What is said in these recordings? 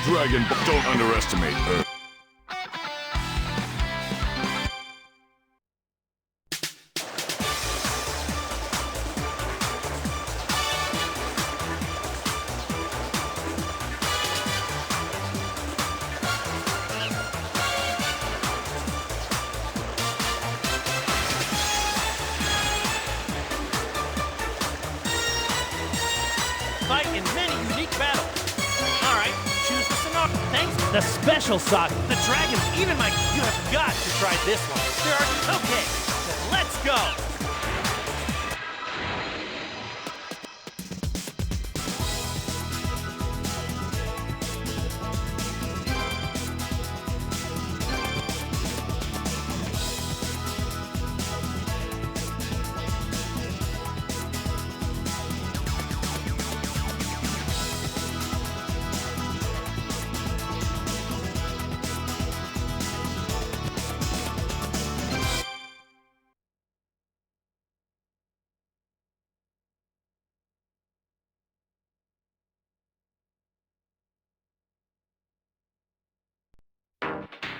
Dragon, don't underestimate her. Fight in many unique battles. Alright, choose the scenario. Thanks. The special Saga. The dragons, even my... You have got to try this one. There are... Okay, then let's go.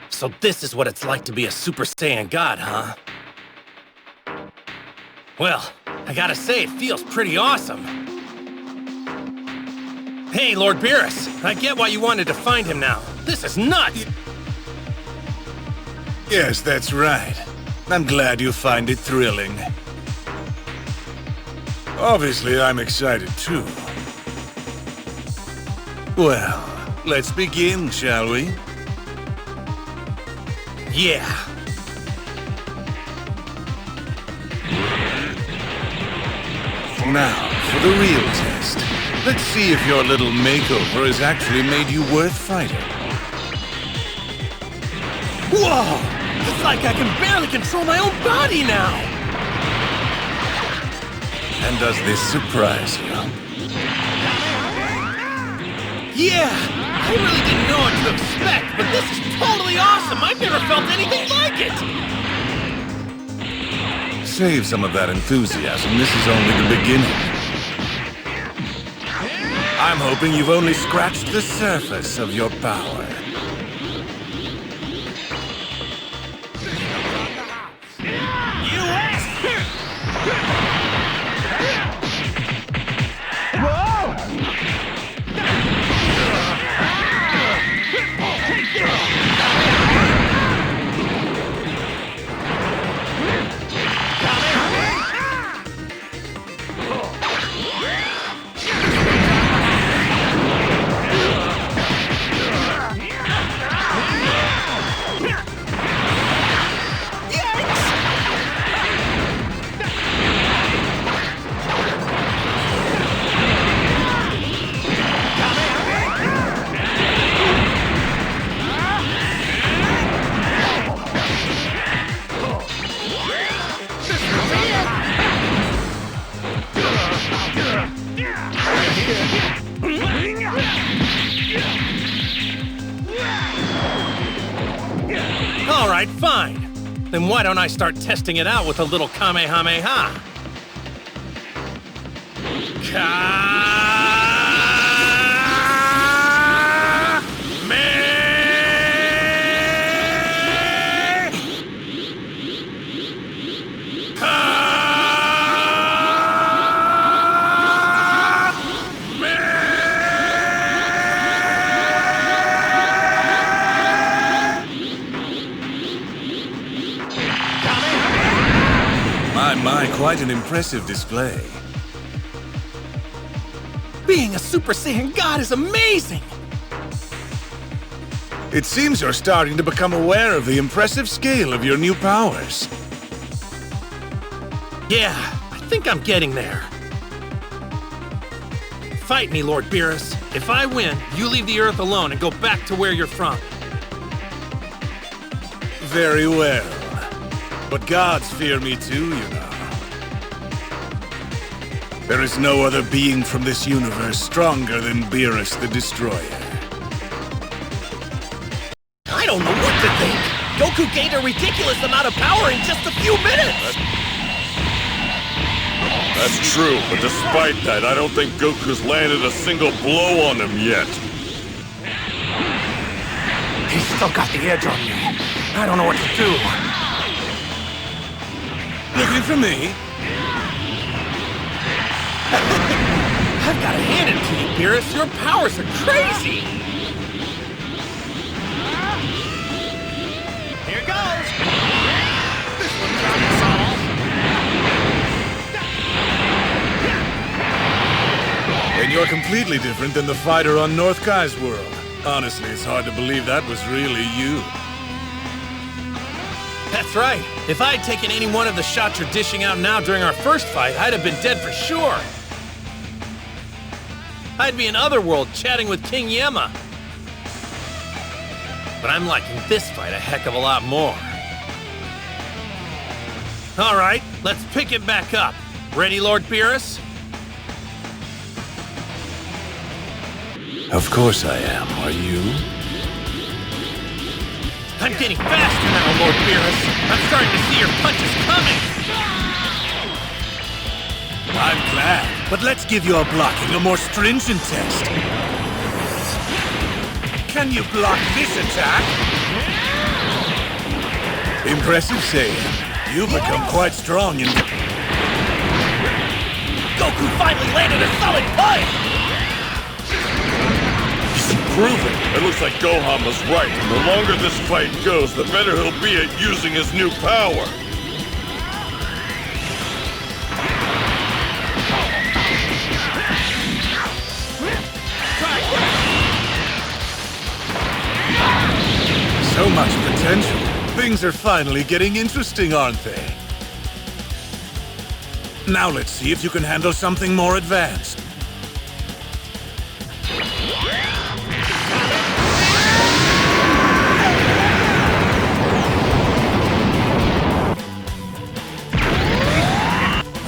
So this is what it's like to be a Super Saiyan God, huh? Well, I gotta say, it feels pretty awesome. Hey, Lord Beerus, I get why you wanted to find him now. This is nuts! Yes, that's right. I'm glad you find it thrilling. Obviously, I'm excited too. Well, let's begin, shall we? Yeah. Now, for the real test. Let's see if your little makeover has actually made you worth fighting. Whoa! It's like I can barely control my own body now! And does this surprise you? Yeah! I really didn't know what to expect, but this is totally awesome! I've never felt anything like it! Save some of that enthusiasm. This is only the beginning. I'm hoping you've only scratched the surface of your power. All right, fine. Then why don't I start testing it out with a little Kamehameha? quite an impressive display. Being a Super Saiyan God is amazing! It seems you're starting to become aware of the impressive scale of your new powers. Yeah, I think I'm getting there. Fight me, Lord Beerus. If I win, you leave the Earth alone and go back to where you're from. Very well. But gods fear me too, you know. There is no other being from this universe stronger than Beerus the Destroyer. I don't know what to think. Goku gained a ridiculous amount of power in just a few minutes. That's true, but despite that, I don't think Goku's landed a single blow on him yet. He's still got the edge on me. I don't know what to do. Looking for me? I've got to hand it to you, Beerus. Your powers are crazy. Here goes! This one's on us all. And you're completely different than the fighter on North Kai's world. Honestly, it's hard to believe that was really you. That's right. If I had taken any one of the shots you're dishing out now during our first fight, I'd have been dead for sure. I'd be in Otherworld chatting with King Yema. But I'm liking this fight a heck of a lot more. All right, let's pick it back up. Ready, Lord Beerus? Of course I am. Are you? I'm getting faster now, Lord Beerus. I'm starting to see your punches coming. I'm glad, but let's give your blocking a more stringent test. Can you block this attack? Impressive, Saiyan. You've become quite strong in... Goku finally landed a solid punch! He's improving. It looks like Gohan was right. The longer this fight goes, the better he'll be at using his new power. So much potential. Things are finally getting interesting, aren't they? Now let's see if you can handle something more advanced.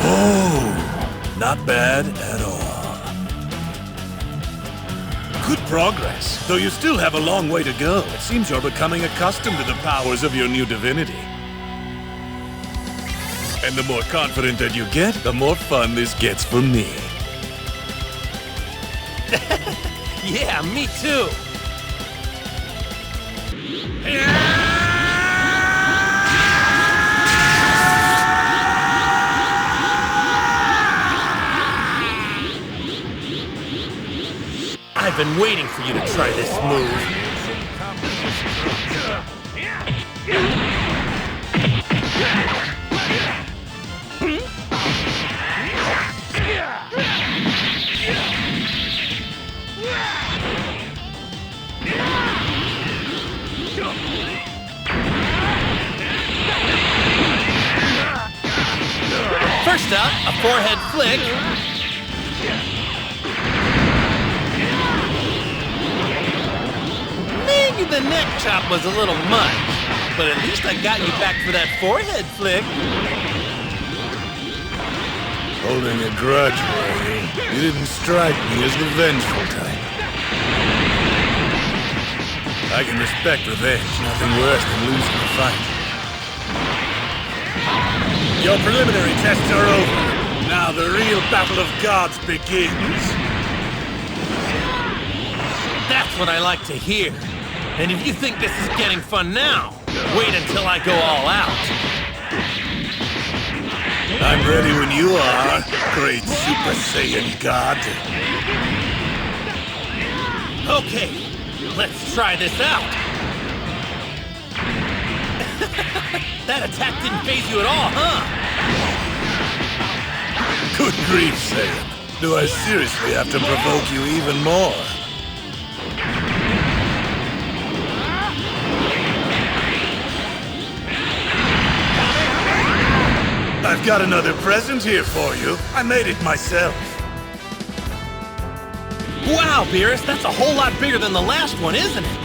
Oh, not bad at all. Good progress, though you still have a long way to go. It seems you're becoming accustomed to the powers of your new divinity. And the more confident that you get, the more fun this gets for me. Yeah, me too. I've been waiting for you to try this move. First up, a forehead flick. Maybe the neck chop was a little much, but at least I got you back for that forehead flick. Holding a grudge, were you? You didn't strike me as the vengeful type. I can respect revenge, nothing worse than losing a fight. Your preliminary tests are over. Now the real battle of gods begins. That's what I like to hear. And if you think this is getting fun now, wait until I go all out. I'm ready when you are, great Super Saiyan God. Okay, let's try this out. That attack didn't faze you at all, huh? Good grief, Saiyan. Do I seriously have to provoke you even more? I've got another present here for you. I made it myself. Wow, Beerus, that's a whole lot bigger than the last one, isn't it?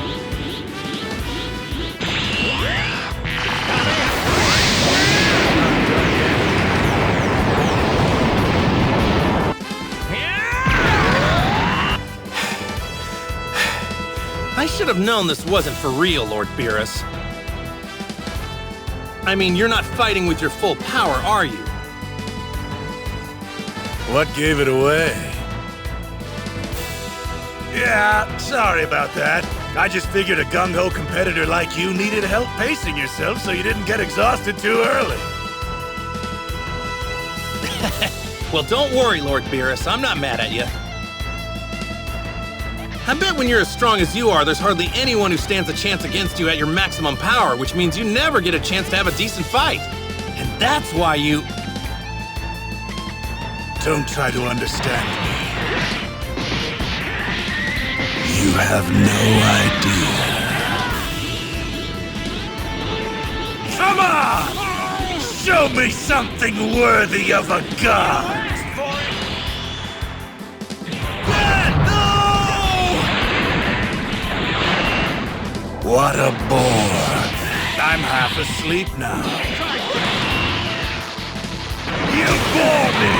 I should have known this wasn't for real, Lord Beerus. I mean, you're not fighting with your full power, are you? What gave it away? Yeah, sorry about that. I just figured a gung-ho competitor like you needed help pacing yourself so you didn't get exhausted too early. Well, don't worry, Lord Beerus. I'm not mad at you. I bet when you're as strong as you are, there's hardly anyone who stands a chance against you at your maximum power, which means you never get a chance to have a decent fight. And that's why you... Don't try to understand me. You have no idea. Come on! Show me something worthy of a god! What a bore. I'm half asleep now. You bore me!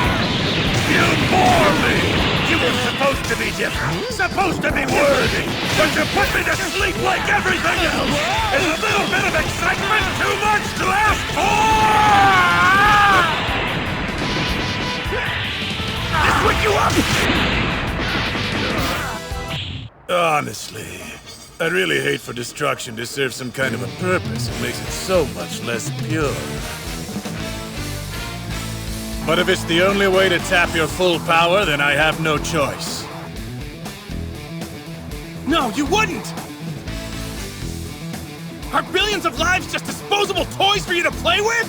You bore me! You were supposed to be different, supposed to be worthy, but you put me to sleep like everything else! Is a little bit of excitement too much to ask for? This wake you up? Honestly, I'd really hate for destruction to serve some kind of a purpose. It makes it so much less pure. But if it's the only way to tap your full power, then I have no choice. No, you wouldn't! Are billions of lives just disposable toys for you to play with?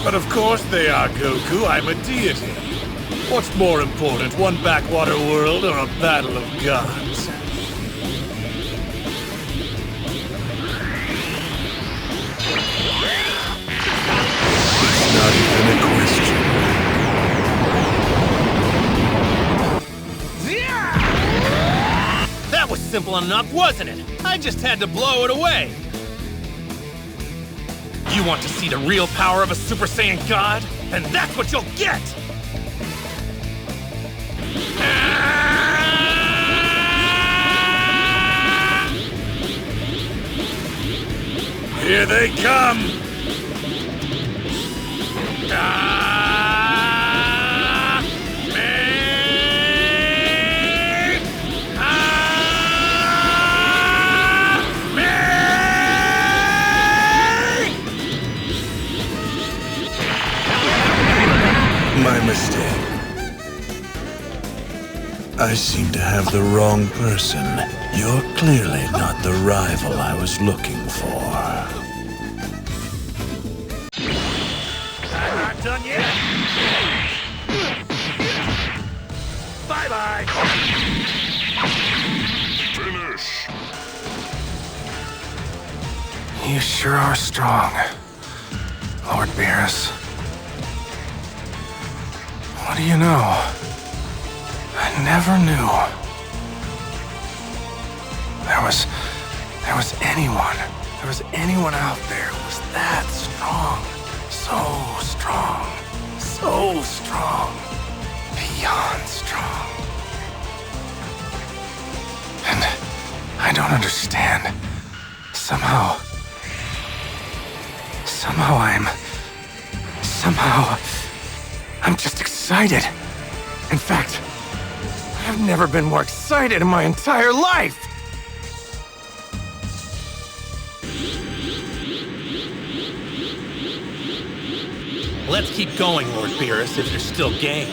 But of course they are, Goku. I'm a deity. What's more important, one backwater world or a battle of gods? It's not even a question. That was simple enough, wasn't it? I just had to blow it away. You want to see the real power of a Super Saiyan God? And that's what you'll get! Here they come! My mistake. I seem to have the wrong person. You're clearly not the rival I was looking for. I'm not done yet. Bye-bye. Finish. You sure are strong, Lord Beerus. What do you know? I never knew. There was anyone out there who was that strong. So strong. So strong. Beyond strong. And I don't understand. Somehow I'm just excited. In fact, I've never been more excited in my entire life! Let's keep going, Lord Beerus, if you're still game.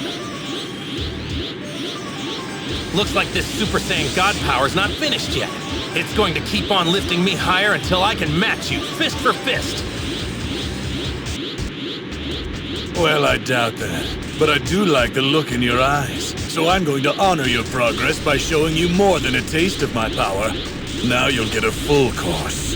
Looks like this Super Saiyan God power's not finished yet. It's going to keep on lifting me higher until I can match you, fist for fist. Well, I doubt that. But I do like the look in your eyes. So I'm going to honor your progress by showing you more than a taste of my power. Now you'll get a full course.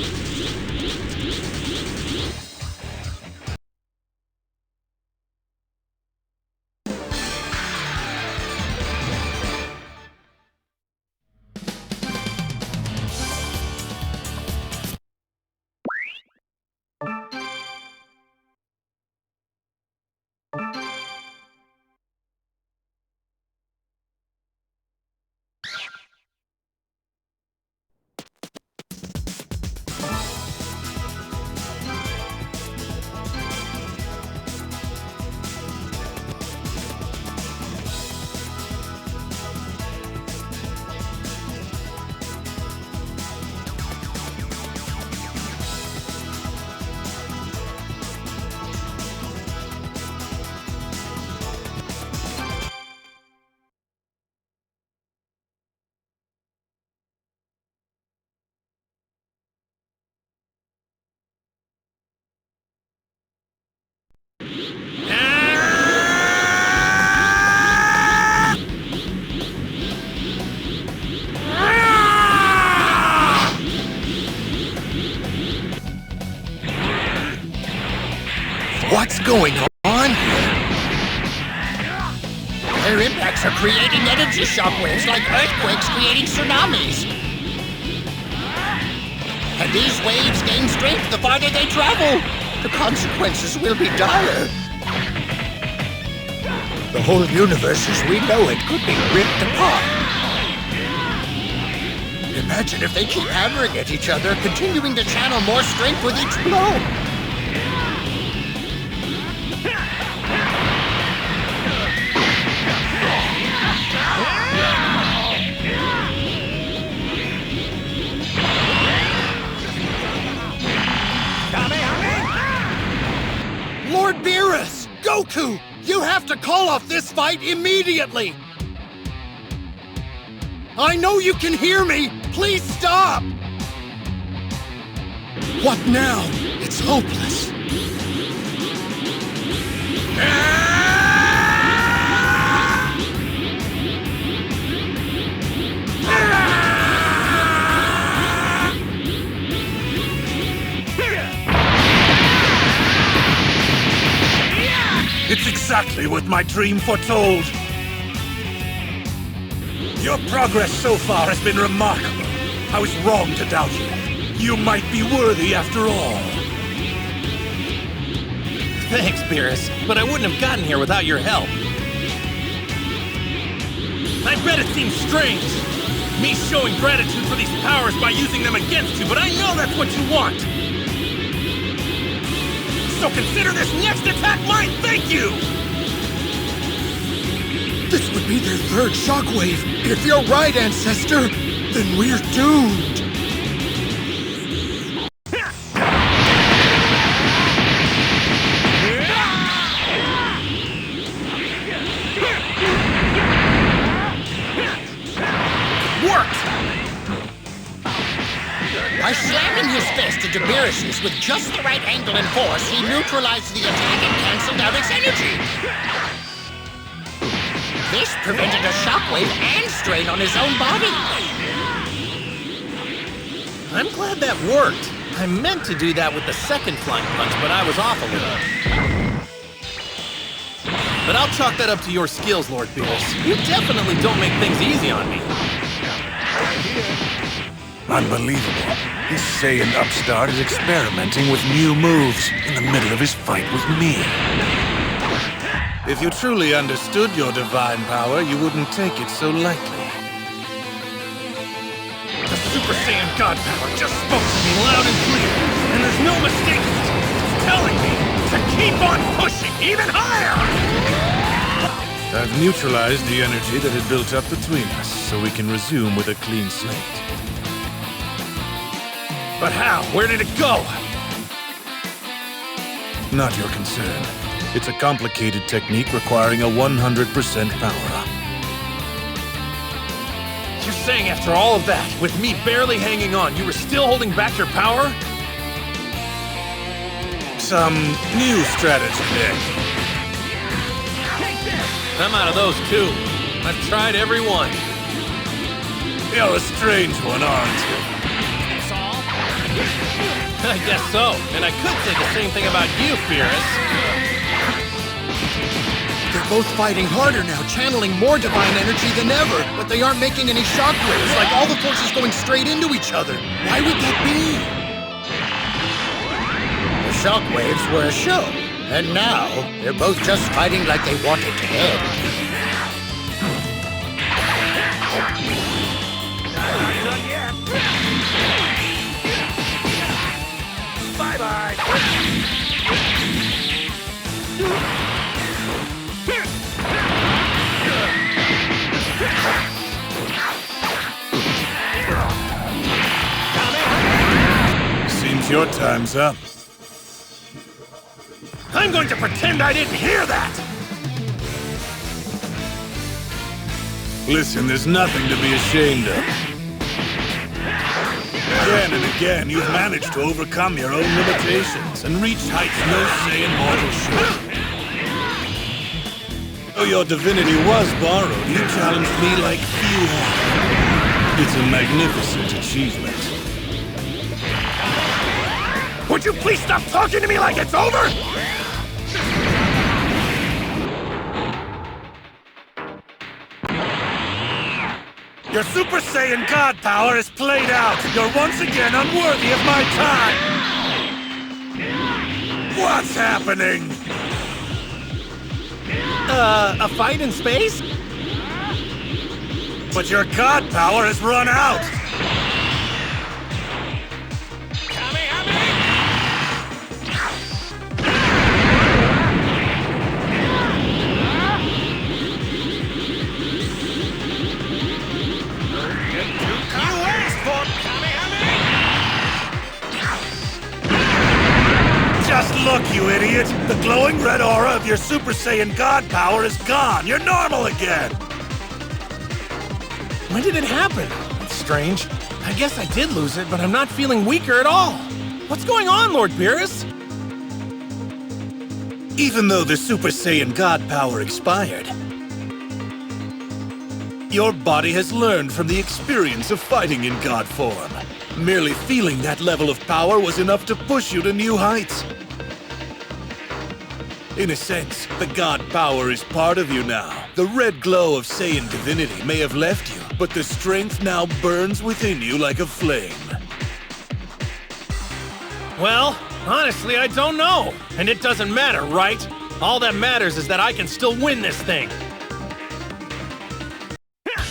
What's going on? Their impacts are creating energy shockwaves like earthquakes creating tsunamis. And these waves gain strength the farther they travel. The consequences will be dire. The whole universe as we know it could be ripped apart. Imagine if they keep hammering at each other, continuing to channel more strength with each blow. Lord Beerus! Goku! You have to call off this fight immediately! I know you can hear me! Please stop! What now? It's hopeless. It's exactly what my dream foretold. Your progress so far has been remarkable. I was wrong to doubt you. You might be worthy after all. Thanks, Beerus, but I wouldn't have gotten here without your help. I bet it seems strange, me showing gratitude for these powers by using them against you, but I know that's what you want. So consider this next attack my thank you! This would be their third shockwave. If you're right, Ancestor, then we're doomed. By slamming his fist into Beerus's with just the right angle and force, he neutralized the attack and canceled out its energy. This prevented a shockwave and strain on his own body. I'm glad that worked. I meant to do that with the second flying punch, but I was off a little. But I'll chalk that up to your skills, Lord Beerus. You definitely don't make things easy on me. Unbelievable. This Saiyan upstart is experimenting with new moves in the middle of his fight with me. If you truly understood your divine power, you wouldn't take it so lightly. The Super Saiyan God power just spoke to me loud and clear, and there's no mistake. It's telling me to keep on pushing even higher! I've neutralized the energy that had built up between us, so we can resume with a clean slate. But how? Where did it go? Not your concern. It's a complicated technique requiring a 100% power-up. You're saying after all of that, with me barely hanging on, you were still holding back your power? Some new strategy there. I'm out of those too. I've tried every one. You're a strange one, aren't you? That's all? I guess so. And I could say the same thing about you, Beerus. They're both fighting harder now, channeling more divine energy than ever, but they aren't making any shockwaves, like all the forces going straight into each other. Why would that be? The shockwaves were a show, and now they're both just fighting like they want it to end. Not done yet. Bye-bye. Seems your time's up. I'm going to pretend I didn't hear that! Listen, there's nothing to be ashamed of. Again and again, you've managed to overcome your own limitations and reach heights no Saiyan mortal should. Though your divinity was borrowed, you challenged me like few have. It's a magnificent achievement. Would you please stop talking to me like it's over? Your Super Saiyan God power is played out. You're once again unworthy of my time. What's happening? A fight in space? But your God power has run out. Just look, you idiot! The glowing red aura of your Super Saiyan God power is gone! You're normal again! When did it happen? That's strange. I guess I did lose it, but I'm not feeling weaker at all. What's going on, Lord Beerus? Even though the Super Saiyan God power expired, your body has learned from the experience of fighting in God form. Merely feeling that level of power was enough to push you to new heights. In a sense, the God power is part of you now. The red glow of Saiyan divinity may have left you, but the strength now burns within you like a flame. Well, honestly, I don't know. And it doesn't matter, right? All that matters is that I can still win this thing.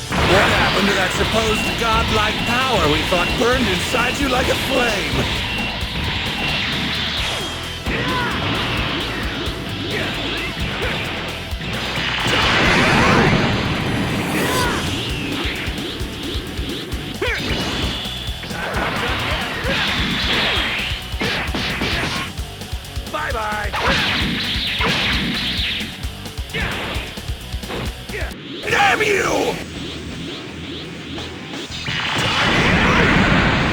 What happened to that supposed godlike power we thought burned inside you like a flame? Bye-bye! Damn you!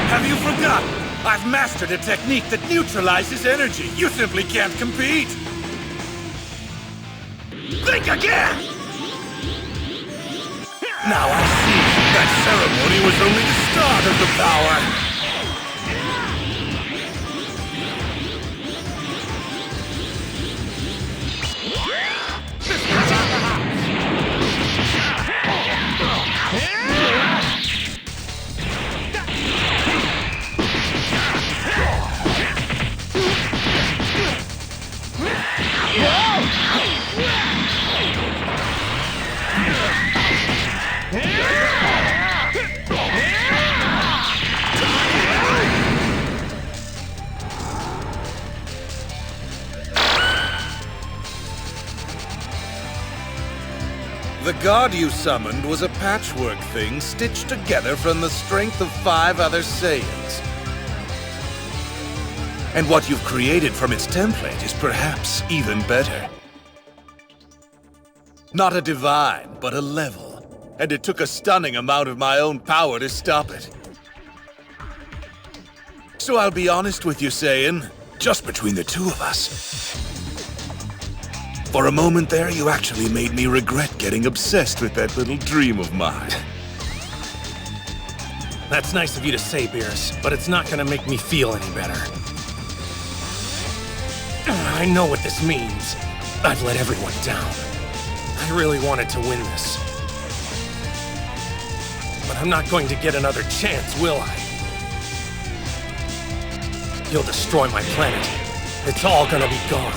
Have you forgotten? I've mastered a technique that neutralizes energy. You simply can't compete. Think again! Now I see. That ceremony was only the start of the power. The god you summoned was a patchwork thing stitched together from the strength of 5 other Saiyans. And what you've created from its template is perhaps even better. Not a divine, but a level. And it took a stunning amount of my own power to stop it. So I'll be honest with you, Saiyan, just between the two of us. For a moment there, you actually made me regret getting obsessed with that little dream of mine. That's nice of you to say, Beerus, but it's not gonna make me feel any better. I know what this means. I've let everyone down. I really wanted to win this. But I'm not going to get another chance, will I? You'll destroy my planet. It's all gonna be gone.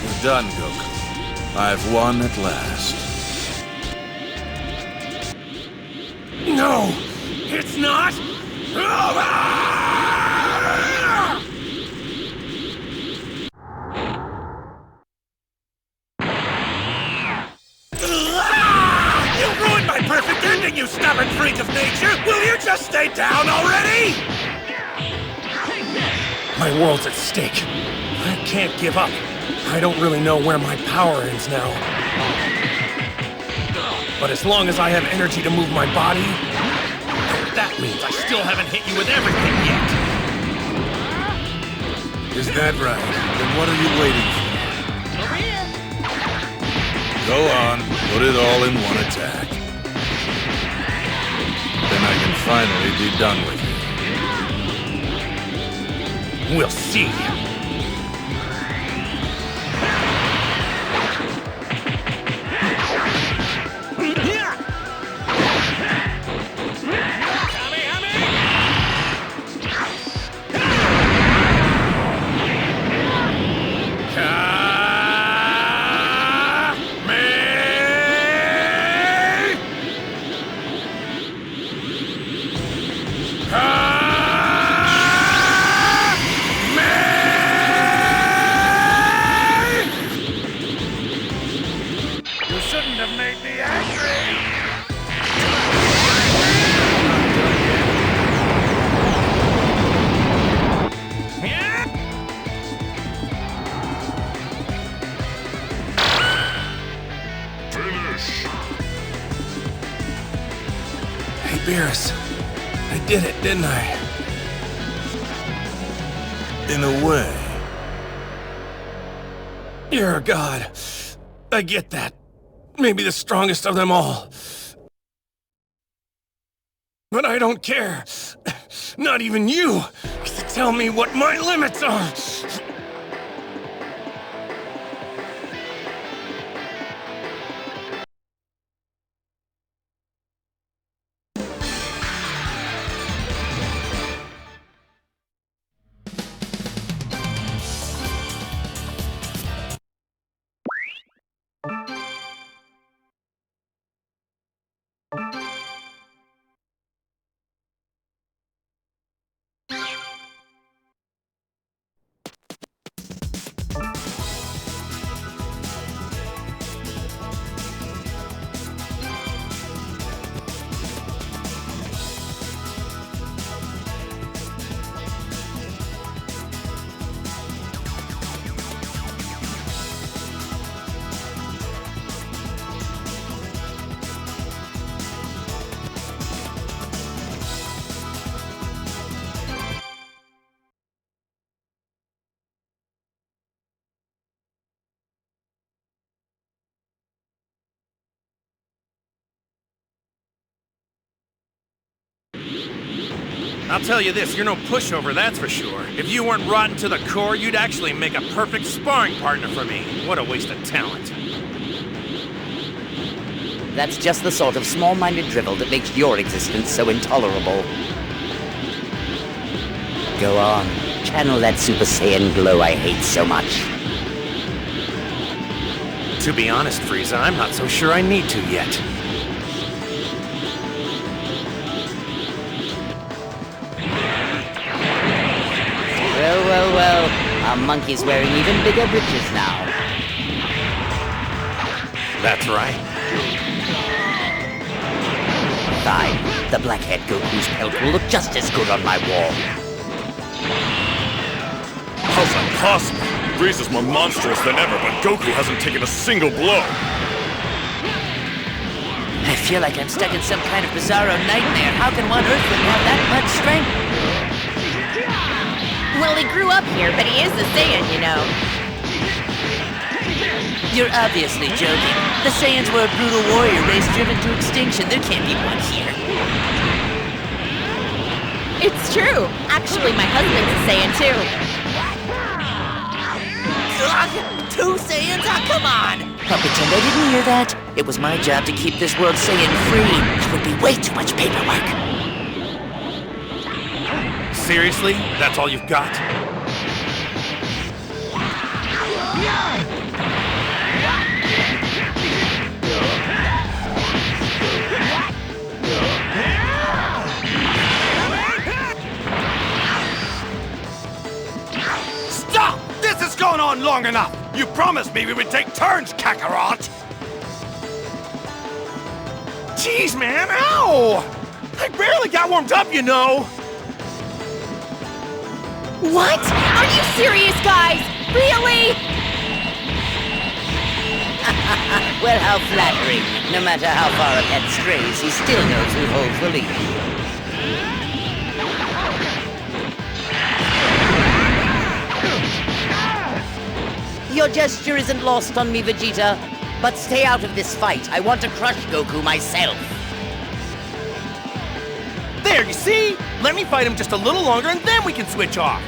You're done, Goku. I've won at last. No! It's not! You ruined my perfect ending, you stubborn freak of nature! Will you just stay down already? My world's at stake. I can't give up. I don't really know where my power ends now. But as long as I have energy to move my body, that means I still haven't hit you with everything yet. Is that right? Then what are you waiting for? Over here. Go on, put it all in one attack. Then I can finally be done with you. We'll see. Beerus, I did it, didn't I? In a way. You're a god. I get that. Maybe the strongest of them all. But I don't care. Not even you can tell me what my limits are. I'll tell you this, you're no pushover, that's for sure. If you weren't rotten to the core, you'd actually make a perfect sparring partner for me. What a waste of talent. That's just the sort of small-minded drivel that makes your existence so intolerable. Go on, channel that Super Saiyan glow I hate so much. To be honest, Frieza, I'm not so sure I need to yet. Well, our monkey's wearing even bigger breeches now. That's right. Fine, the black-haired Goku's pelt will look just as good on my wall. How's that possible? Frieza's more monstrous than ever, but Goku hasn't taken a single blow. I feel like I'm stuck in some kind of bizarro nightmare. How can one Earthling have that much strength? Well, he grew up here, but he is a Saiyan, you know. You're obviously joking. The Saiyans were a brutal warrior race driven to extinction. There can't be one here. It's true. Actually, my husband's a Saiyan, too. Two Saiyans? Oh, come on! I'll pretend I didn't hear that. It was my job to keep this world Saiyan free. It would be way too much paperwork. Seriously? That's all you've got? Stop! This has gone on long enough! You promised me we would take turns, Kakarot! Jeez, man, ow! I barely got warmed up, you know! What? Are you serious, guys? Really? Well, how flattering. No matter how far a pet strays, he still knows who holds the lead. Your gesture isn't lost on me, Vegeta. But stay out of this fight. I want to crush Goku myself. There, you see? Let me fight him just a little longer and then we can switch off.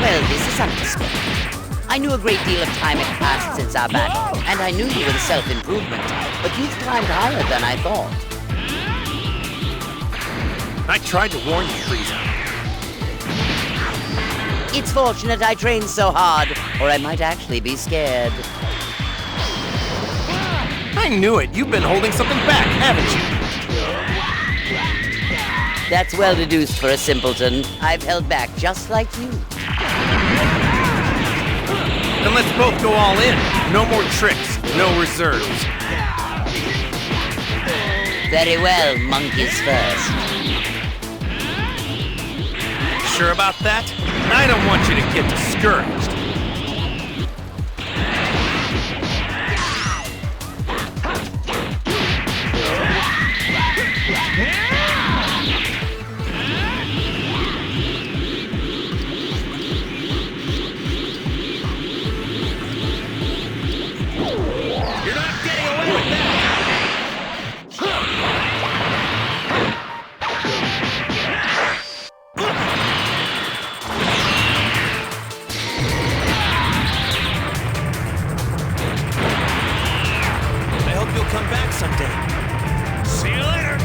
Well, this is unexpected. I knew a great deal of time had passed since our battle, and I knew you were the self-improvement type, but you've climbed higher than I thought. I tried to warn you, Frieza. It's fortunate I trained so hard, or I might actually be scared. I knew it. You've been holding something back, haven't you? That's well deduced for a simpleton. I've held back just like you. Then let's both go all in. No more tricks, no reserves. Very well, monkeys first. Sure about that? I don't want you to get discouraged. You're not getting away with that! Come back someday. See you later.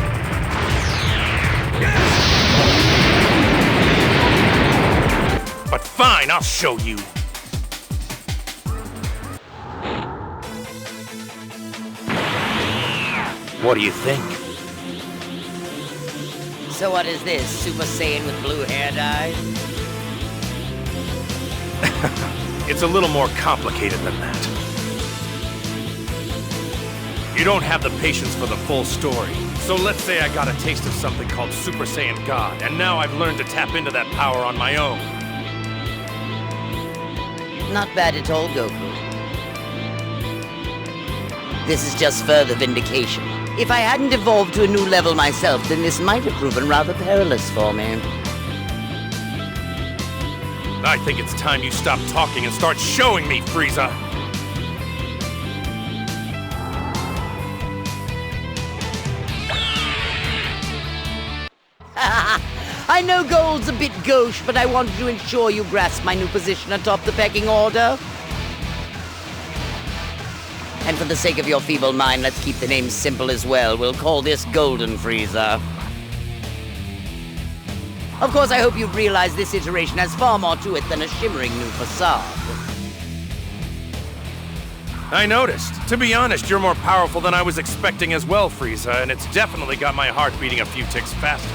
But fine, I'll show you. What do you think? So what is this, Super Saiyan with blue hair dye? It's a little more complicated than that. You don't have the patience for the full story. So let's say I got a taste of something called Super Saiyan God, and now I've learned to tap into that power on my own. Not bad at all, Goku. This is just further vindication. If I hadn't evolved to a new level myself, then this might have proven rather perilous for me. I think it's time you stop talking and start showing me, Frieza! I know gold's a bit gauche, but I wanted to ensure you grasp my new position atop the pecking order. And for the sake of your feeble mind, let's keep the name simple as well. We'll call this Golden Frieza. Of course, I hope you've realized this iteration has far more to it than a shimmering new facade. I noticed. To be honest, you're more powerful than I was expecting as well, Frieza, and it's definitely got my heart beating a few ticks faster.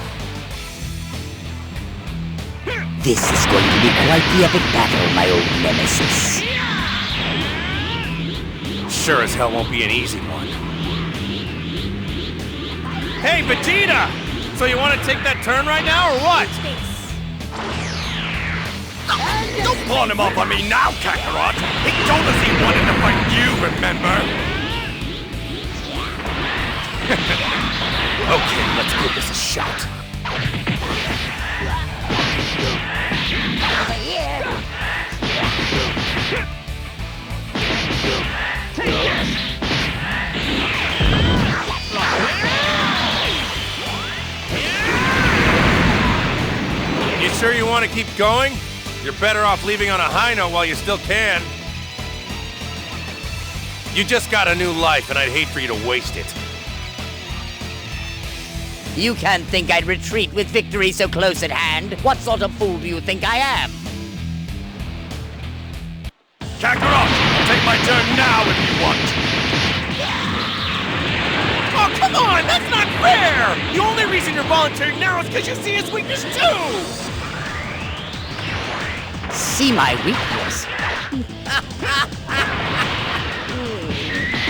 This is going to be quite the epic battle, my old nemesis. Sure as hell won't be an easy one. Hey, Vegeta! So you want to take that turn right now, or what? Don't pawn him off on me now, Kakarot! He told us he wanted to fight you, remember? Okay, let's give this a shot. You sure you want to keep going? You're better off leaving on a high note while you still can. You just got a new life, and I'd hate for you to waste it. You can't think I'd retreat with victory so close at hand. What sort of fool do you think I am? Kakarot, I'll take my turn now if you want. Oh, come on! That's not fair! The only reason you're volunteering now is because you see his weakness too! See my weakness?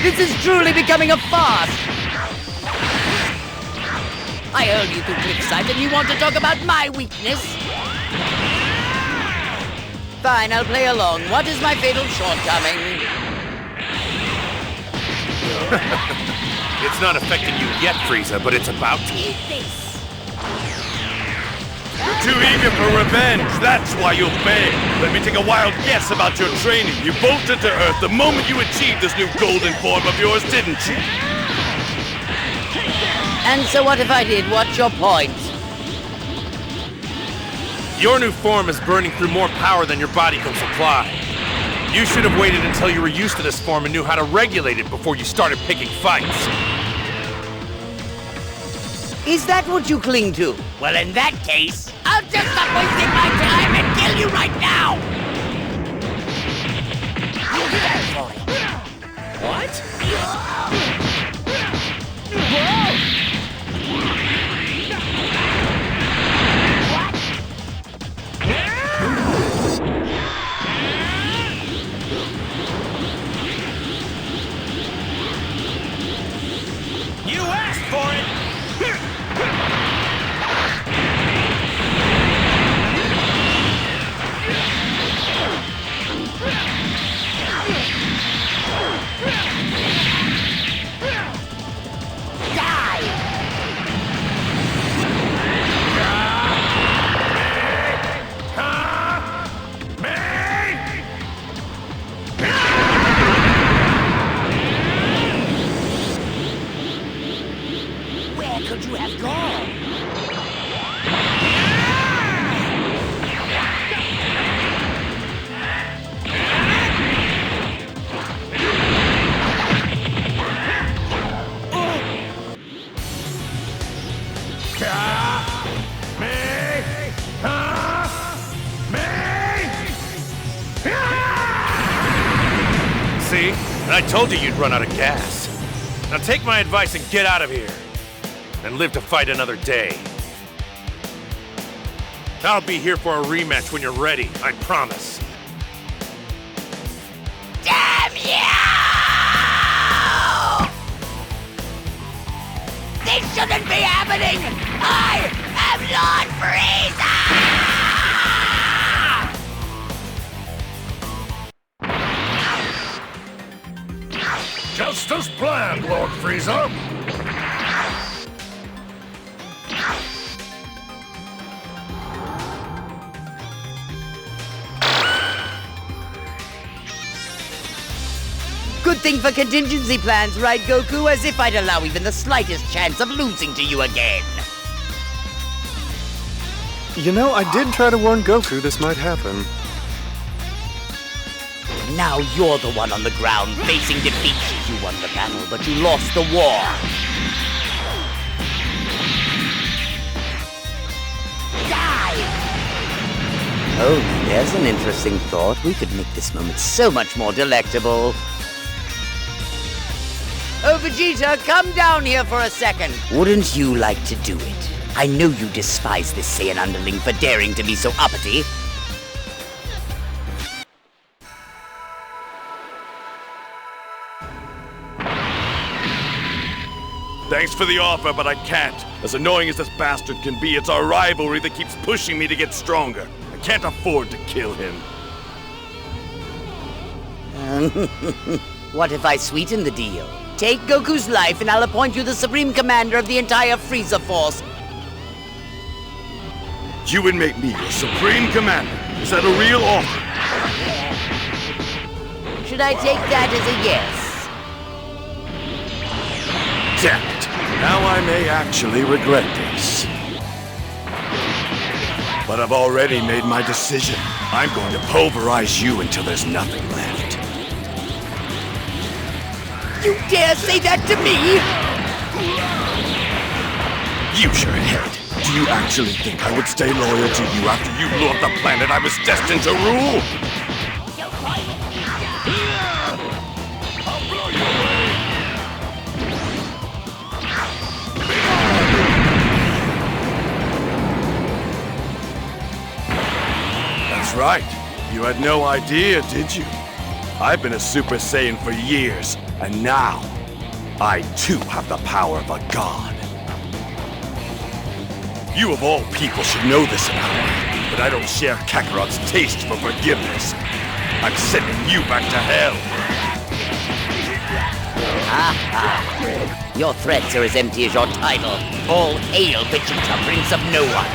This is truly becoming a farce! I hurled you through cliffside and you want to talk about my weakness? Fine, I'll play along. What is my fatal shortcoming? It's not affecting you yet, Frieza, but it's about to. Eat this! You're too eager for revenge, that's why you'll fail. Let me take a wild guess about your training. You bolted to Earth the moment you achieved this new golden form of yours, didn't you? And so what if I did? What's your point? Your new form is burning through more power than your body can supply. You should have waited until you were used to this form and knew how to regulate it before you started picking fights. Is that what you cling to? Well, in that case, I'll just stop wasting my time and kill you right now! What? You asked for it! Could you have gone? See? And I told you you'd run out of gas. Now take my advice and get out of here. And live to fight another day. I'll be here for a rematch when you're ready, I promise. Damn you! This shouldn't be happening! I am Lord Frieza! Just as planned, Lord Frieza. Good thing for contingency plans, right, Goku? As if I'd allow even the slightest chance of losing to you again. You know, I did try to warn Goku this might happen. Now you're the one on the ground facing defeat. You won the battle, but you lost the war. Die! Oh, there's an interesting thought. We could make this moment so much more delectable. Oh, Vegeta, come down here for a second. Wouldn't you like to do it? I know you despise this Saiyan underling for daring to be so uppity. Thanks for the offer, but I can't. As annoying as this bastard can be, it's our rivalry that keeps pushing me to get stronger. I can't afford to kill him. What if I sweeten the deal? Take Goku's life and I'll appoint you the Supreme Commander of the entire Frieza Force. You would make me your Supreme Commander. Is that a real offer? Should I take that as a yes? Damn it. Now I may actually regret this. But I've already made my decision. I'm going to pulverize you until there's nothing left. You dare say that to me? Use your head. Do you actually think I would stay loyal to you after you blew up the planet I was destined to rule? I'll blow you away. That's right. You had no idea, did you? I've been a Super Saiyan for years, and now I too have the power of a god. You of all people should know this about me, but I don't share Kakarot's taste for forgiveness. I'm sending you back to hell. Your threats are as empty as your title. All hail Vegeta, Prince of No One.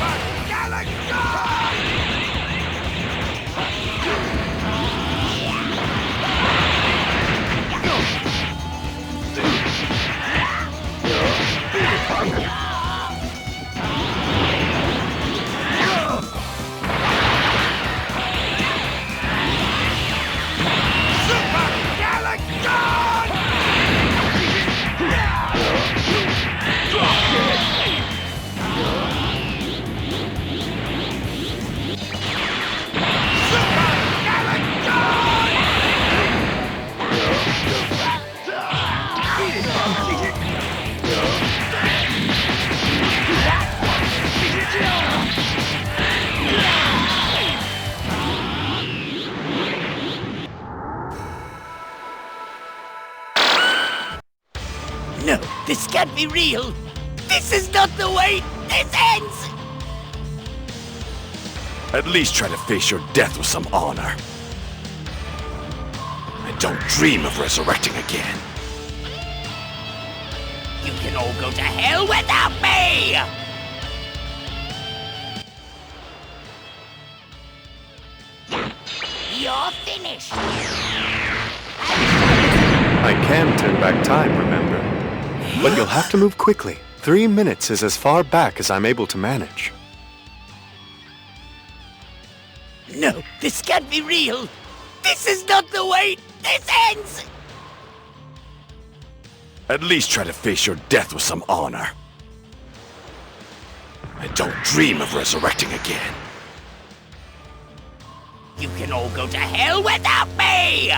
No, this can't be real. This is not the way this ends. At least try to face your death with some honor. And don't dream of resurrecting again. You can all go to hell without me! You're finished. I can turn back time, remember? But you'll have to move quickly. 3 minutes is as far back as I'm able to manage. No, this can't be real. This is not the way this ends. At least try to face your death with some honor. And don't dream of resurrecting again. You can all go to hell without me!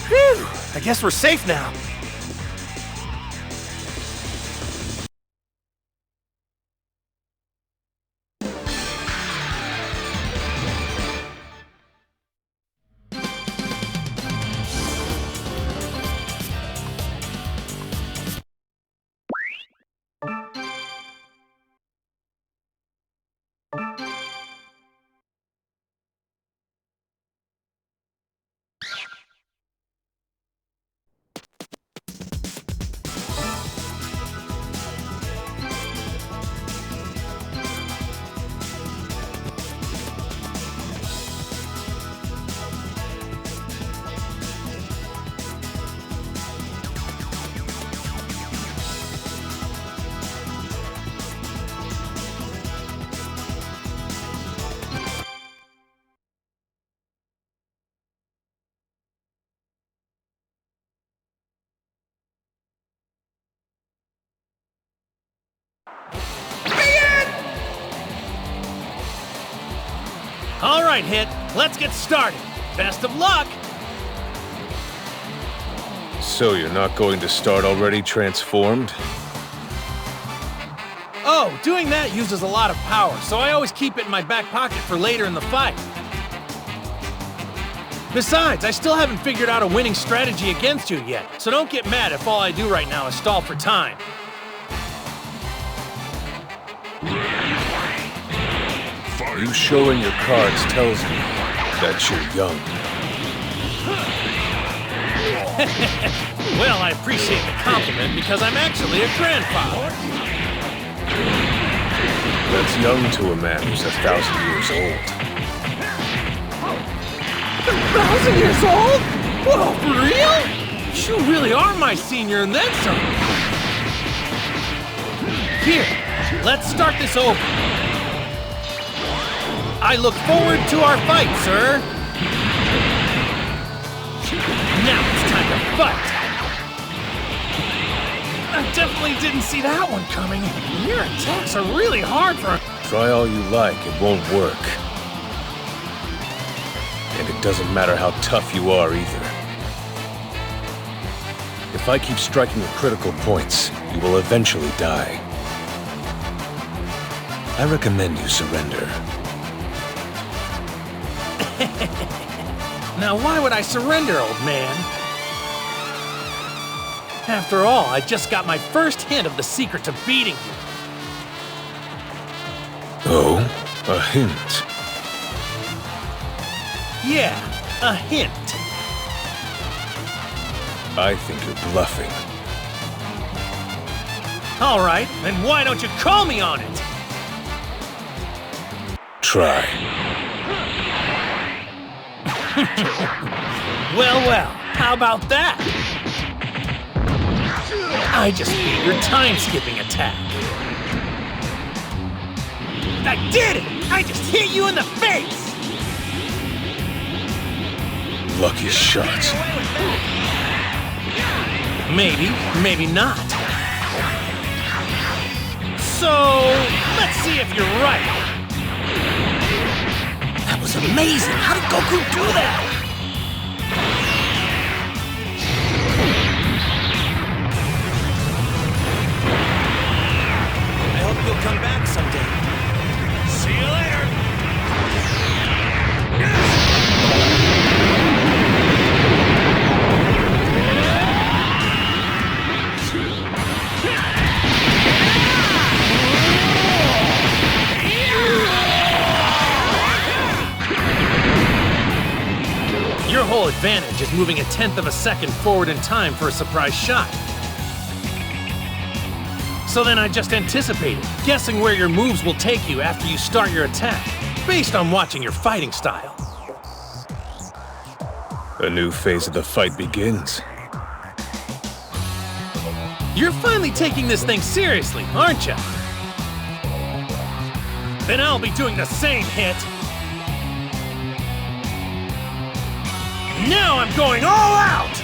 Whew! I guess we're safe now. All right, Hit, let's get started. Best of luck! So you're not going to start already transformed? Oh, doing that uses a lot of power, so I always keep it in my back pocket for later in the fight. Besides, I still haven't figured out a winning strategy against you yet, so don't get mad if all I do right now is stall for time. You showing your cards tells me that you're young. Well, I appreciate the compliment because I'm actually a grandfather. That's young to a man who's 1,000 years old. 1,000 years old? Whoa, for real? You really are my senior and then some. Here, let's start this over. I look forward to our fight, sir. Now it's time to fight. I definitely didn't see that one coming. Your attacks are really hard for... Try all you like, it won't work. And it doesn't matter how tough you are either. If I keep striking at critical points, you will eventually die. I recommend you surrender. Now why would I surrender, old man? After all, I just got my first hint of the secret to beating you. Oh, a hint. Yeah, a hint. I think you're bluffing. All right, then why don't you call me on it? Try. Well, how about that? I just beat your time-skipping attack. I did it! I just hit you in the face! Lucky shot. Maybe, maybe not. So, let's see if you're right. That was amazing! How did Goku do that? I hope you'll come back someday. See you later! Your whole advantage is moving 1/10 of a second forward in time for a surprise shot. So then I just anticipated, guessing where your moves will take you after you start your attack, based on watching your fighting style. A new phase of the fight begins. You're finally taking this thing seriously, aren't you? Then I'll be doing the same, hit. Now I'm going all out!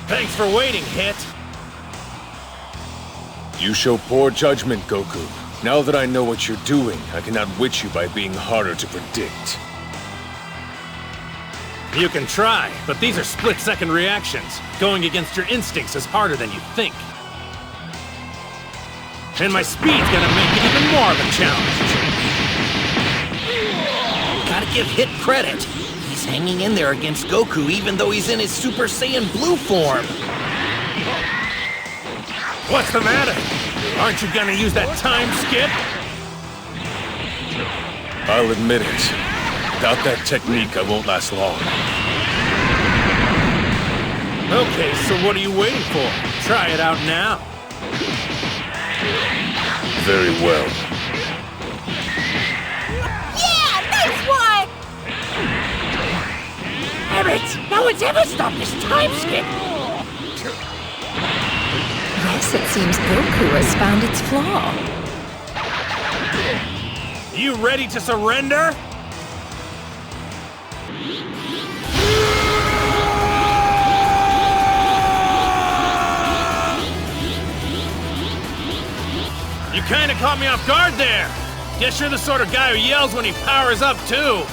Thanks for waiting, Hit. You show poor judgment, Goku. Now that I know what you're doing, I can outwit you by being harder to predict. You can try, but these are split-second reactions. Going against your instincts is harder than you think. And my speed's gonna make it even more of a challenge. Gotta give Hit credit. He's hanging in there against Goku even though he's in his Super Saiyan Blue form. What's the matter? Aren't you gonna use that time skip? I'll admit it. Without that technique, I won't last long. Okay, so what are you waiting for? Try it out now. Very well. Yeah, nice one! Damn it! No one's ever stopped this time skip! Yes, it seems Goku has found its flaw. You ready to surrender? You kinda caught me off guard there. Guess you're the sort of guy who yells when he powers up, too.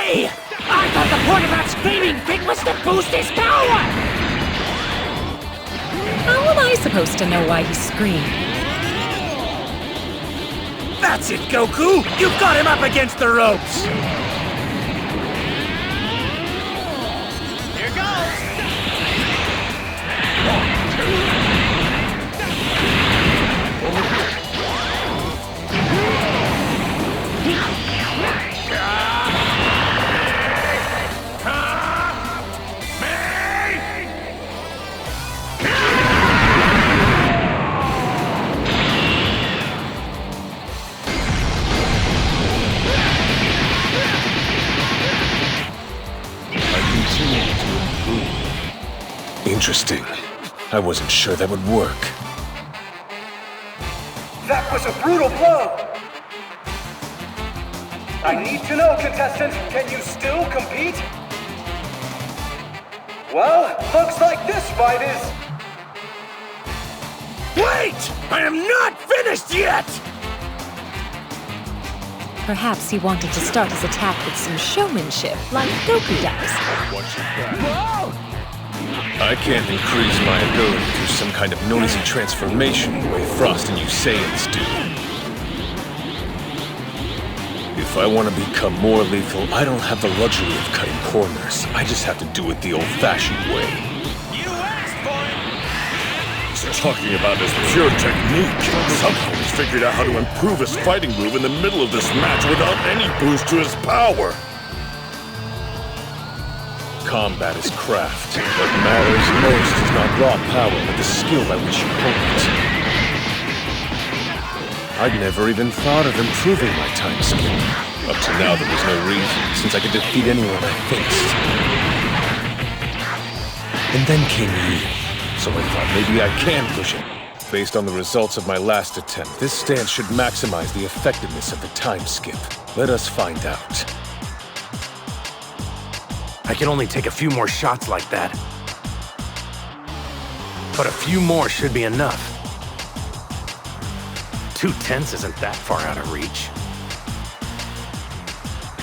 Hey! I thought the point of that screaming thing was to boost his power! How am I supposed to know why he screamed? That's it, Goku! You've got him up against the ropes! Here goes! Interesting. I wasn't sure that would work. That was a brutal blow! I need to know, contestant, can you still compete? Well, looks like this fight is... Wait! I am not finished yet! Perhaps he wanted to start his attack with some showmanship, like Goku does. Watch your back. I can't increase my ability through some kind of noisy transformation the way Frost and you Saiyans do. If I want to become more lethal, I don't have the luxury of cutting corners. I just have to do it the old-fashioned way. You asked for it! He's talking about his pure technique. Somehow he's figured out how to improve his fighting move in the middle of this match without any boost to his power. Combat is craft. What matters most is not raw power, but the skill by which you hold it. I'd never even thought of improving my time skip. Up to now, there was no reason, since I could defeat anyone I faced. And then came you, so I thought maybe I can push it. Based on the results of my last attempt, this stance should maximize the effectiveness of the time skip. Let us find out. I can only take a few more shots like that. But a few more should be enough. 2/10 isn't that far out of reach.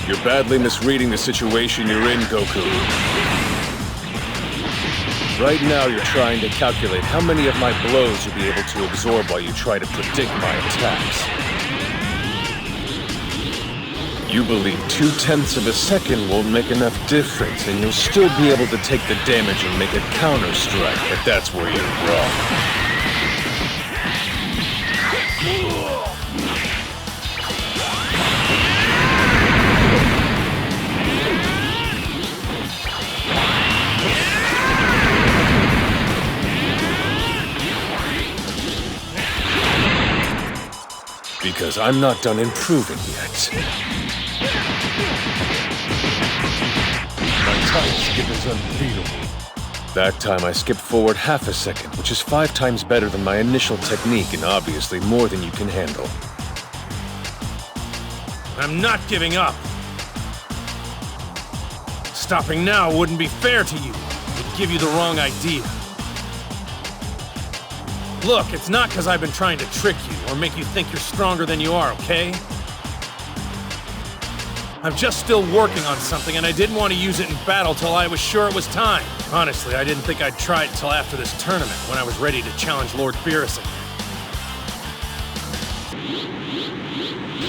You're badly misreading the situation you're in, Goku. Right now, you're trying to calculate how many of my blows you'll be able to absorb while you try to predict my attacks. You believe 2/10 of a second won't make enough difference, and you'll still be able to take the damage and make a counter-strike, but that's where you're wrong. Because I'm not done improving yet. My time skip is unbeatable. That time I skipped forward half a second, which is 5 times better than my initial technique and obviously more than you can handle. I'm not giving up. Stopping now wouldn't be fair to you. It would give you the wrong idea. Look, it's not because I've been trying to trick you or make you think you're stronger than you are, okay? I'm just still working on something, and I didn't want to use it in battle till I was sure it was time. Honestly, I didn't think I'd try it till after this tournament, when I was ready to challenge Lord Beerus again.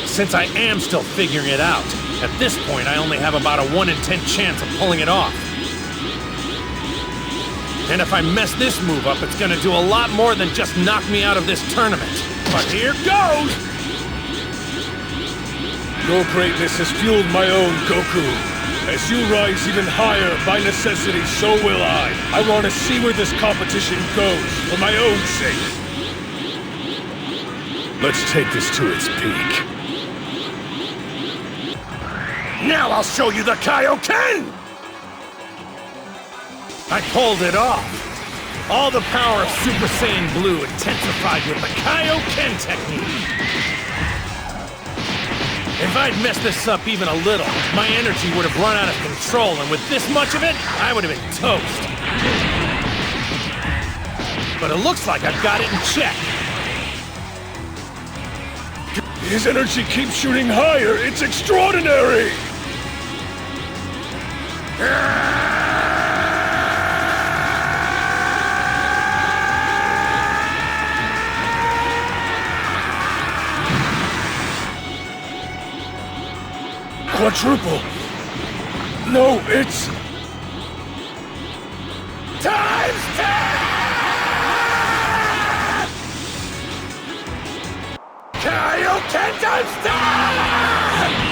Since I am still figuring it out, at this point I only have about a 1 in 10 chance of pulling it off. And if I mess this move up, it's gonna do a lot more than just knock me out of this tournament. But here goes! Your greatness has fueled my own, Goku. As you rise even higher, by necessity, so will I. I want to see where this competition goes, for my own sake. Let's take this to its peak. Now I'll show you the Kaioken! I pulled it off! All the power of Super Saiyan Blue intensified with the Kaioken technique! If I'd messed this up even a little, my energy would have run out of control, and with this much of it, I would have been toast. But it looks like I've got it in check. His energy keeps shooting higher! It's extraordinary! Quadruple! No, it's... Times 10! Kaioken times 10!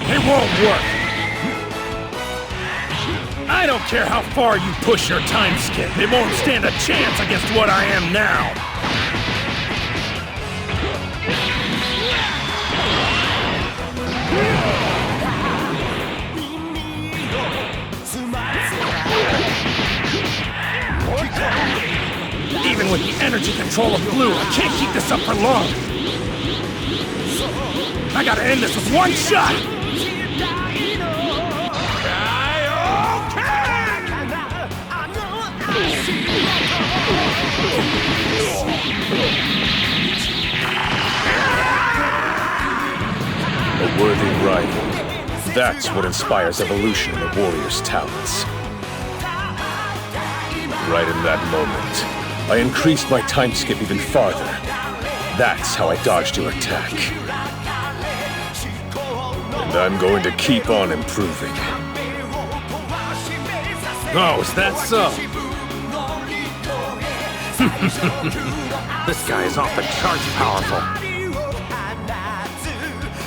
It won't work! I don't care how far you push your time skip, it won't stand a chance against what I am now! Even with the energy control of Blue, I can't keep this up for long! I gotta end this with one shot! A worthy rival. That's what inspires evolution in the warrior's talents. Right in that moment, I increased my time skip even farther. That's how I dodged your attack. And I'm going to keep on improving. Oh, is that so? This guy is off the charts powerful.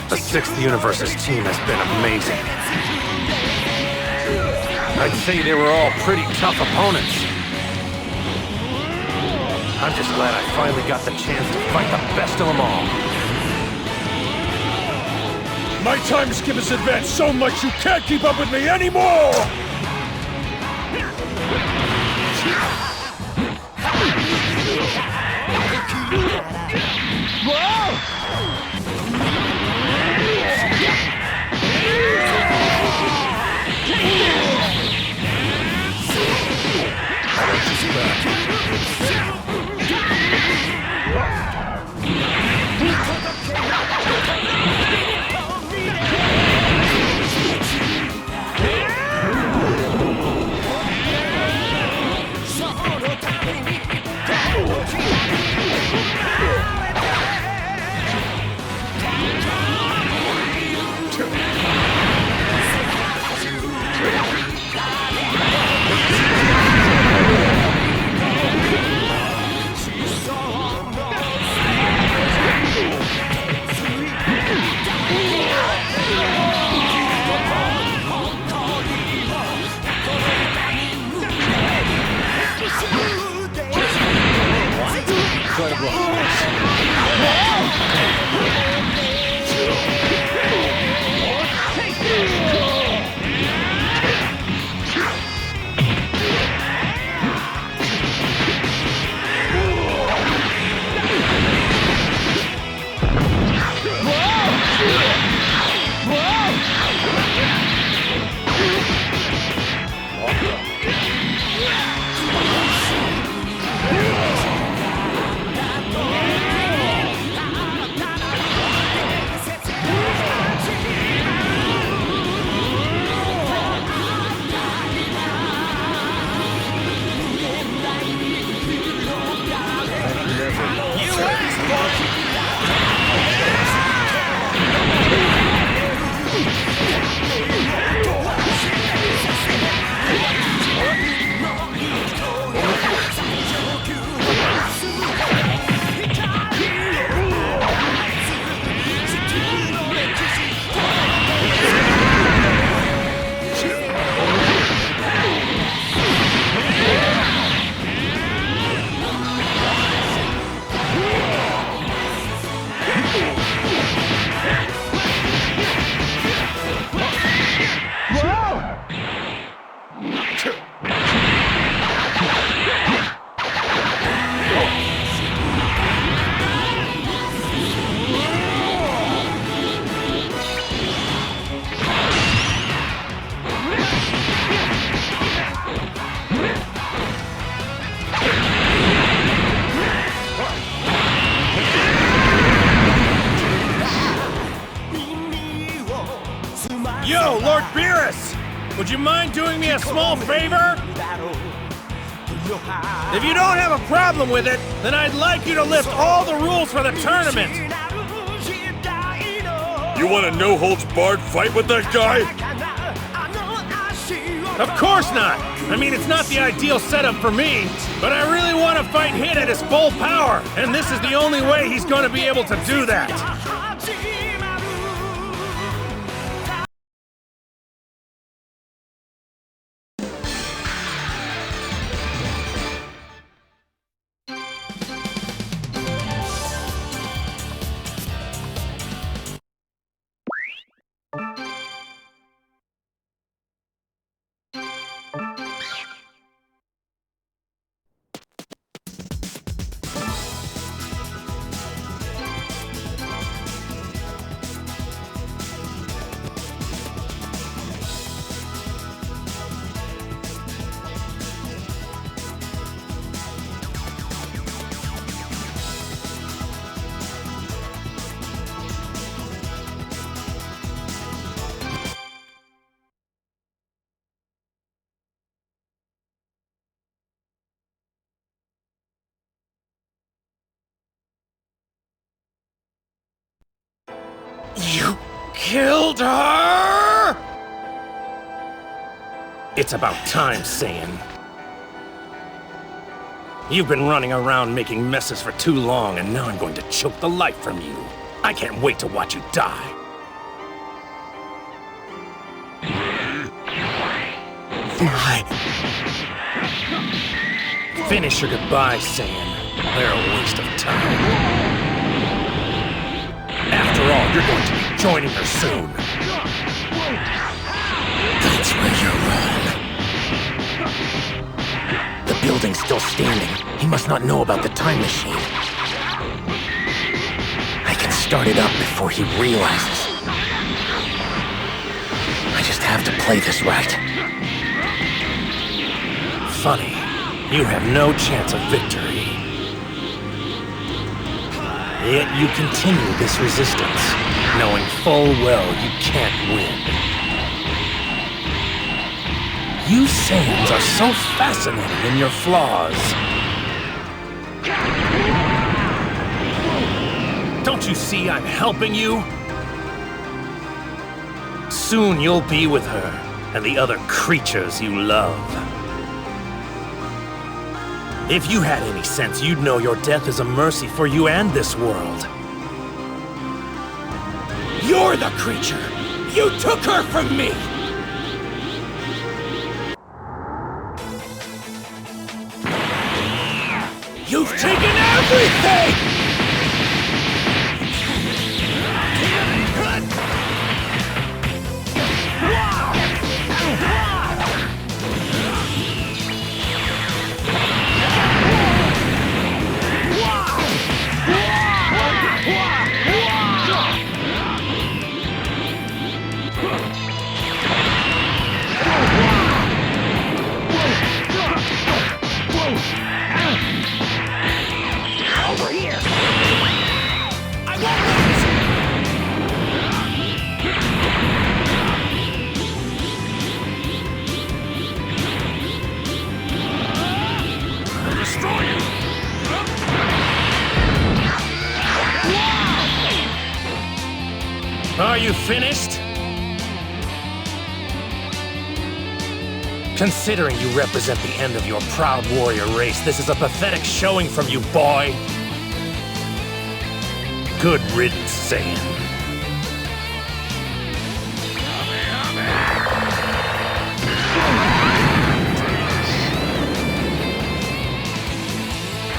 The 6th Universe's team has been amazing. I'd say they were all pretty tough opponents. I'm just glad I finally got the chance to fight the best of them all. My time skip has advanced so much you can't keep up with me anymore! would you mind doing me a small favor? If you don't have a problem with it, then I'd like you to lift all the rules for the tournament. You want a no-holds-barred fight with that guy? Of course not! I mean, it's not the ideal setup for me, but I really want to fight Hit at his full power, and this is the only way he's going to be able to do that. You killed her? It's about time, Saiyan. You've been running around making messes for too long, and now I'm going to choke the life from you. I can't wait to watch you die. Finish your goodbye, Saiyan. They're a waste of time. After all, you're going to be joining her soon. That's where you're wrong. The building's still standing. He must not know about the time machine. I can start it up before he realizes. I just have to play this right. Funny, you have no chance of victory. Yet you continue this resistance, knowing full well you can't win. You Saiyans are so fascinating in your flaws. Don't you see I'm helping you? Soon you'll be with her and the other creatures you love. If you had any sense, you'd know your death is a mercy for you and this world. You're the creature! You took her from me! You've taken everything! Over here! I won't lose! I'll destroy you! Are you finished? Considering you represent the end of your proud warrior race, this is a pathetic showing from you, boy. Good riddance, Saiyan.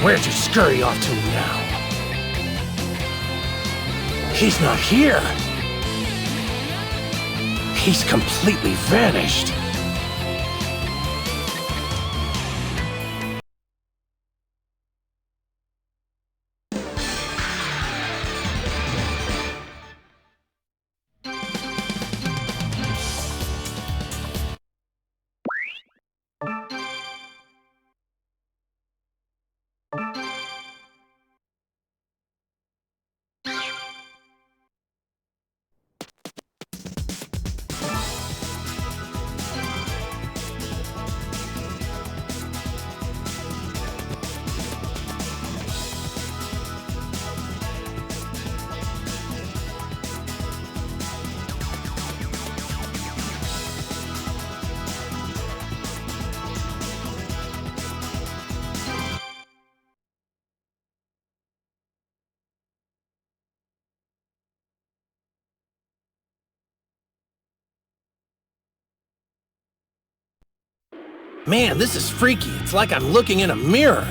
Where'd you scurry off to now? He's not here. He's completely vanished. Man, this is freaky. It's like I'm looking in a mirror.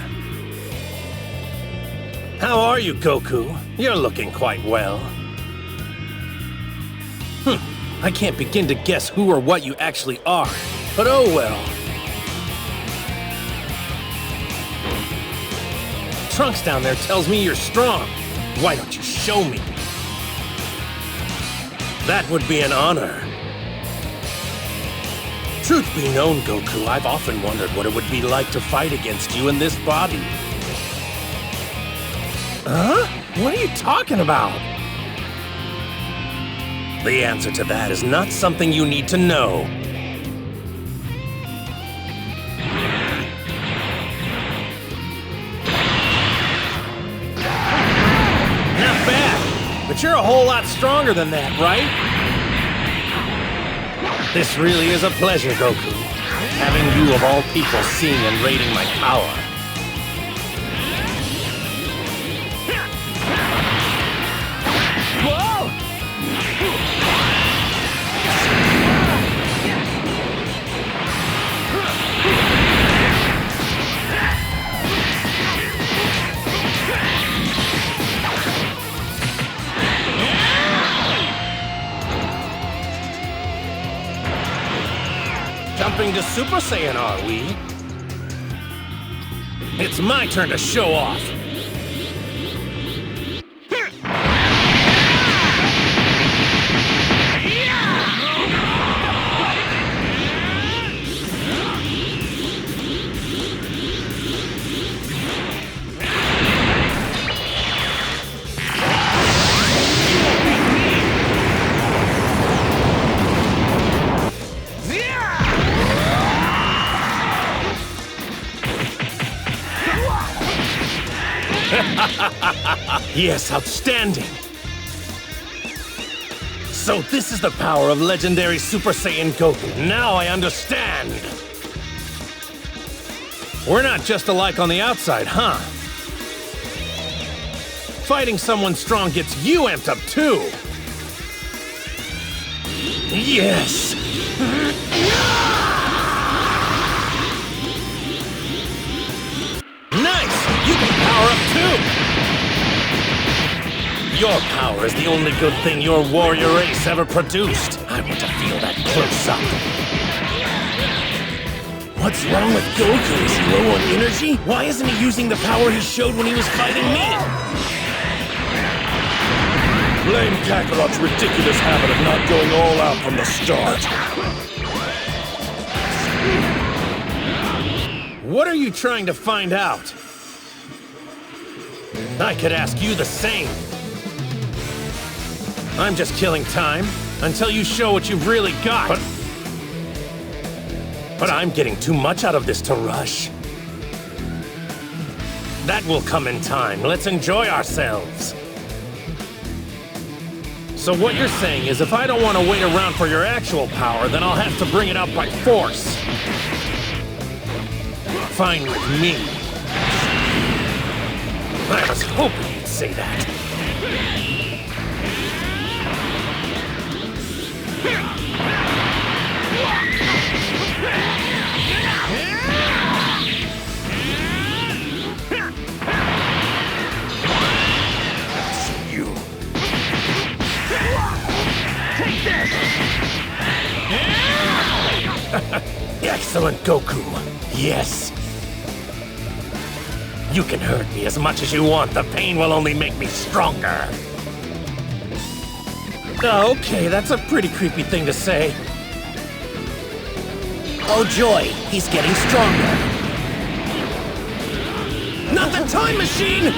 How are you, Goku? You're looking quite well. I can't begin to guess who or what you actually are, but oh well. Trunks down there tells me you're strong. Why don't you show me? That would be an honor. Truth be known, Goku, I've often wondered what it would be like to fight against you in this body. Huh? What are you talking about? The answer to that is not something you need to know. Not bad, but you're a whole lot stronger than that, right? This really is a pleasure, Goku. Having you of all people seeing and rating my power. Jumping to Super Saiyan, are we? It's my turn to show off. Yes, outstanding! So this is the power of legendary Super Saiyan Goku. Now I understand! We're not just alike on the outside, huh? Fighting someone strong gets you amped up too! Yes! Nice! You can power up too! Your power is the only good thing your warrior race ever produced. I want to feel that close up. What's wrong with Goku? Is he low on energy? Why isn't he using the power he showed when he was fighting me? Blame Kakarot's ridiculous habit of not going all out from the start. What are you trying to find out? I could ask you the same. I'm just killing time until you show what you've really got. But I'm getting too much out of this to rush. That will come in time. Let's enjoy ourselves. So what you're saying is if I don't want to wait around for your actual power, then I'll have to bring it out by force. Fine with me. I was hoping you'd say that. Excellent, Goku. Yes. You can hurt me as much as you want. The pain will only make me stronger. Okay, that's a pretty creepy thing to say. Oh joy, he's getting stronger. Not the time machine!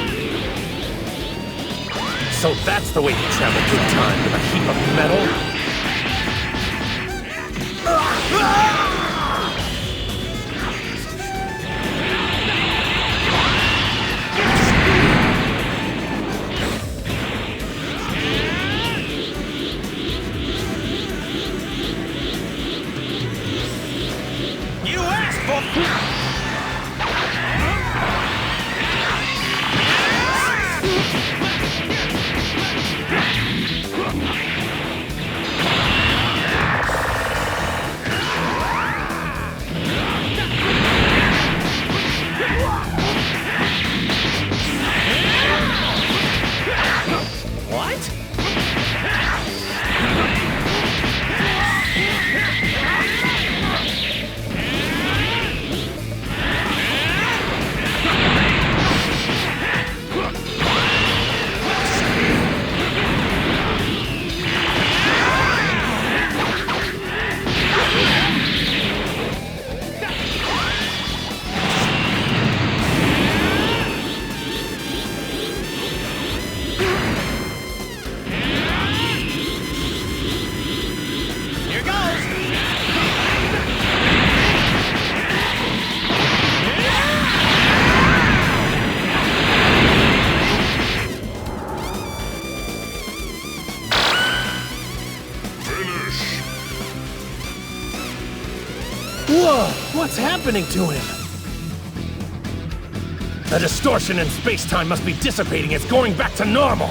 So that's the way you travel through time, with a heap of metal? You asked for... What's happening to him? The distortion in space-time must be dissipating. It's going back to normal.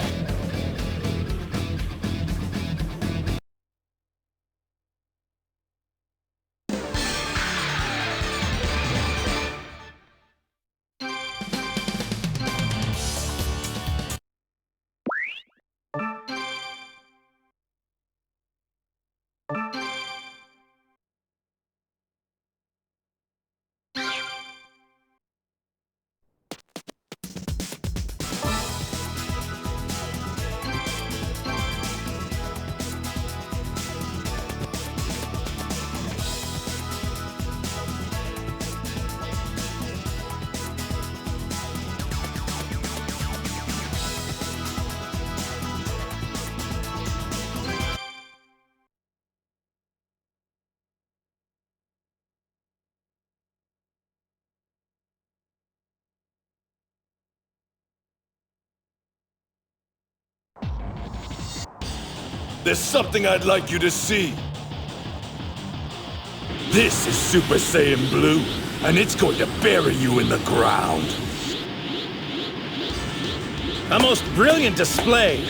There's something I'd like you to see. This is Super Saiyan Blue, and it's going to bury you in the ground. A most brilliant display.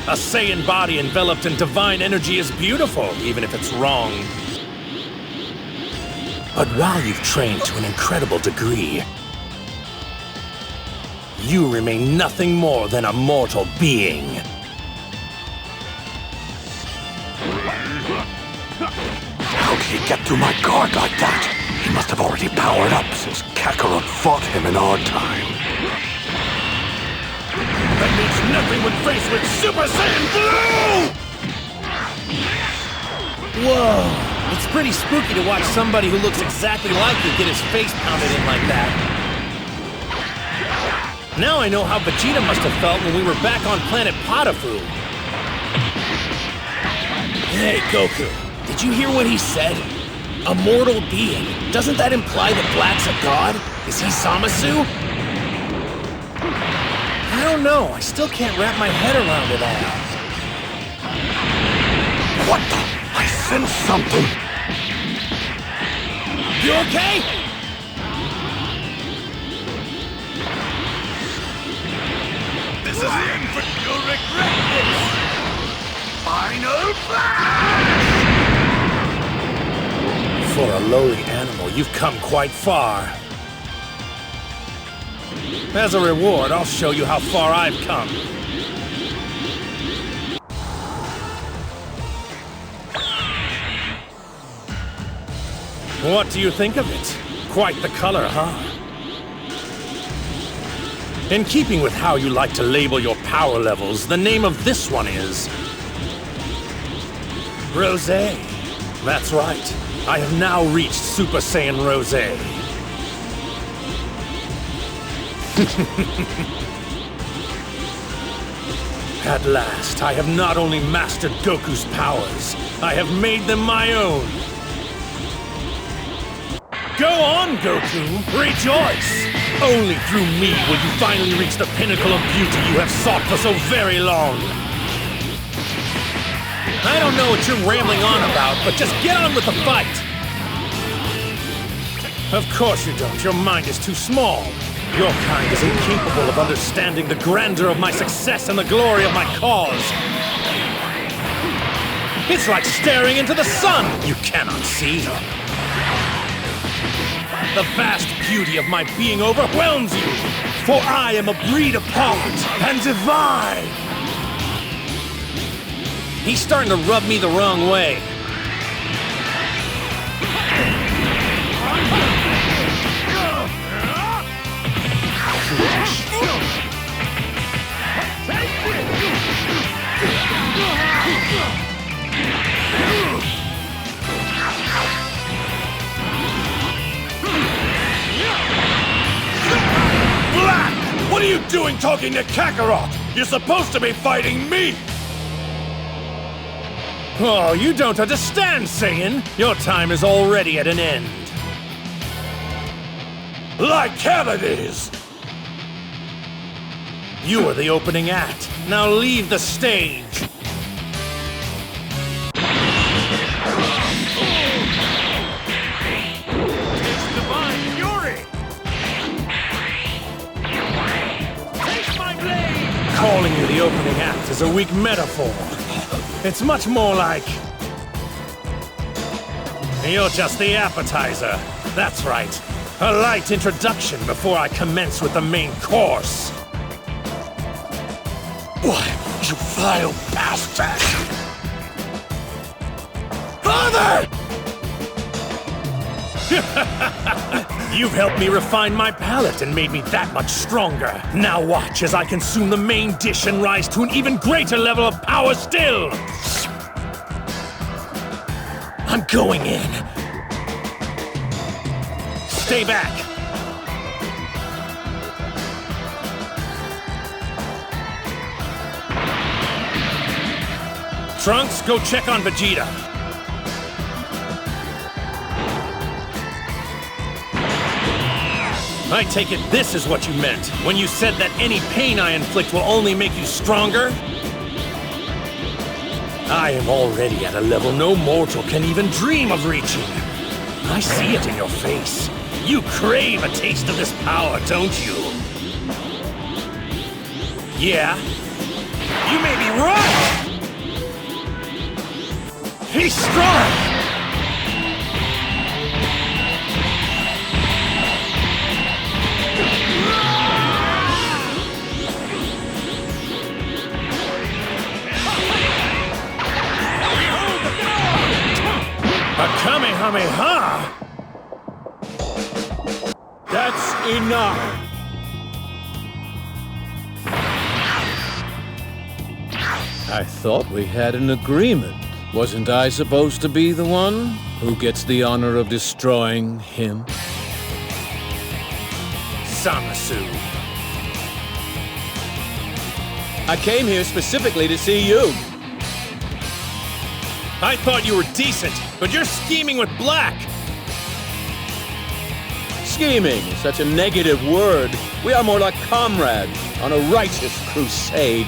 A Saiyan body enveloped in divine energy is beautiful, even if it's wrong. But while you've trained to an incredible degree, you remain nothing more than a mortal being. How did he get through my guard like that? He must have already powered up since Kakarot fought him in our time. That means nothing when faced with Super Saiyan Blue! Whoa! It's pretty spooky to watch somebody who looks exactly like you get his face pounded in like that. Now I know how Vegeta must have felt when we were back on planet Potifu. Hey, Goku. Did you hear what he said? A mortal being. Doesn't that imply that Black's a god? Is he Zamasu? I don't know. I still can't wrap my head around it all. What the? I sense something. You okay? This is the end for you'll regret this. Final flash! For a lowly animal, you've come quite far. As a reward, I'll show you how far I've come. What do you think of it? Quite the color, huh? In keeping with how you like to label your power levels, the name of this one is... Rosé. That's right. I have now reached Super Saiyan Rosé. At last, I have not only mastered Goku's powers, I have made them my own. Go on, Goku! Rejoice! Only through me will you finally reach the pinnacle of beauty you have sought for so very long. I don't know what you're rambling on about, but just get on with the fight! Of course you don't. Your mind is too small. Your kind is incapable of understanding the grandeur of my success and the glory of my cause. It's like staring into the sun. You cannot see. The vast beauty of my being overwhelms you, for I am a breed apart and divine. He's starting to rub me the wrong way. Black! What are you doing talking to Kakarot? You're supposed to be fighting me! Oh, you don't understand, Saiyan. Your time is already at an end. Like hell it is! You are the opening act. Now leave the stage. calling you the opening act is a weak metaphor. It's much more like... You're just the appetizer. That's right. A light introduction before I commence with the main course. Why, you vile bastard! Father! You've helped me refine my palate and made me that much stronger. Now watch as I consume the main dish and rise to an even greater level of power still! I'm going in. Stay back. Trunks, go check on Vegeta. I take it this is what you meant when you said that any pain I inflict will only make you stronger? I am already at a level no mortal can even dream of reaching. I see it in your face. You crave a taste of this power, don't you? Yeah? You may be right! He's strong! A Kamehameha! That's enough! I thought we had an agreement. Wasn't I supposed to be the one who gets the honor of destroying him? Samasu. I came here specifically to see you. I thought you were decent, but you're scheming with Black. Scheming is such a negative word. We are more like comrades on a righteous crusade.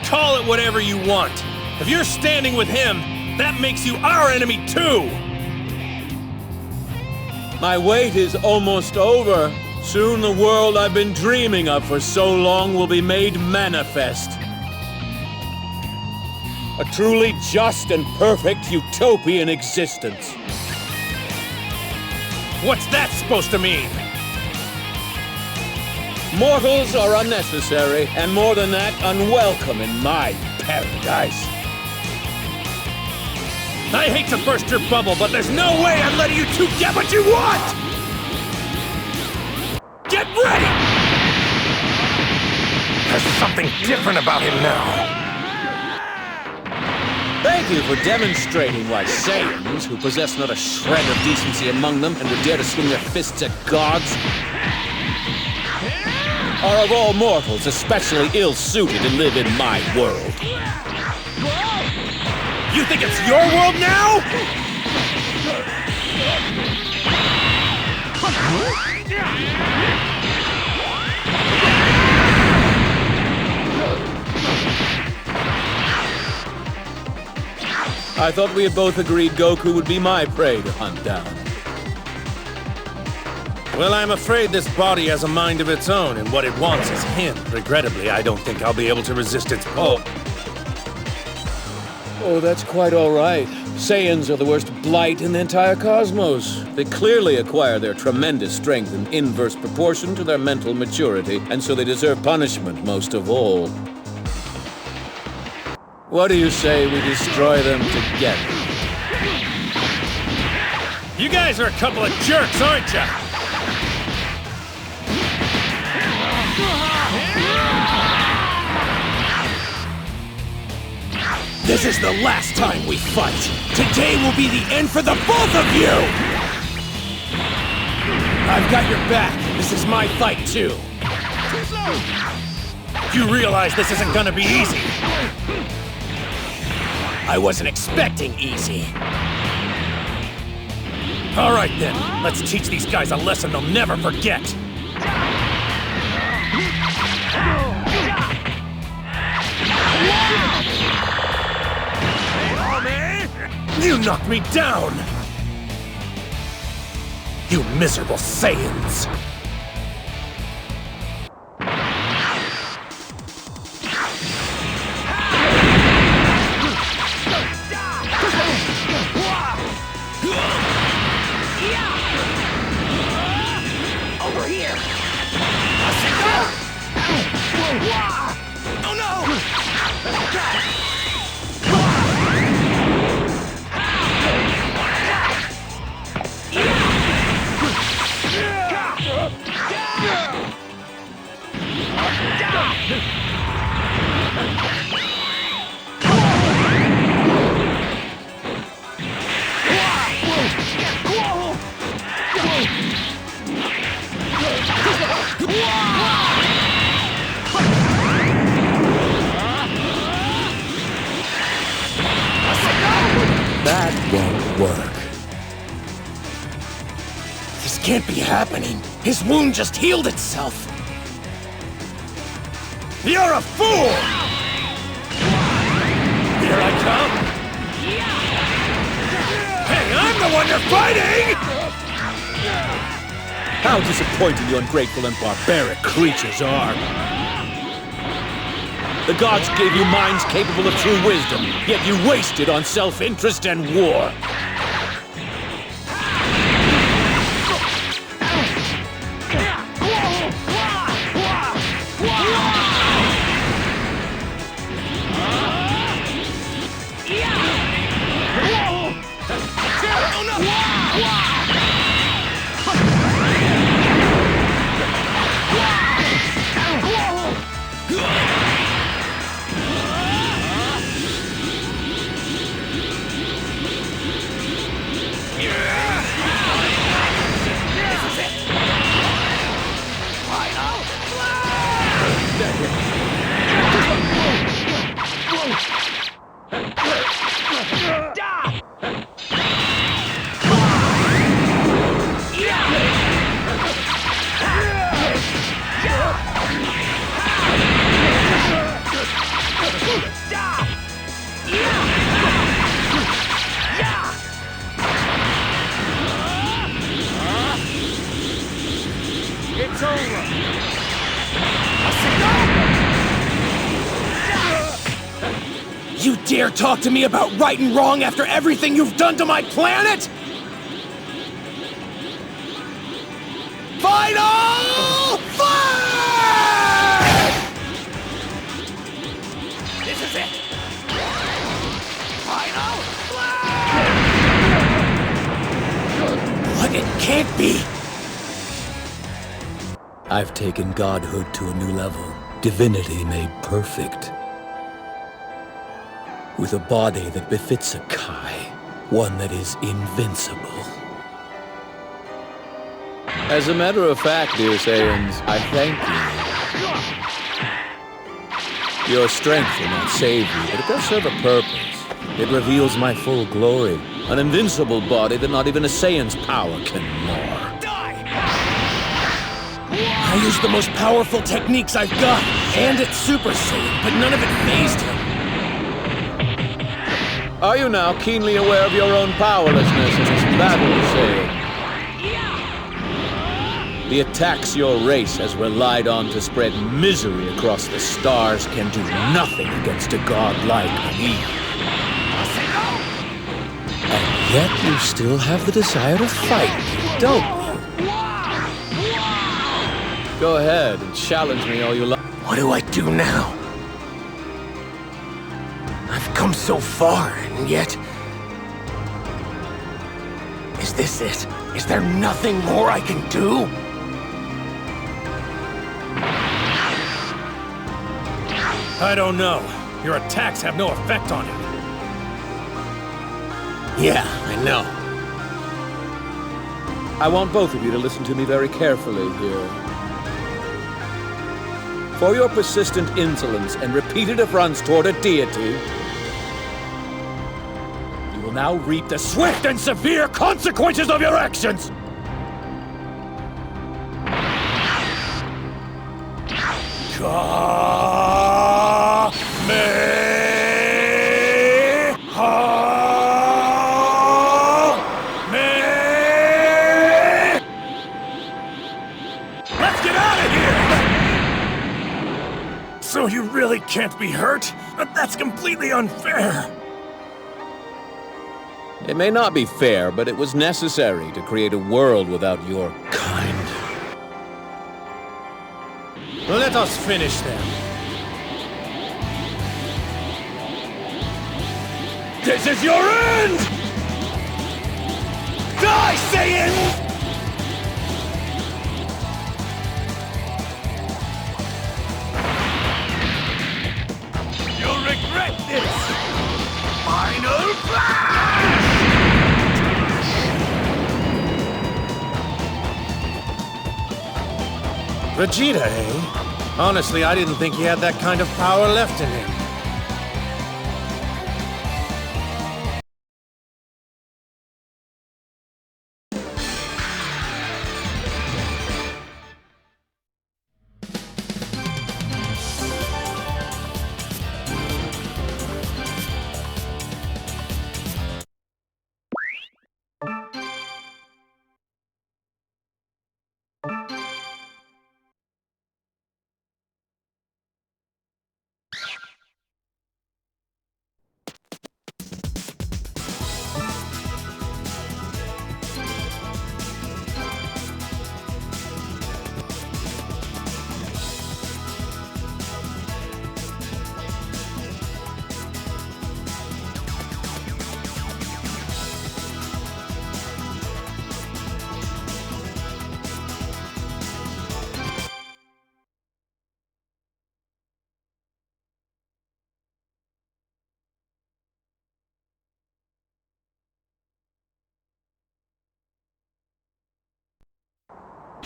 Call it whatever you want. If you're standing with him, that makes you our enemy too! My wait is almost over. Soon the world I've been dreaming of for so long will be made manifest. A truly just and perfect utopian existence. What's that supposed to mean? Mortals are unnecessary, and more than that, unwelcome in my paradise. I hate to burst your bubble, but there's no way I'm letting you two get what you want! Get ready! There's something different about him now. Thank you for demonstrating why Saiyans, who possess not a shred of decency among them and would dare to swing their fists at gods, are of all mortals especially ill-suited to live in my world. You think it's your world now? I thought we had both agreed Goku would be my prey to hunt down. Well, I'm afraid this body has a mind of its own, and what it wants is him. Regrettably, I don't think I'll be able to resist its pull. Oh, that's quite all right. Saiyans are the worst blight in the entire cosmos. They clearly acquire their tremendous strength in inverse proportion to their mental maturity, and so they deserve punishment most of all. What do you say we destroy them together? You guys are a couple of jerks, aren't you? This is the last time we fight. Today will be the end for the both of you! I've got your back. This is my fight, too. You realize this isn't gonna be easy. I wasn't expecting easy. All right, then. Let's teach these guys a lesson they'll never forget. You knocked me down! You miserable Saiyans! That won't work. This can't be happening. His wound just healed itself. You're a fool! Here I come! Hey, I'm the one you're fighting! How disappointing you ungrateful and barbaric creatures are! The gods gave you minds capable of true wisdom, yet you wasted on self-interest and war. It's over! You dare talk to me about right and wrong after everything you've done to my planet? Final fight! This is it! Final What? It can't be! I've taken godhood to a new level. Divinity made perfect. With a body that befits a Kai. One that is invincible. As a matter of fact, dear Saiyans, I thank you. Your strength will not save you, but it does serve a purpose. It reveals my full glory. An invincible body that not even a Saiyan's power can mar. I used the most powerful techniques I've got, and it's Super Saiyan, but none of it fazed him. Are you now keenly aware of your own powerlessness in this battle, Saiyan? The attacks your race has relied on to spread misery across the stars can do nothing against a god like me. And yet you still have the desire to fight me, don't you? Go ahead and challenge me all you like. What do I do now? I've come so far, and yet... Is this it? Is there nothing more I can do? I don't know. Your attacks have no effect on him. Yeah, I know. I want both of you to listen to me very carefully here. For your persistent insolence and repeated affronts toward a deity, you will now reap the Swift and severe consequences of your actions! Let's get out of here! So you really can't be hurt? But that's completely unfair! It may not be fair, but it was necessary to create a world without your kind. Let us finish them. This is your end! Die, Saiyan! Vegeta, eh? Honestly, I didn't think he had that kind of power left in him.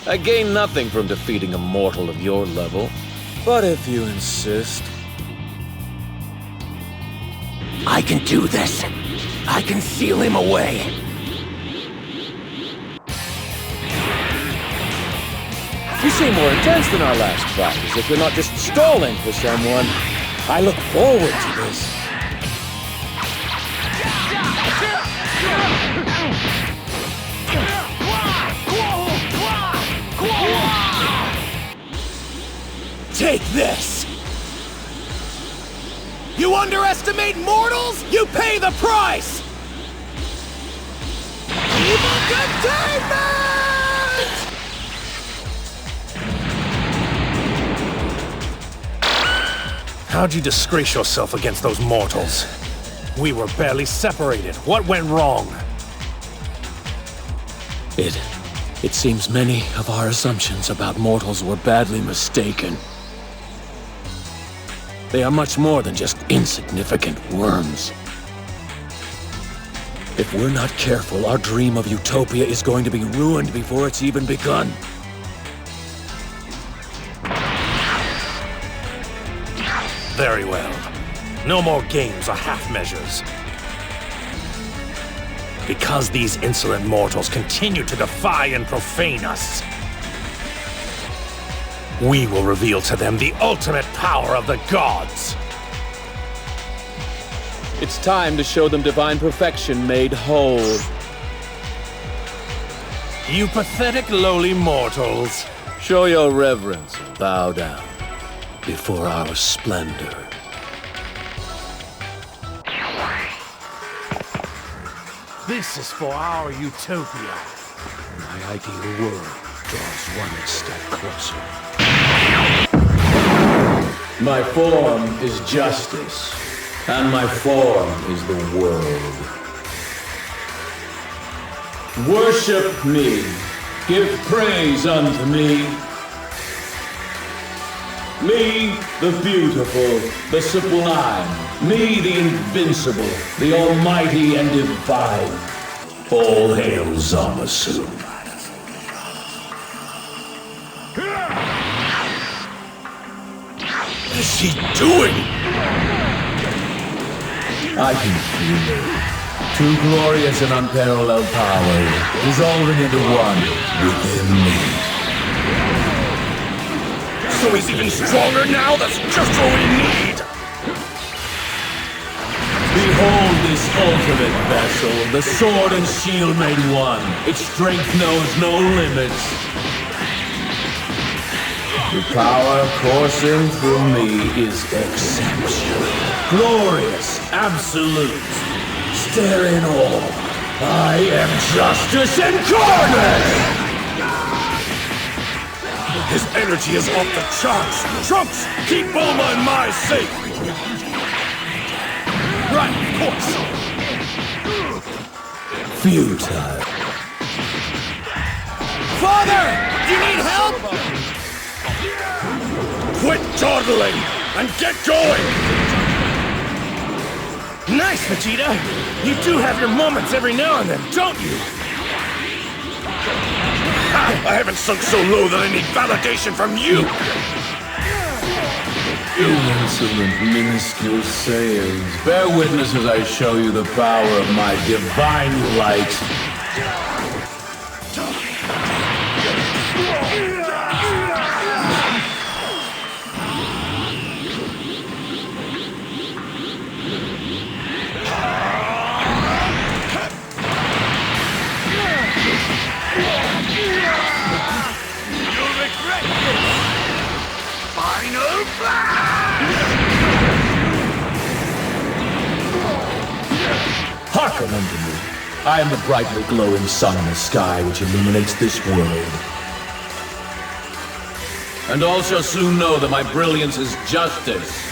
I gain nothing from defeating a mortal of your level, but if you insist... I can do this. I can seal him away. You seem more intense than our last fight, as if you're not just stalling for someone. I look forward to this. Take this! You underestimate mortals? You pay the price! Evil containment! How'd you disgrace yourself against those mortals? We were barely separated. What went wrong? It seems many of our assumptions about mortals were badly mistaken. They are much more than just insignificant worms. If we're not careful, our dream of utopia is going to be ruined before it's even begun. Very well. No more games or half measures. Because these insolent mortals continue to defy and profane us, we will reveal to them the ultimate power of the gods. It's time to show them divine perfection made whole. You pathetic lowly mortals. Show your reverence and bow down before our splendor. This is for our utopia. My ideal world draws one step closer. My form is justice, and my form is the world. Worship me, give praise unto me. Me, the beautiful, the sublime, me, the invincible, the almighty and divine. All hail Zamasu. What is he doing? I can feel it. Two glorious and unparalleled powers dissolving into one within me. So he's even stronger now? That's just what we need! Behold this ultimate vessel, the sword and shield made one. Its strength knows no limits. The power coursing through me is exceptional. Glorious, absolute. Stare in awe. I am justice incarnate! His energy is off the charts! Trunks, keep Bulma and Mai safe! Right, of course! Futile. Father! Do you need help? Quit dawdling and get going! Nice, Vegeta! You do have your moments every now and then, don't you? I haven't sunk so low that I need validation from you! You insolent, minuscule Saiyans, bear witness as I show you the power of my divine light. You'll regret this! Final Flash! Hearken unto me. I am the brightly glowing sun in the sky which illuminates this world. And all shall soon know that my brilliance is justice.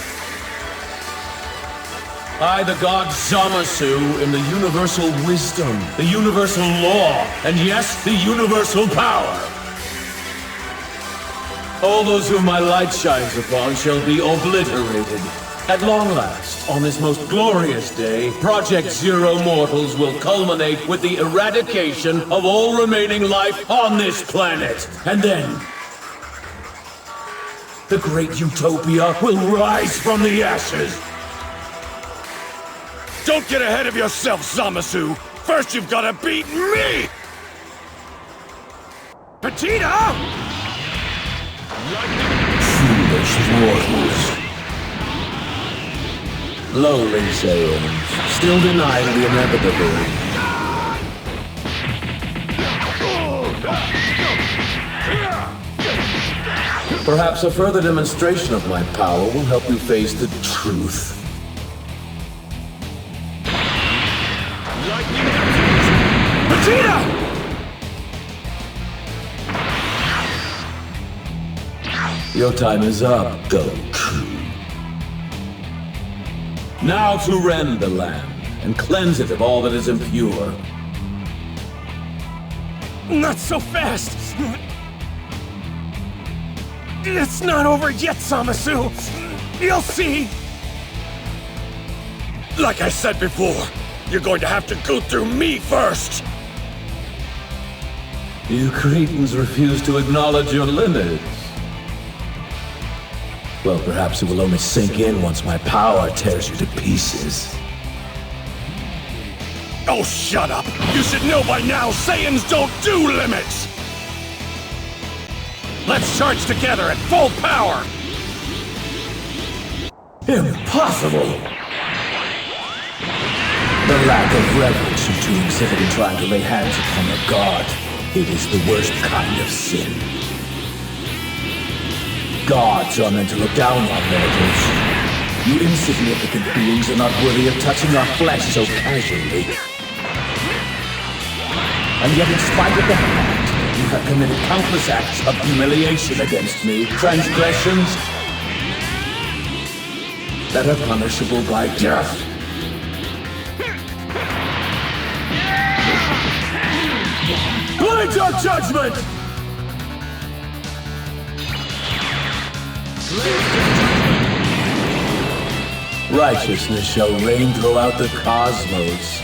I, the god Zamasu, am the universal wisdom, the universal law, and yes, the universal power. All those whom my light shines upon shall be obliterated. At long last, on this most glorious day, Project Zero Mortals will culminate with the eradication of all remaining life on this planet. And then, the great utopia will rise from the ashes. Don't get ahead of yourself, Zamasu! First you've gotta beat me! Vegeta! Foolish mortals. Lowly Saiyans, still denying the inevitable. Perhaps a further demonstration of my power will help you face the truth. Vegeta! Your time is up, Goku. Now to rend the land and cleanse it of all that is impure. Not so fast! It's not over yet, Zamasu! You'll see! Like I said before, you're going to have to go through me first! You cretins refuse to acknowledge your limits. Well, perhaps it will only sink in once my power tears you to pieces. Oh, shut up! You should know by now Saiyans don't do limits! Let's charge together at full power! Impossible! The lack of reverence you two exhibit in trying to lay hands upon a god. It is the worst kind of sin. Gods are meant to look down on mortals. You insignificant beings are not worthy of touching our flesh so casually. And yet, in spite of that, you have committed countless acts of humiliation against me, transgressions that are punishable by death. Blind your judgment! Righteousness shall reign throughout the cosmos.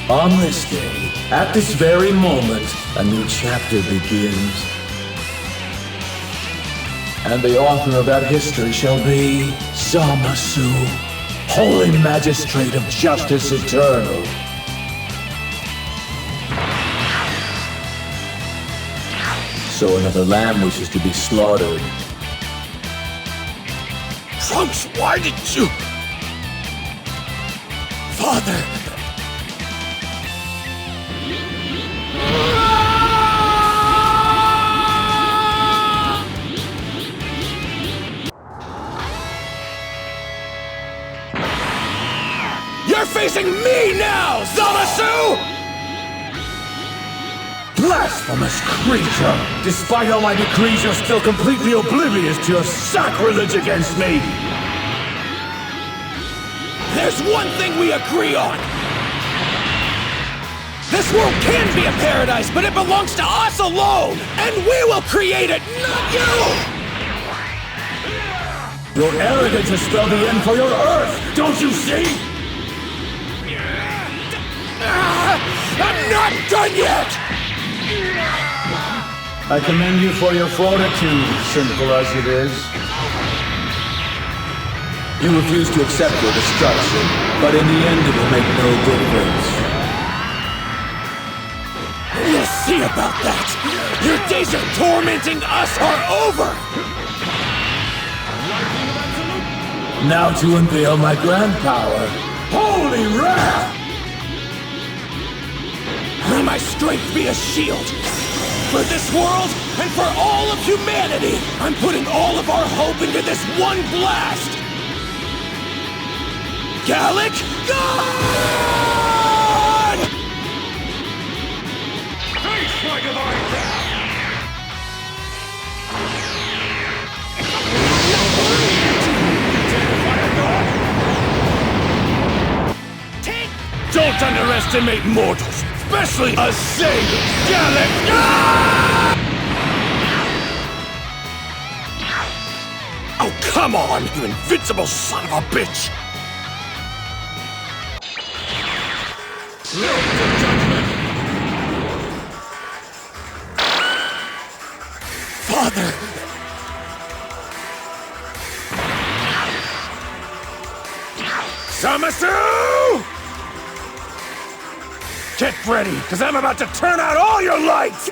On this day, at this very moment, a new chapter begins. And the author of that history shall be Zamasu, Holy Magistrate of Justice Eternal. So another lamb wishes to be slaughtered. Trunks, why did you... Father... You're facing me now, Zamasu! Blasphemous creature! Despite all my decrees, you're still completely oblivious to your sacrilege against me! There's one thing we agree on! This world can be a paradise, but it belongs to us alone! And we will create it, not you! Your arrogance has spelled the end for your Earth! Don't you see? I'm not done yet! I commend you for your fortitude, simple as it is. You refuse to accept your destruction, but in the end it will make no difference. We'll see about that! Your days of tormenting us are over! Now to unveil my grand power. Holy wrath! May my strength be a shield! For this world, and for all of humanity! I'm putting all of our hope into this one blast! Gallic God! Face my divine wrath! Don't underestimate mortals, especially a Saiyan Gallic God! Oh, come on, you invincible son of a bitch! Father! Samasu! Get ready, because I'm about to turn out all your lights!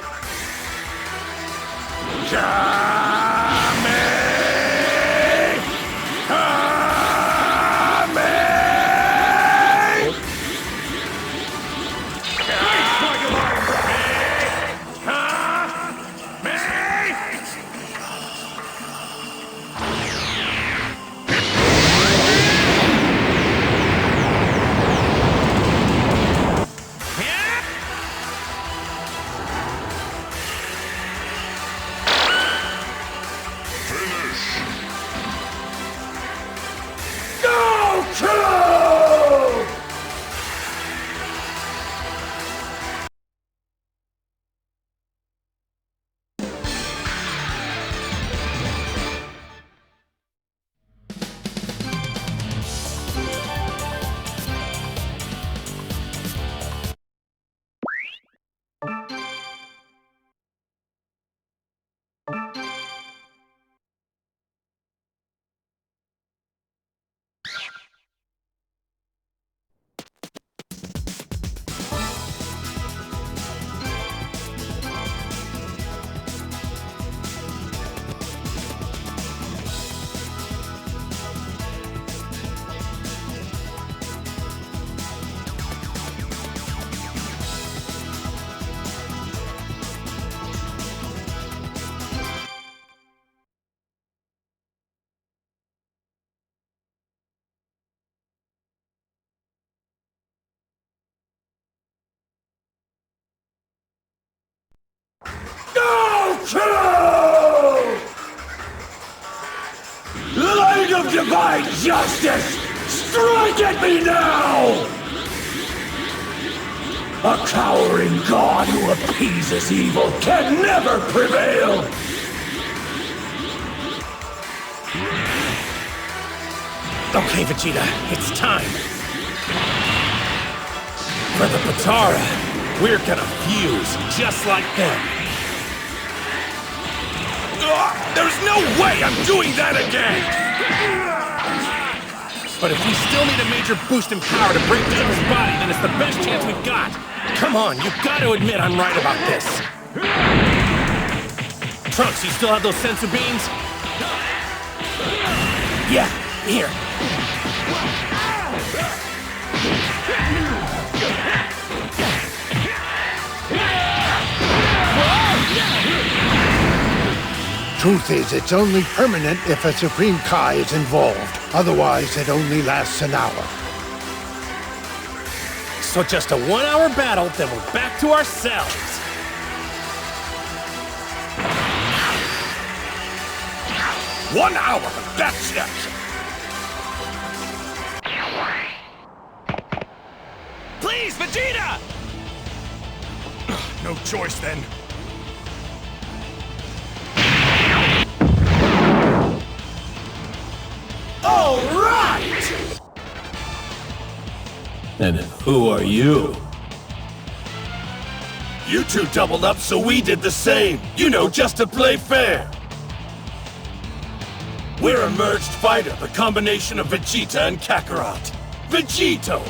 Light of divine justice! Strike at me now! A cowering god who appeases evil can never prevail! Okay, Vegeta, it's time. For the Patara, we're gonna fuse just like them. There's no way I'm doing that again! But if we still need a major boost in power to break down his body, then it's the best chance we've got. Come on, you've got to admit I'm right about this. Trunks, you still have those sensor beams? Yeah, here. Truth is, it's only permanent if a Supreme Kai is involved. Otherwise, it only lasts an hour. So just a 1 hour battle, then we're back to ourselves. One hour, that's it! Please, Vegeta! No choice then. All right! And who are you? You two doubled up, so we did the same. You know, just to play fair. We're a merged fighter, the combination of Vegeta and Kakarot. Vegito!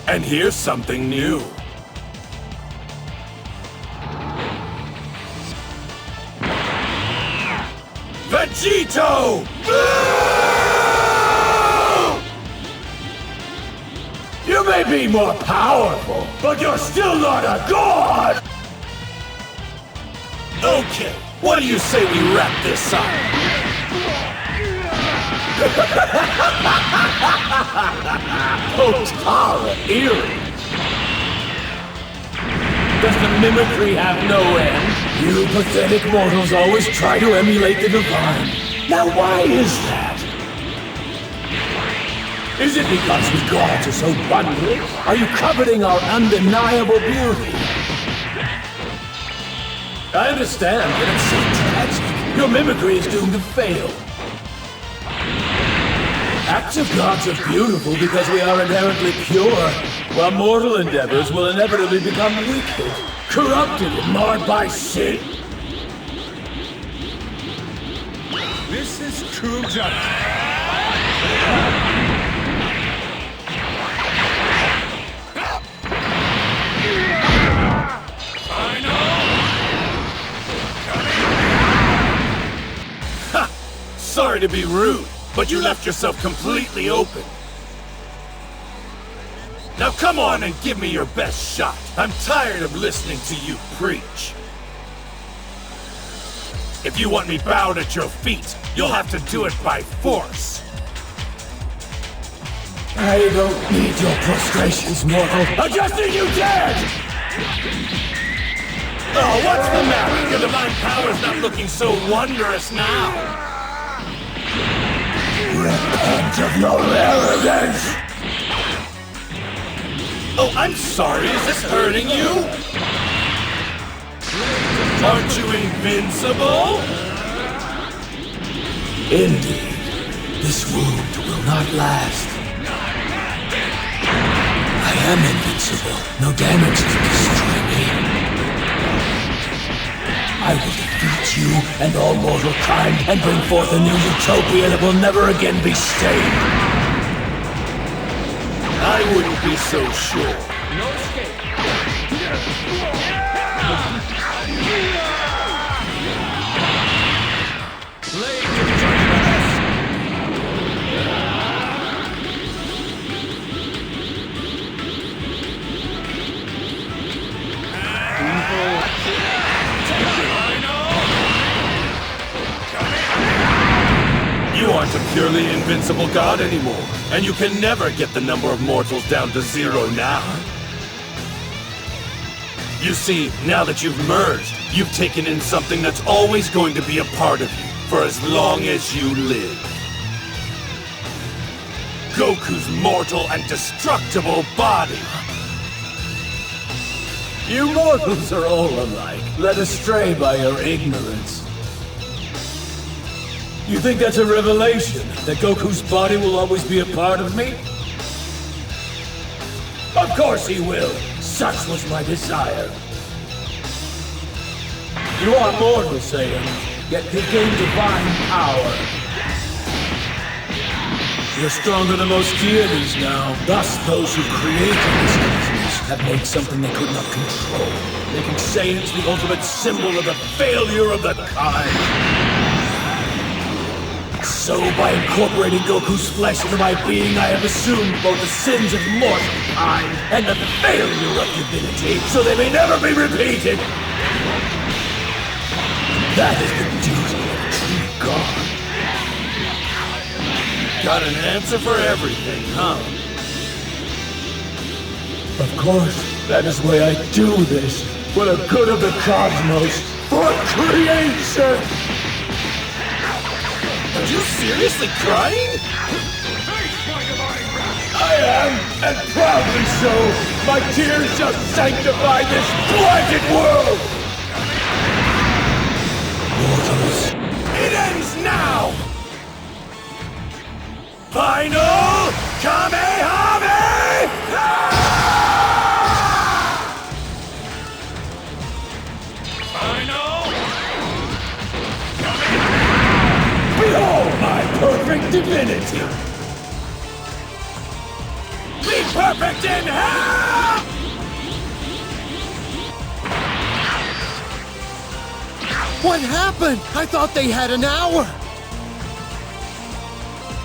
And here's something new. Vegito! You may be more powerful, but you're still not a god! Okay, what do you say we wrap this up? Post-Tara earrings! Does the mimicry have no end? You pathetic mortals always try to emulate the divine. Now why is that? Is it because we gods are so bundled? Are you coveting our undeniable beauty? I understand, but it's so tragic. Your mimicry is doomed to fail. Acts of gods are beautiful because we are inherently pure, while mortal endeavors will inevitably become wicked, corrupted and marred by sin. This is true justice. Sorry to be rude, but you left yourself completely open. Now come on and give me your best shot. I'm tired of listening to you preach. If you want me bowed at your feet, you'll have to do it by force. I don't need your prostrations, mortal. I just think you dared! Oh, what's the matter? Your divine power's not looking so wondrous now. Repent of your arrogance! Oh, I'm sorry, is this hurting you? Aren't you invincible? Indeed, this wound will not last. I am invincible. No damage can destroy me. I will defeat you and all mortal kind and bring forth a new utopia that will never again be stained. I wouldn't be so sure. No escape. You aren't a purely invincible god anymore, and you can never get the number of mortals down to 0 now. You see, now that you've merged, you've taken in something that's always going to be a part of you, for as long as you live. Goku's mortal and destructible body. You mortals are all alike, led astray by your ignorance. You think that's a revelation, that Goku's body will always be a part of me? Of course he will! Such was my desire. You are mortal, Saiyan, yet you gain divine power. You're stronger than most deities now. Thus, those who created this cosmos have made something they could not control, making Saiyans the ultimate symbol of the failure of the kind. So, by incorporating Goku's flesh into my being, I have assumed both the sins of mortal kind and the failure of divinity, so they may never be repeated. That is the duty of a true god. Got an answer for everything, huh? Of course, that is why I do this, for the good of the cosmos, for creation! Are you seriously crying? I am, and proudly so. My tears shall sanctify this blighted world! Mortals, it ends now! Final Kamehameha! great divinity! Be perfect in hell! What happened? I thought they had an hour.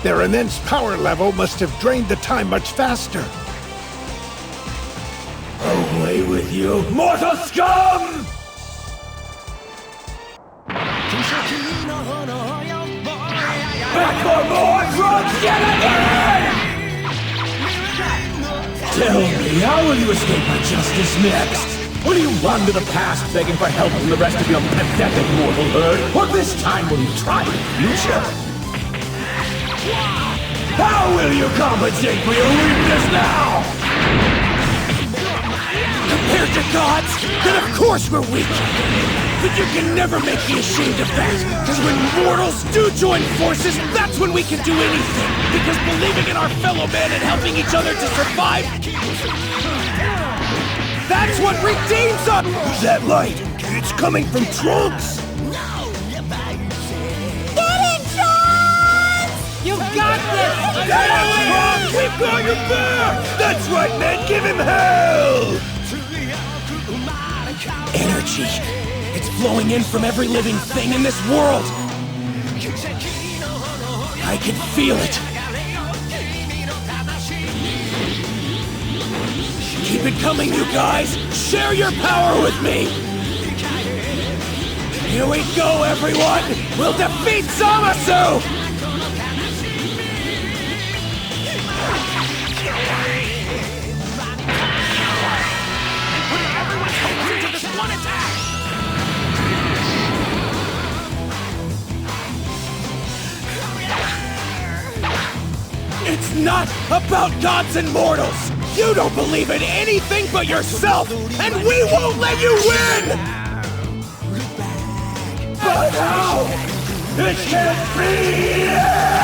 Their immense power level must have drained the time much faster. Away with you, mortal scum! Back for more drugs yet again! Tell me, how will you escape my justice next? Will you run to the past begging for help from the rest of your pathetic mortal herd? Or this time will you try the future? How will you compensate for your weakness now? Compared to gods, then of course we're weak. But you can never make me ashamed of that. Because when mortals do join forces, that's when we can do anything. Because believing in our fellow man and helping each other to survive, that's what redeems us! Who's that light? It's coming from Trunks! Get in, Trunks! You got this! Get out, Trunks! We've got your back! That's right, man! Give him hell! Energy. It's flowing in from every living thing in this world. I can feel it. Keep it coming, you guys! Share your power with me! Here we go, everyone! We'll defeat Zamasu! It's not about gods and mortals! You don't believe in anything but yourself, and we won't let you win! But how? It can't be!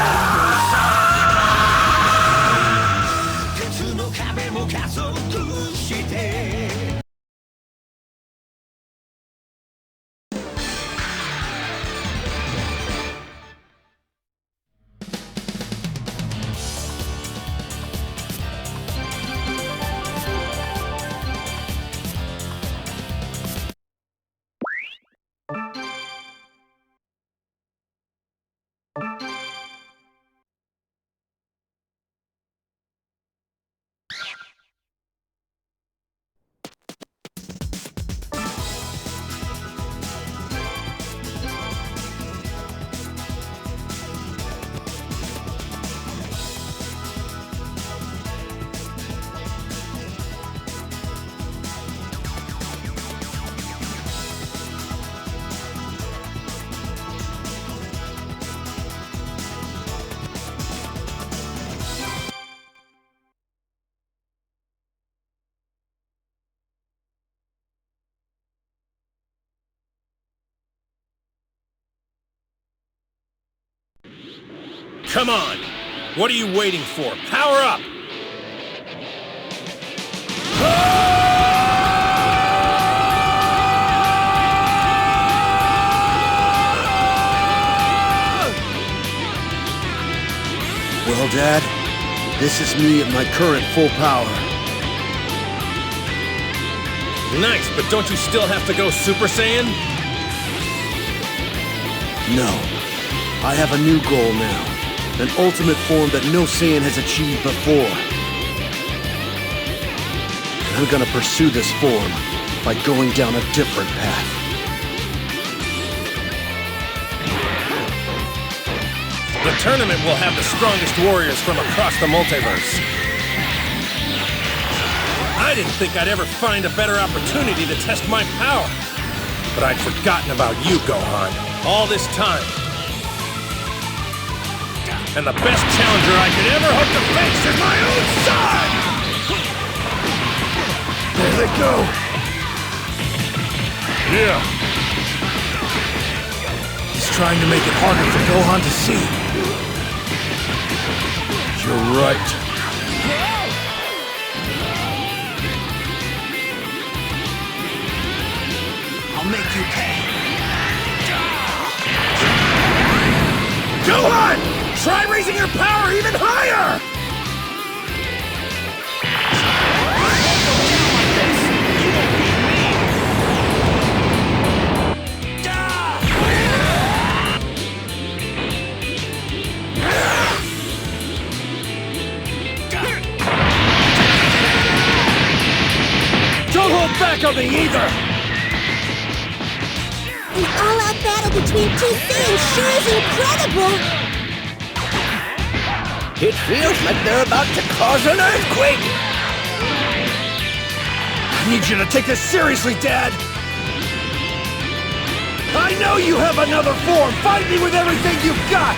Come on! What are you waiting for? Power up! Well, Dad, this is me at my current full power. Nice, but don't you still have to go Super Saiyan? No. I have a new goal now. An ultimate form that no Saiyan has achieved before. And I'm gonna pursue this form by going down a different path. The tournament will have the strongest warriors from across the multiverse. I didn't think I'd ever find a better opportunity to test my power. But I'd forgotten about you, Gohan, all this time. And the best challenger I could ever hope to face is my own son! There they go! Yeah. He's trying to make it harder for Gohan to see. You're right. I'll make you pay. Gohan! Try raising your power even higher! Don't hold back on me either! An all-out battle between two Saiyans sure is incredible! It feels like they're about to cause an earthquake! I need you to take this seriously, Dad! I know you have another form! Fight me with everything you've got!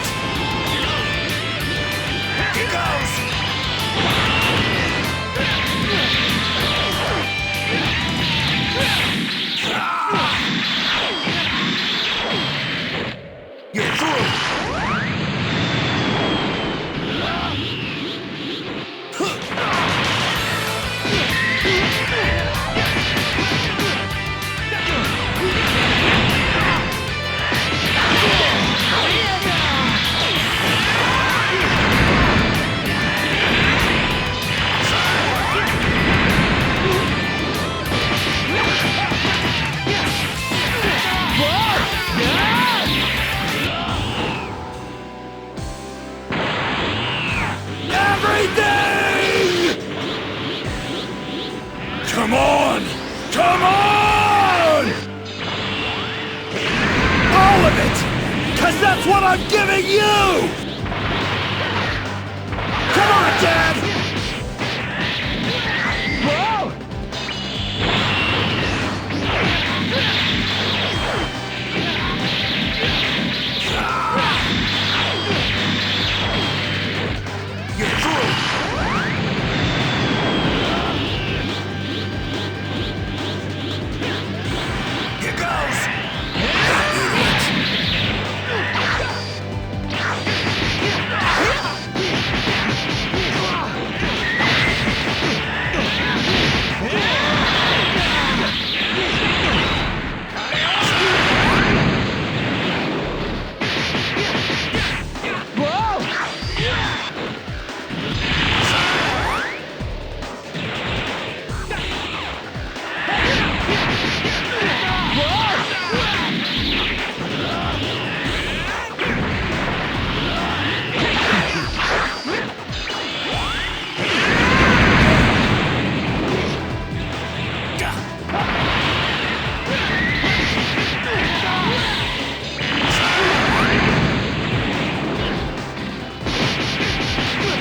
Here goes! You're through! Come on! Come on! All of it! 'Cause that's what I'm giving you! Come on, Dad! Whoa! You're through!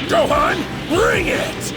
Gohan, bring it!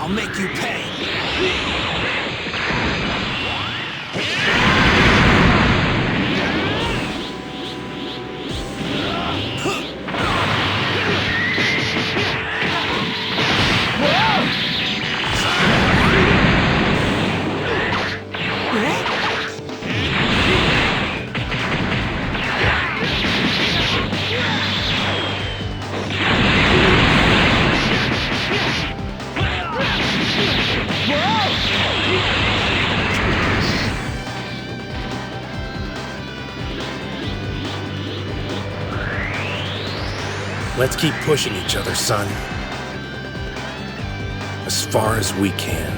I'll make you pay. Let's keep pushing each other, son. As far as we can.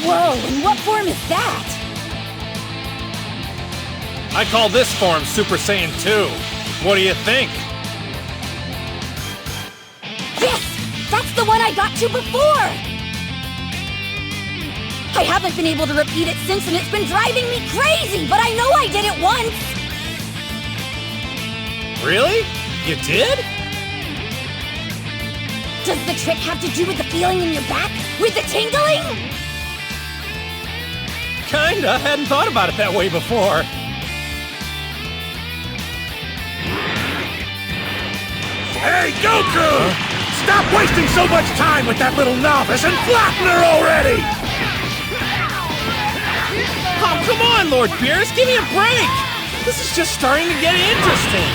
Whoa, and what form is that? I call this form Super Saiyan 2. What do you think? Yes! That's the one I got to before! I haven't been able to repeat it since, and it's been driving me crazy, but I know I did it once! Really? You did? Does the trick have to do with the feeling in your back? With the tingling? Kinda. Hadn't thought about it that way before. Hey, Goku! Stop wasting so much time with that little novice and flatten her already! Oh, come on, Lord Beerus, give me a break! This is just starting to get interesting.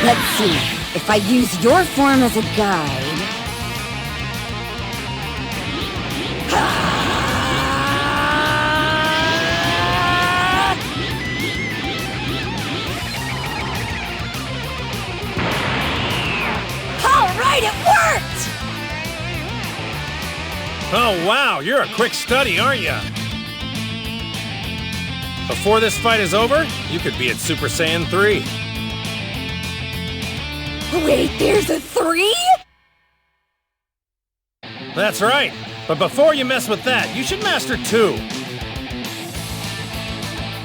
Let's see. If I use your form as a guide... Alright, it worked! Oh, wow, you're a quick study, aren't you? Before this fight is over, you could be at Super Saiyan 3. Wait, there's a 3? That's right. But before you mess with that, you should master 2.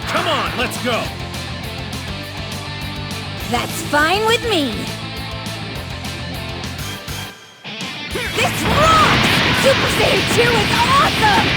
Come on, let's go. That's fine with me. This rocks! Super Saiyan 2 is awesome!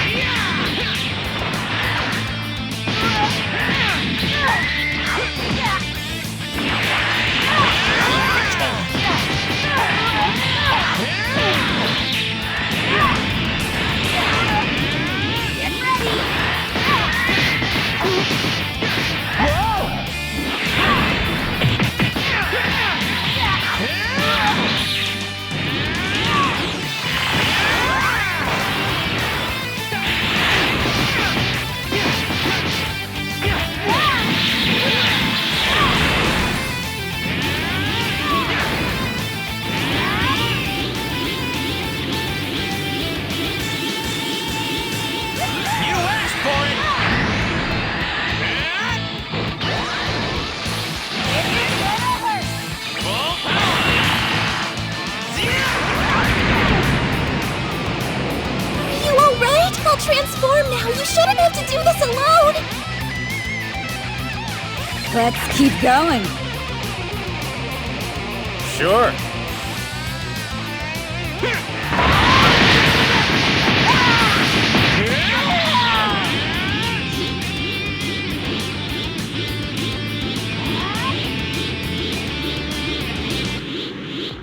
Transform now! You shouldn't have to do this alone! Let's keep going. Sure.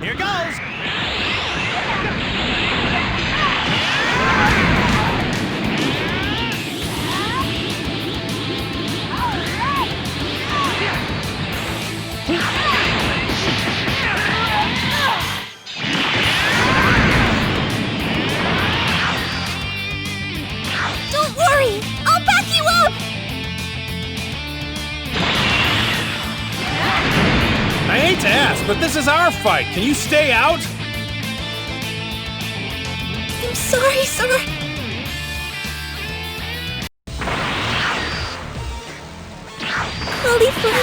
Here goes! I hate to ask, but this is our fight. Can you stay out? I'm sorry, sir. Khalifa.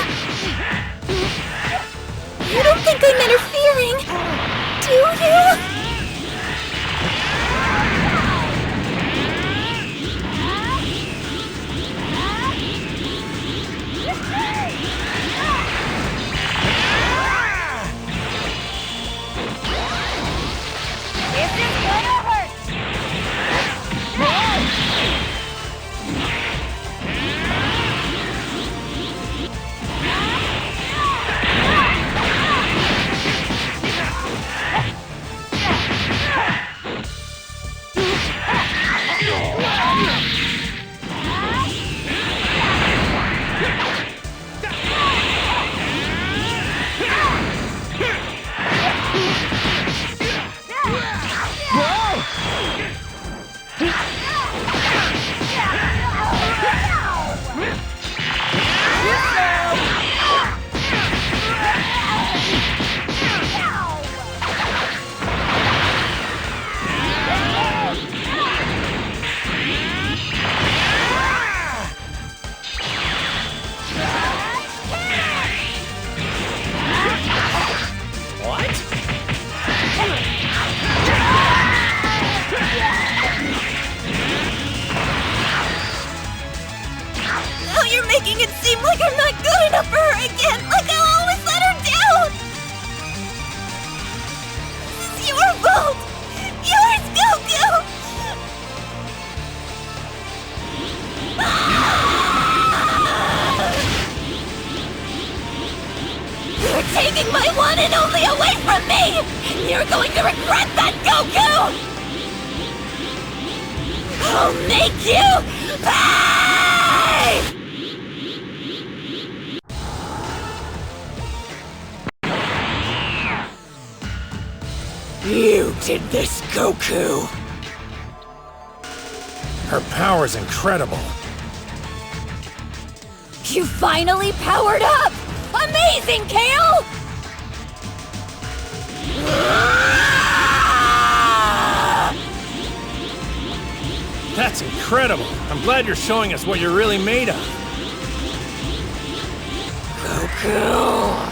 You don't think I'm interfering, do you? No, you're making it seem like I'm not good enough for her again, like I'll always let her down! This is your fault! Yours, Goku! You're taking my one and only away from me! And you're going to regret that, Goku! I'll make you pay! You did this, Goku! Her power's incredible. You finally powered up! Amazing, Kale! That's incredible. I'm glad you're showing us what you're really made of. Goku!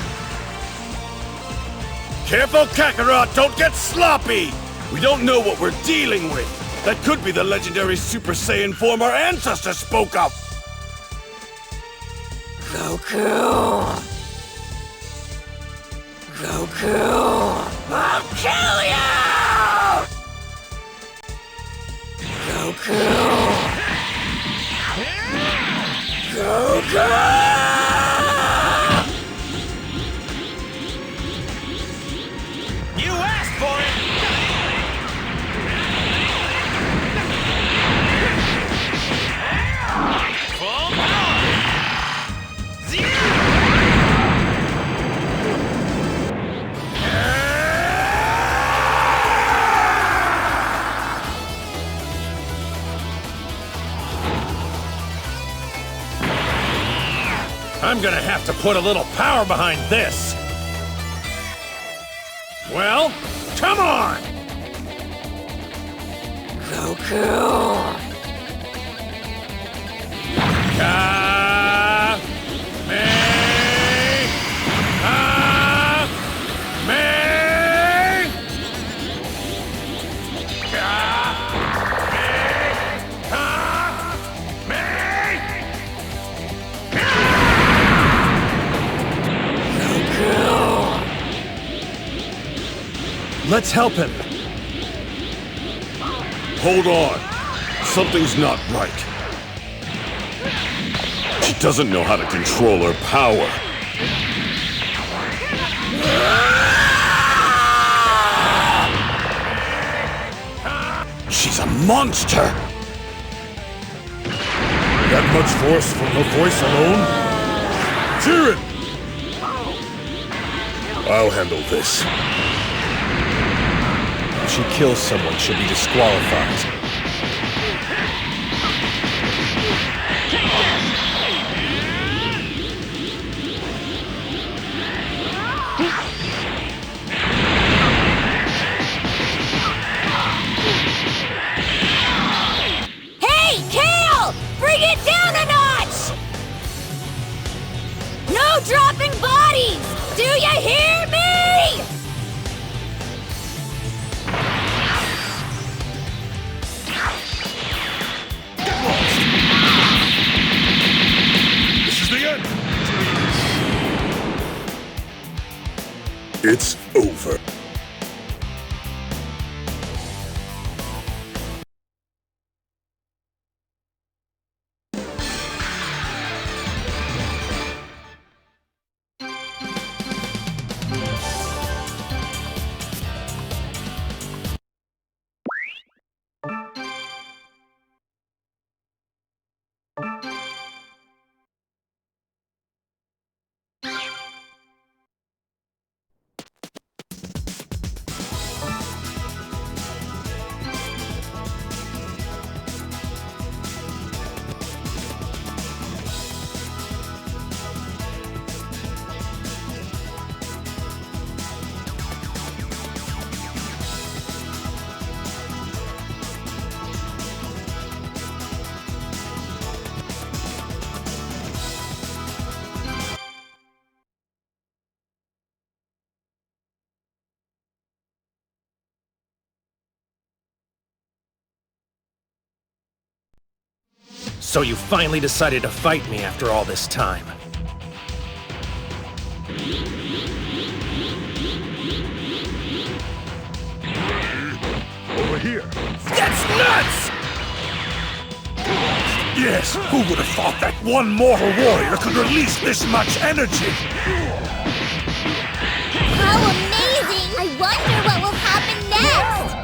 Careful, Kakarot! Don't get sloppy! We don't know what we're dealing with. That could be the legendary Super Saiyan form our ancestors spoke of! Goku! Goku! I'll kill you! Goku! Goku! You asked for it! Full power! I'm gonna have to put a little power behind this. Well, come on! Goku! Let's help him. Hold on. Something's not right. She doesn't know how to control her power. She's a monster! That much force from her voice alone? Jiren! I'll handle this. If she kills someone, she'll be disqualified. Hey, Kale! Bring it down a notch! No dropping bodies! Do you hear me? This is the end! It's over. So you finally decided to fight me after all this time. Over here. That's nuts! Yes, who would have thought that one mortal warrior could release this much energy? How amazing! I wonder what will happen next!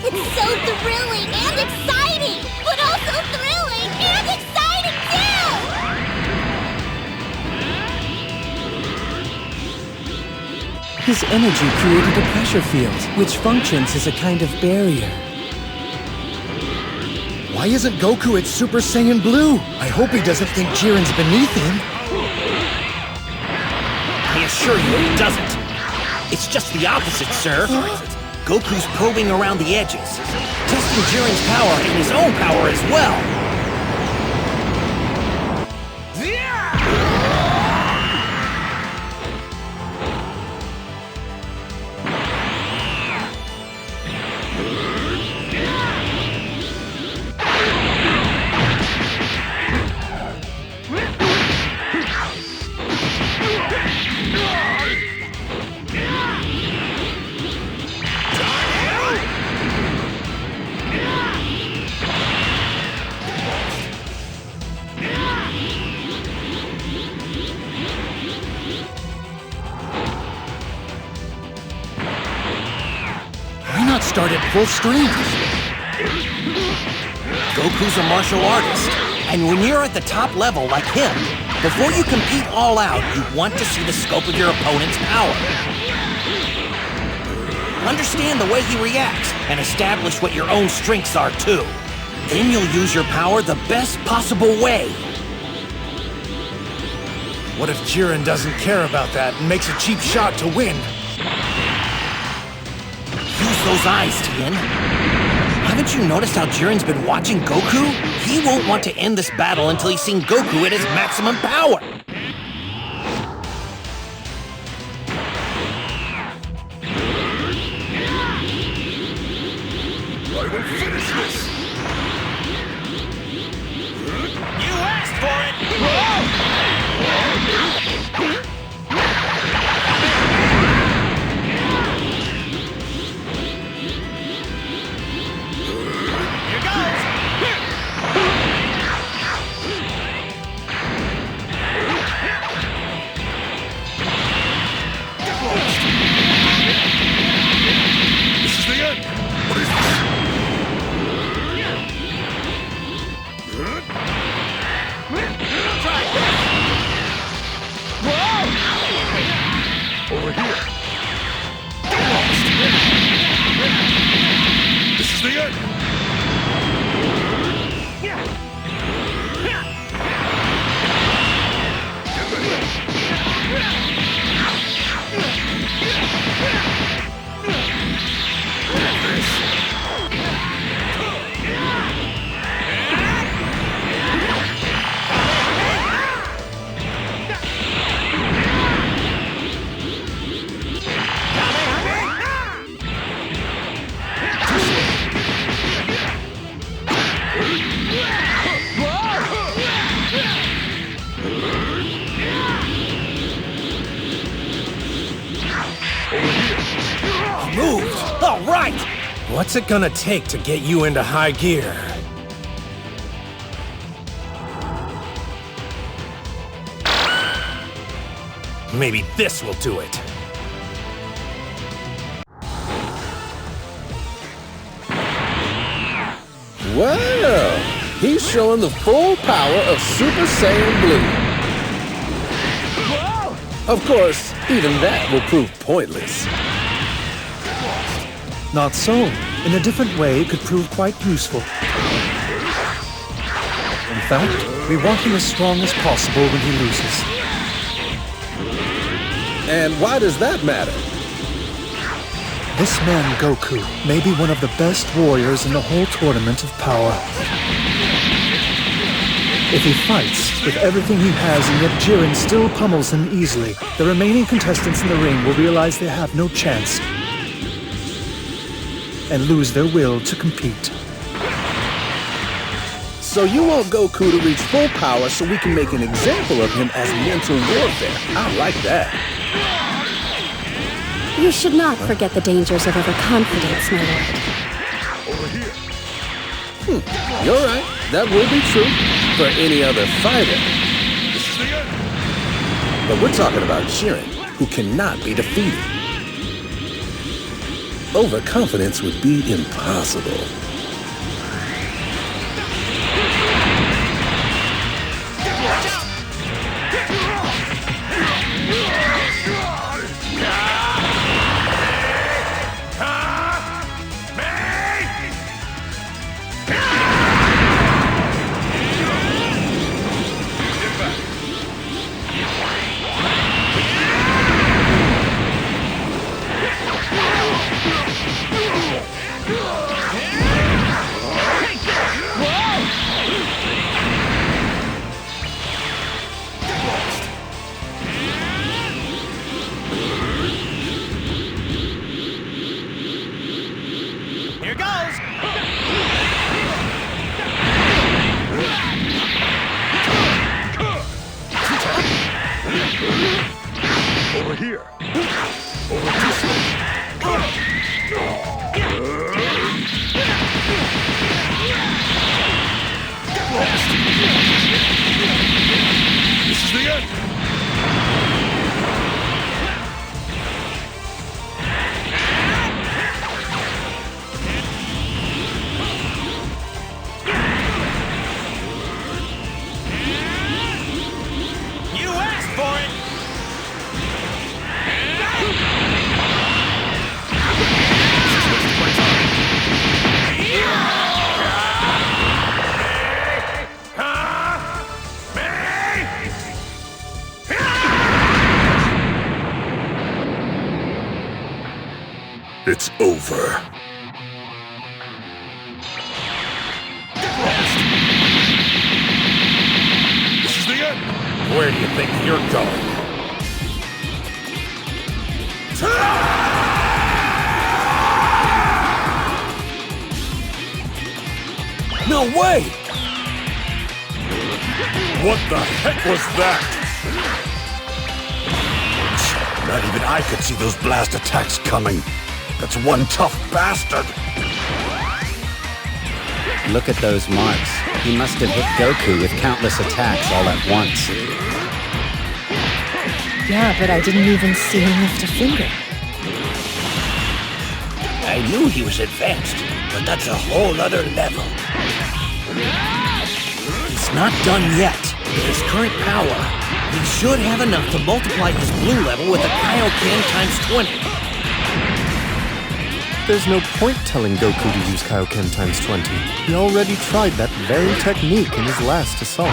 It's so thrilling and exciting! But also thrilling and exciting too! His energy created a pressure field, which functions as a kind of barrier. Why isn't Goku at Super Saiyan Blue? I hope he doesn't think Jiren's beneath him. I assure you he doesn't. It's just the opposite, sir. Goku's probing around the edges, testing Jiren's power and his own power as well. Start at full strength. Goku's a martial artist, and when you're at the top level like him, before you compete all out, you want to see the scope of your opponent's power. Understand the way he reacts, and establish what your own strengths are too. Then you'll use your power the best possible way. What if Jiren doesn't care about that and makes a cheap shot to win? Use those eyes, Tien. Haven't you noticed how Jiren's been watching Goku? He won't want to end this battle until he's seen Goku at his maximum power. I will finish this! You asked for it! Over here. This is the end. Moved! All right! What's it gonna take to get you into high gear? Maybe this will do it. Well, he's showing the full power of Super Saiyan Blue. Of course, even that will prove pointless. Not so. In a different way, it could prove quite useful. In fact, we want him as strong as possible when he loses. And why does that matter? This man, Goku, may be one of the best warriors in the whole tournament of power. If he fights with everything he has and yet Jiren still pummels him easily, the remaining contestants in the ring will realize they have no chance and lose their will to compete. So you want Goku to reach full power so we can make an example of him as mental warfare. I like that. You should not forget the dangers of overconfidence, my lord. You're right. That will be true for any other fighter. But we're talking about Jiren, who cannot be defeated. Overconfidence would be impossible. Over here. Over this way. This is the end. You asked for it! It's over. This is the end. Where do you think you're going? No way! What the heck was that? Not even I could see those blast attacks coming. That's one tough bastard. Look at those marks. He must have hit Goku with countless attacks all at once. Yeah, but I didn't even see him lift a finger. I knew he was advanced, but that's a whole other level. He's not done yet. With his current power, he should have enough to multiply his blue level with a Kaioken times 20. There's no point telling Goku to use Kaioken times 20. He already tried that very technique in his last assault.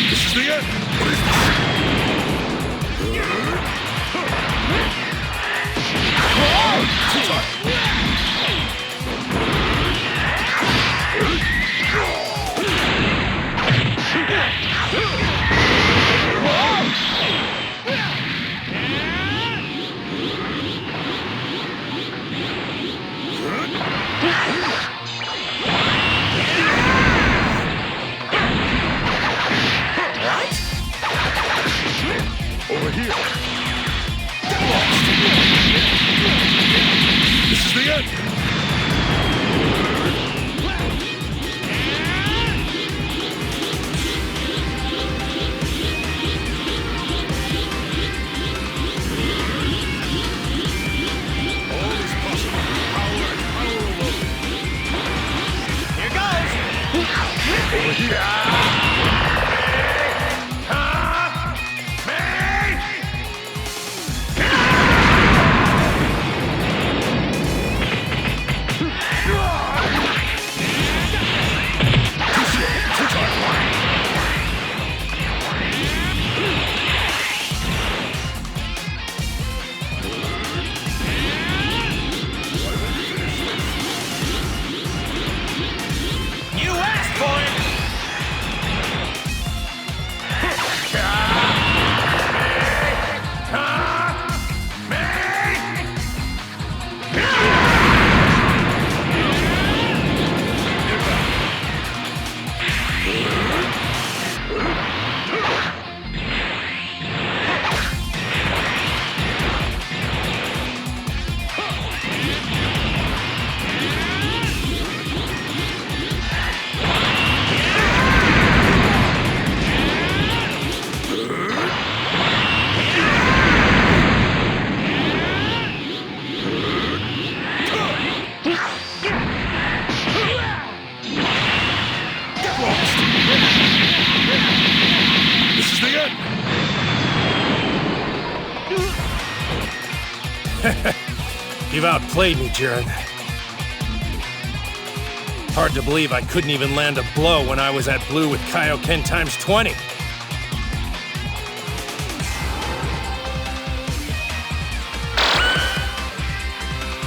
This is the end. What is this? You've outplayed me, Jiren. Hard to believe I couldn't even land a blow when I was at blue with Kaioken times 20.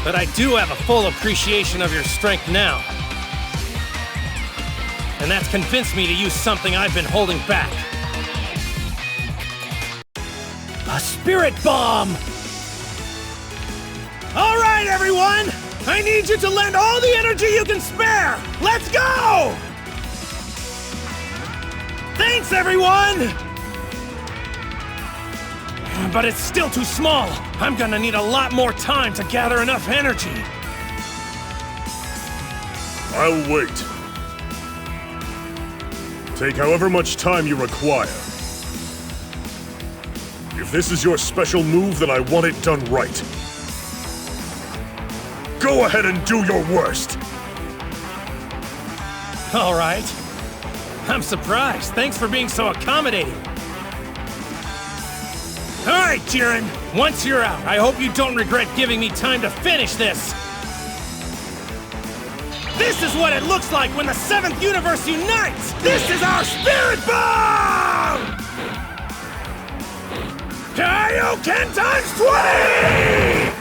But I do have a full appreciation of your strength now. And that's convinced me to use something I've been holding back. A spirit bomb! All right, everyone! I need you to lend all the energy you can spare! Let's go! Thanks, everyone! But it's still too small. I'm gonna need a lot more time to gather enough energy. I'll wait. Take however much time you require. If this is your special move, then I want it done right. Go ahead and do your worst! All right. I'm surprised. Thanks for being so accommodating. All right, Jiren. Once you're out, I hope you don't regret giving me time to finish this. This is what it looks like when the 7th universe unites! This is our spirit bomb! Kaioken times 20!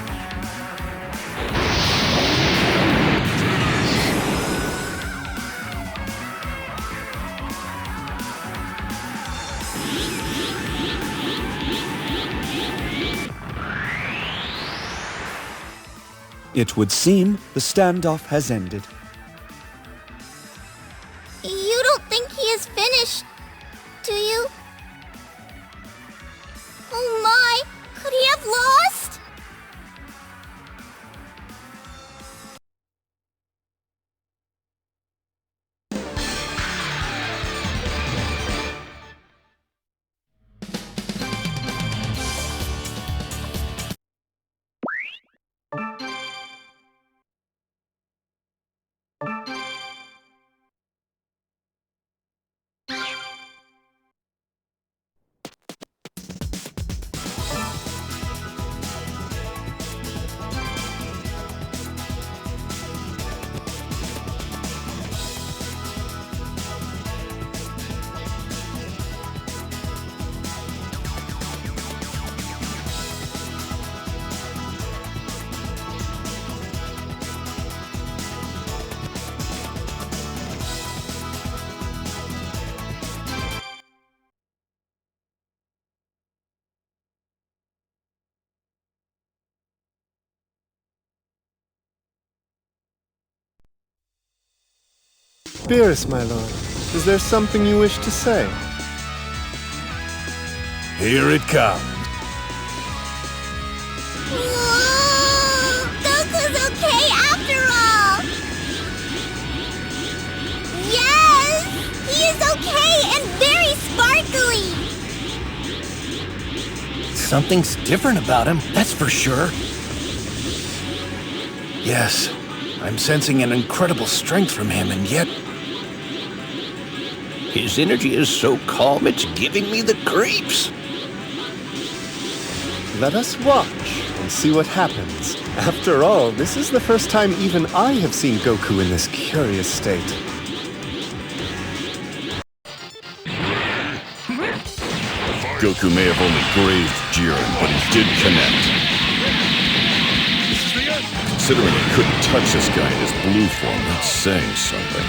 It would seem the standoff has ended. You don't think he is finished, do you? Oh my! Could he have lost? Beerus, my lord, is there something you wish to say? Here it comes. Whoa! Goku's okay after all! Yes! He is okay and very sparkly! Something's different about him, that's for sure. Yes, I'm sensing an incredible strength from him, and yet... his energy is so calm, it's giving me the creeps. Let us watch and see what happens. After all, this is the first time even I have seen Goku in this curious state. Goku may have only grazed Jiren, but he did connect. Considering he couldn't touch this guy in his blue form, that's saying something.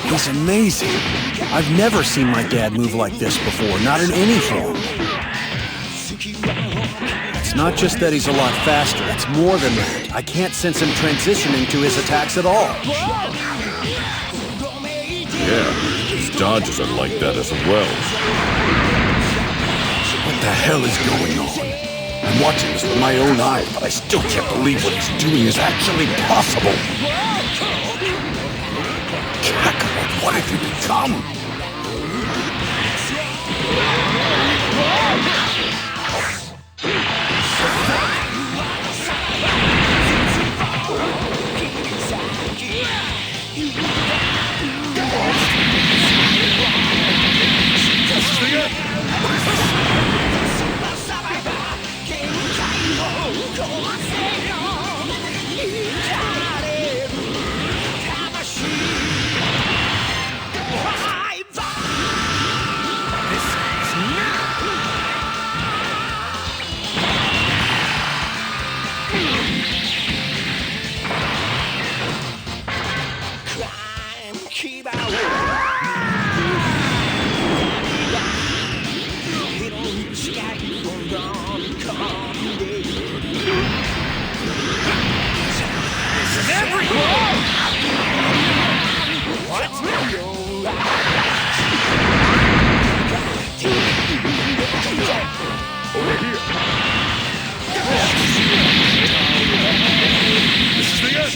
He's amazing. I've never seen my dad move like this before, not in any form. It's not just that he's a lot faster, it's more than that. I can't sense him transitioning to his attacks at all. Yeah, his dodges are like that as well. What the hell is going on? I'm watching this with my own eyes, but I still can't believe what he's doing is actually possible. Kakarot, what have you become? is everywhere! What? Over here. This is the end.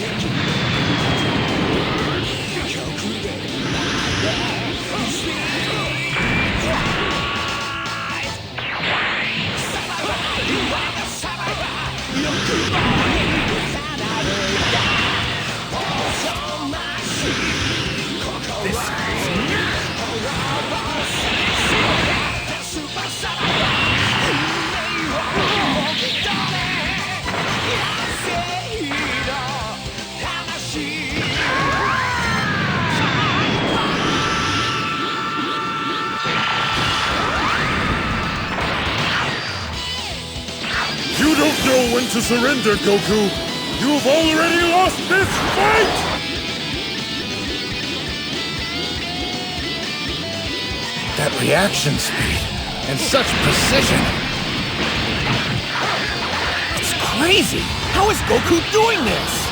You don't know when to surrender, Goku! You've already lost this fight! That reaction speed and such precision. It's crazy! How is Goku doing this?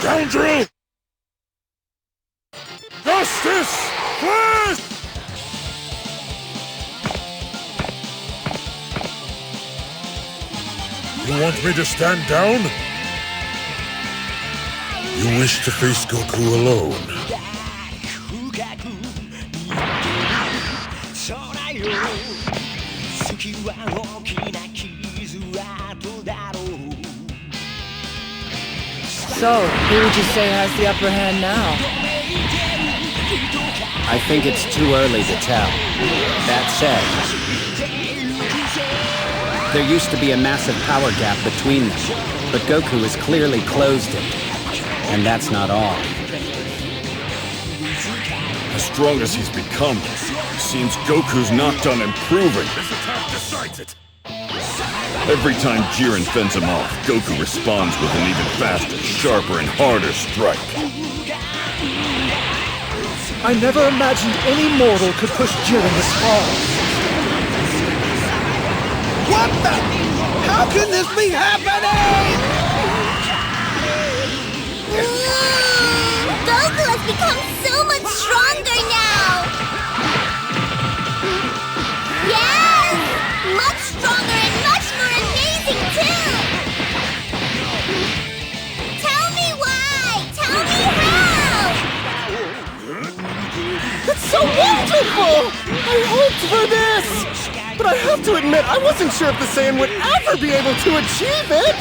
Scoundrel! Justice! Flash! You want me to stand down? You wish to face Goku alone. So, who would you say has the upper hand now? I think it's too early to tell. That said, there used to be a massive power gap between them, but Goku has clearly closed it. And that's not all. As strong as he's become, it seems Goku's not done improving. This attack decides it. Every time Jiren fends him off, Goku responds with an even faster, sharper, and harder strike. I never imagined any mortal could push Jiren this far. What the? How can this be happening? Goku has become so much stronger now! Yes! Much stronger and much more amazing, too! Tell me why! Tell me how! It's so wonderful! I hoped for this! But I have to admit, I wasn't sure if the Saiyan would ever be able to achieve it!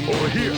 Over here.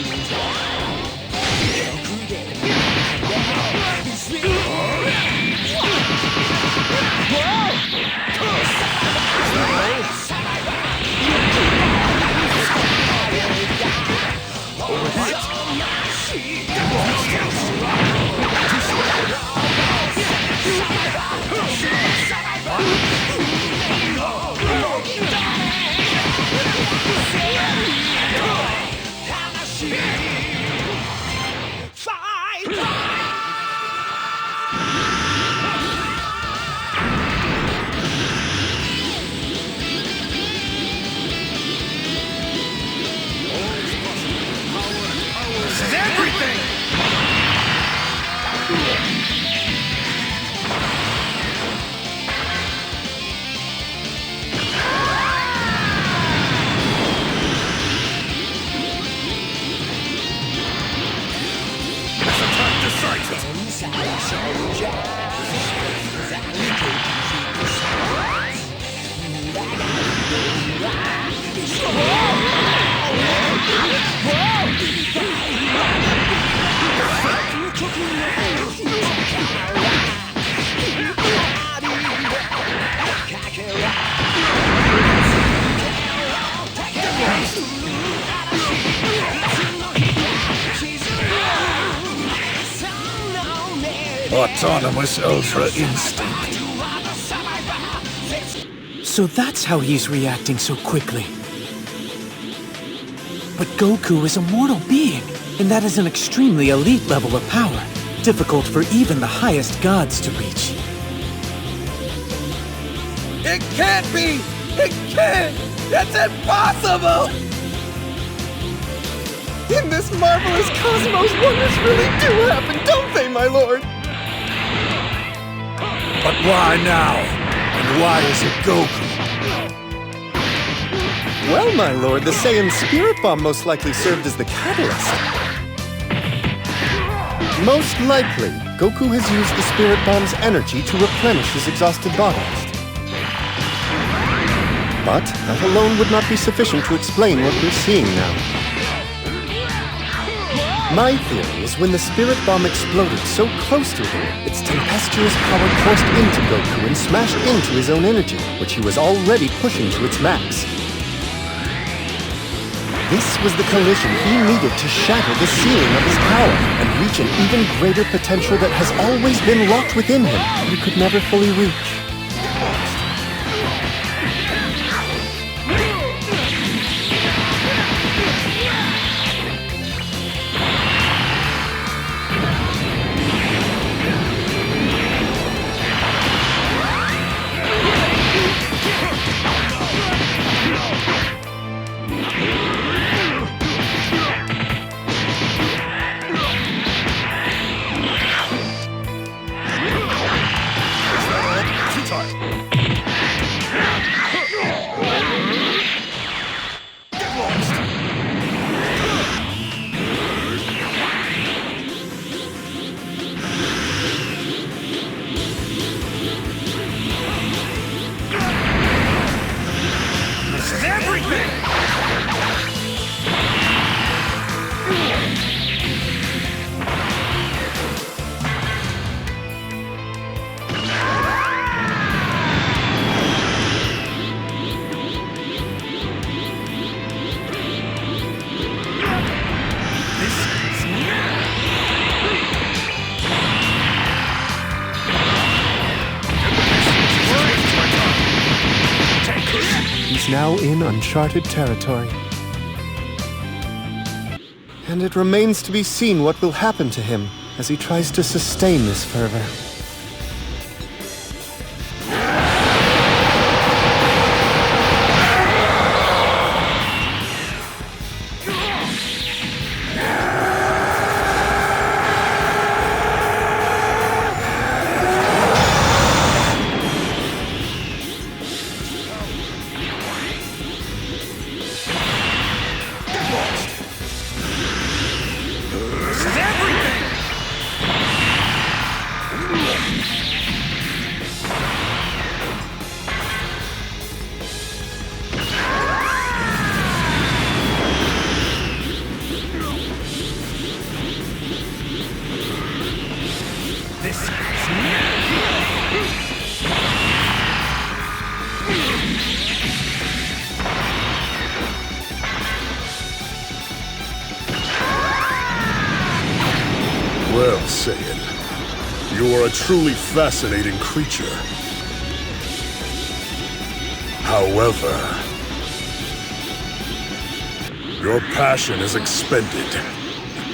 Autonomous Ultra Instinct. So that's how he's reacting so quickly. But Goku is a mortal being, and that is an extremely elite level of power, difficult for even the highest gods to reach. It can't be! It can't! It's impossible! In this marvelous cosmos, wonders really do happen, don't they, my lord? But why now? And why is it Goku? Well, my lord, the Saiyan Spirit Bomb most likely served as the catalyst. Most likely, Goku has used the Spirit Bomb's energy to replenish his exhausted body. But that alone would not be sufficient to explain what we're seeing now. My theory is when the Spirit Bomb exploded so close to him, its tempestuous power coursed into Goku and smashed into his own energy, which he was already pushing to its max. This was the collision he needed to shatter the ceiling of his power and reach an even greater potential that has always been locked within him, but he could never fully reach. Now in uncharted territory. And it remains to be seen what will happen to him as he tries to sustain this fervor. Well, Saiyan, you are a truly fascinating creature. However, your passion is expended.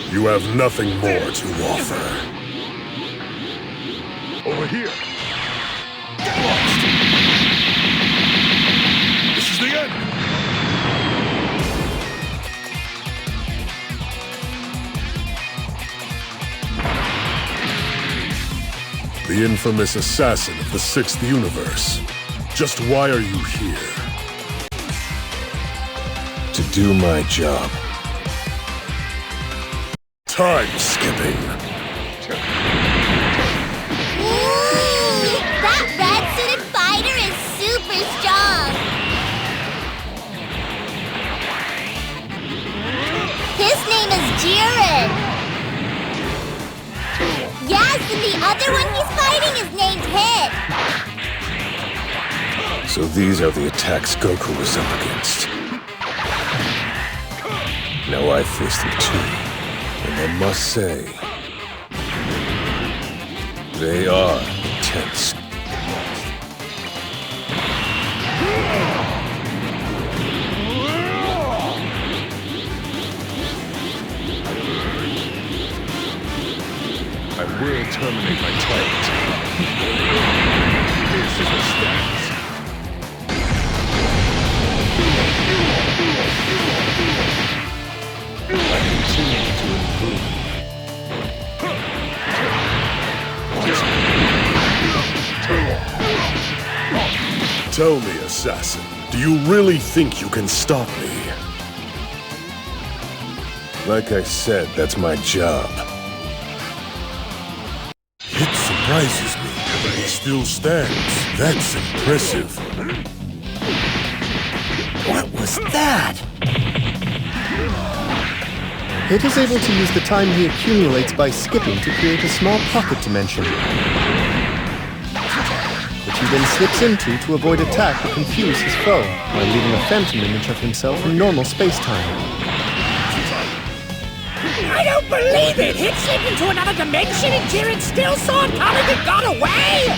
You have nothing more to offer. Over here. Get lost. This is the end. The infamous assassin of the 6th universe. Just why are you here? To do my job. Time skipping. name is Jiren! Yes, and the other one he's fighting is named Hit! So these are the attacks Goku was up against. Now I face them too, and I must say, they are intense. I will terminate my target. This is the stance. I continue to improve. Tell me, Assassin, do you really think you can stop me? Like I said, that's my job. It surprises me that he still stands. That's impressive. What was that? Hit is able to use the time he accumulates by skipping to create a small pocket dimension, which he then slips into to avoid attack or confuse his foe, while leaving a phantom image of himself in normal space-time. I don't believe it! Hit slipped into another dimension and Jiren still saw it coming and got away!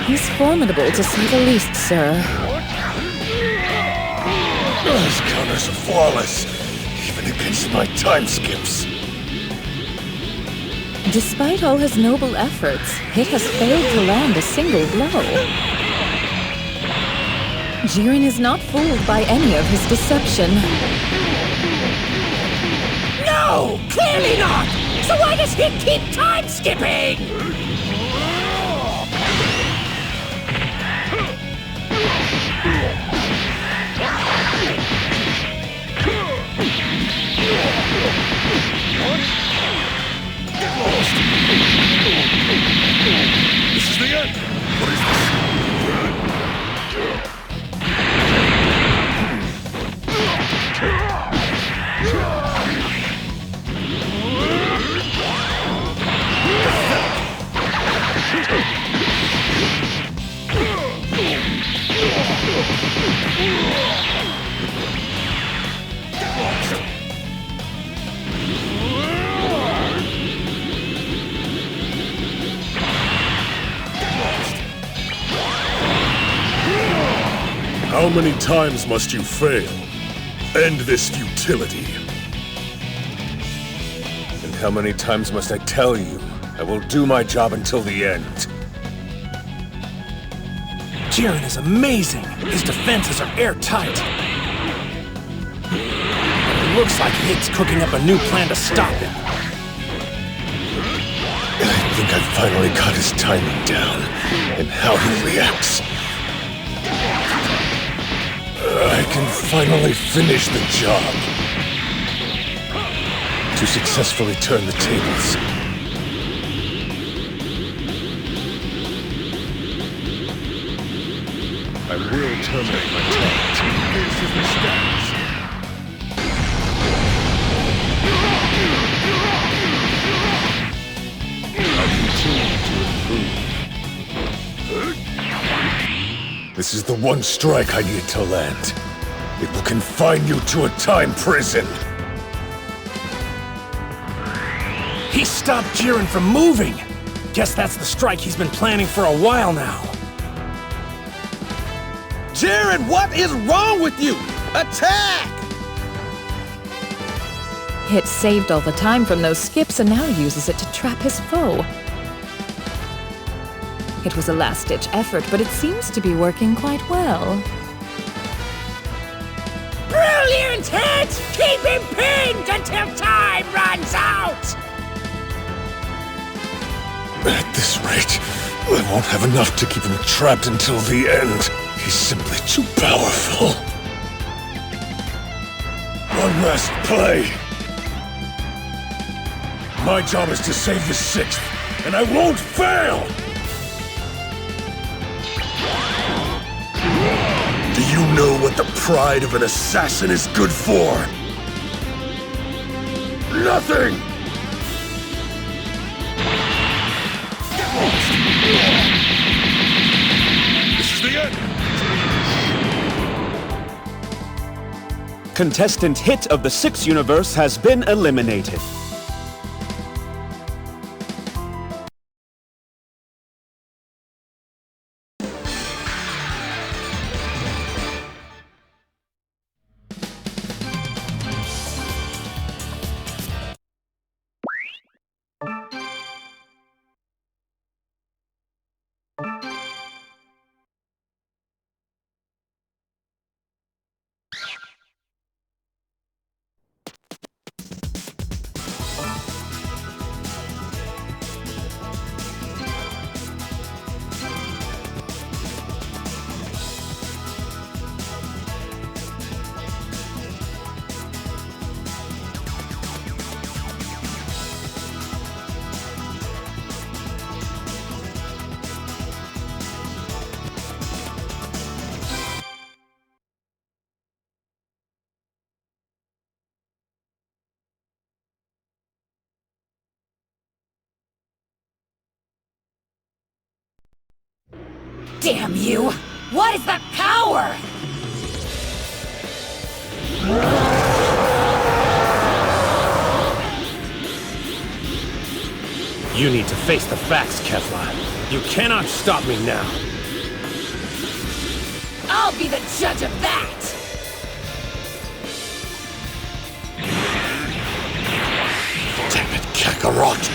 He's formidable, to say the least, sir. His counters are flawless, even against my time skips. Despite all his noble efforts, Hit has failed to land a single blow. Jiren is not fooled by any of his deception. No! Clearly not! So why does Hit keep time skipping? This is the end! What is this? How many times must you fail? End this futility. And how many times must I tell you I will do my job until the end? Jiren is amazing! His defenses are airtight. It looks like Hit's cooking up a new plan to stop him. I think I've finally got his timing down, and how he reacts. I can finally finish the job. To successfully turn the tables. I will terminate my target. This is the stance. I continue to improve. This is the one strike I need to land. It will confine you to a time prison. He stopped Jiren from moving! Guess that's the strike he's been planning for a while now. Jiren, what is wrong with you? Attack! Hit saved all the time from those skips and now uses it to trap his foe. It was a last-ditch effort, but it seems to be working quite well. Brilliant hit! Keep him pinned until time runs out! At this rate, I won't have enough to keep him trapped until the end. He's simply too powerful. One last play. My job is to save the 6th, and I won't fail! Do you know what the pride of an assassin is good for? Nothing! This is the end! Contestant Hit of the 6th universe has been eliminated. Damn you! What is that power? You need to face the facts, Kefla. You cannot stop me now. I'll be the judge of that! Damn it, Kakarot!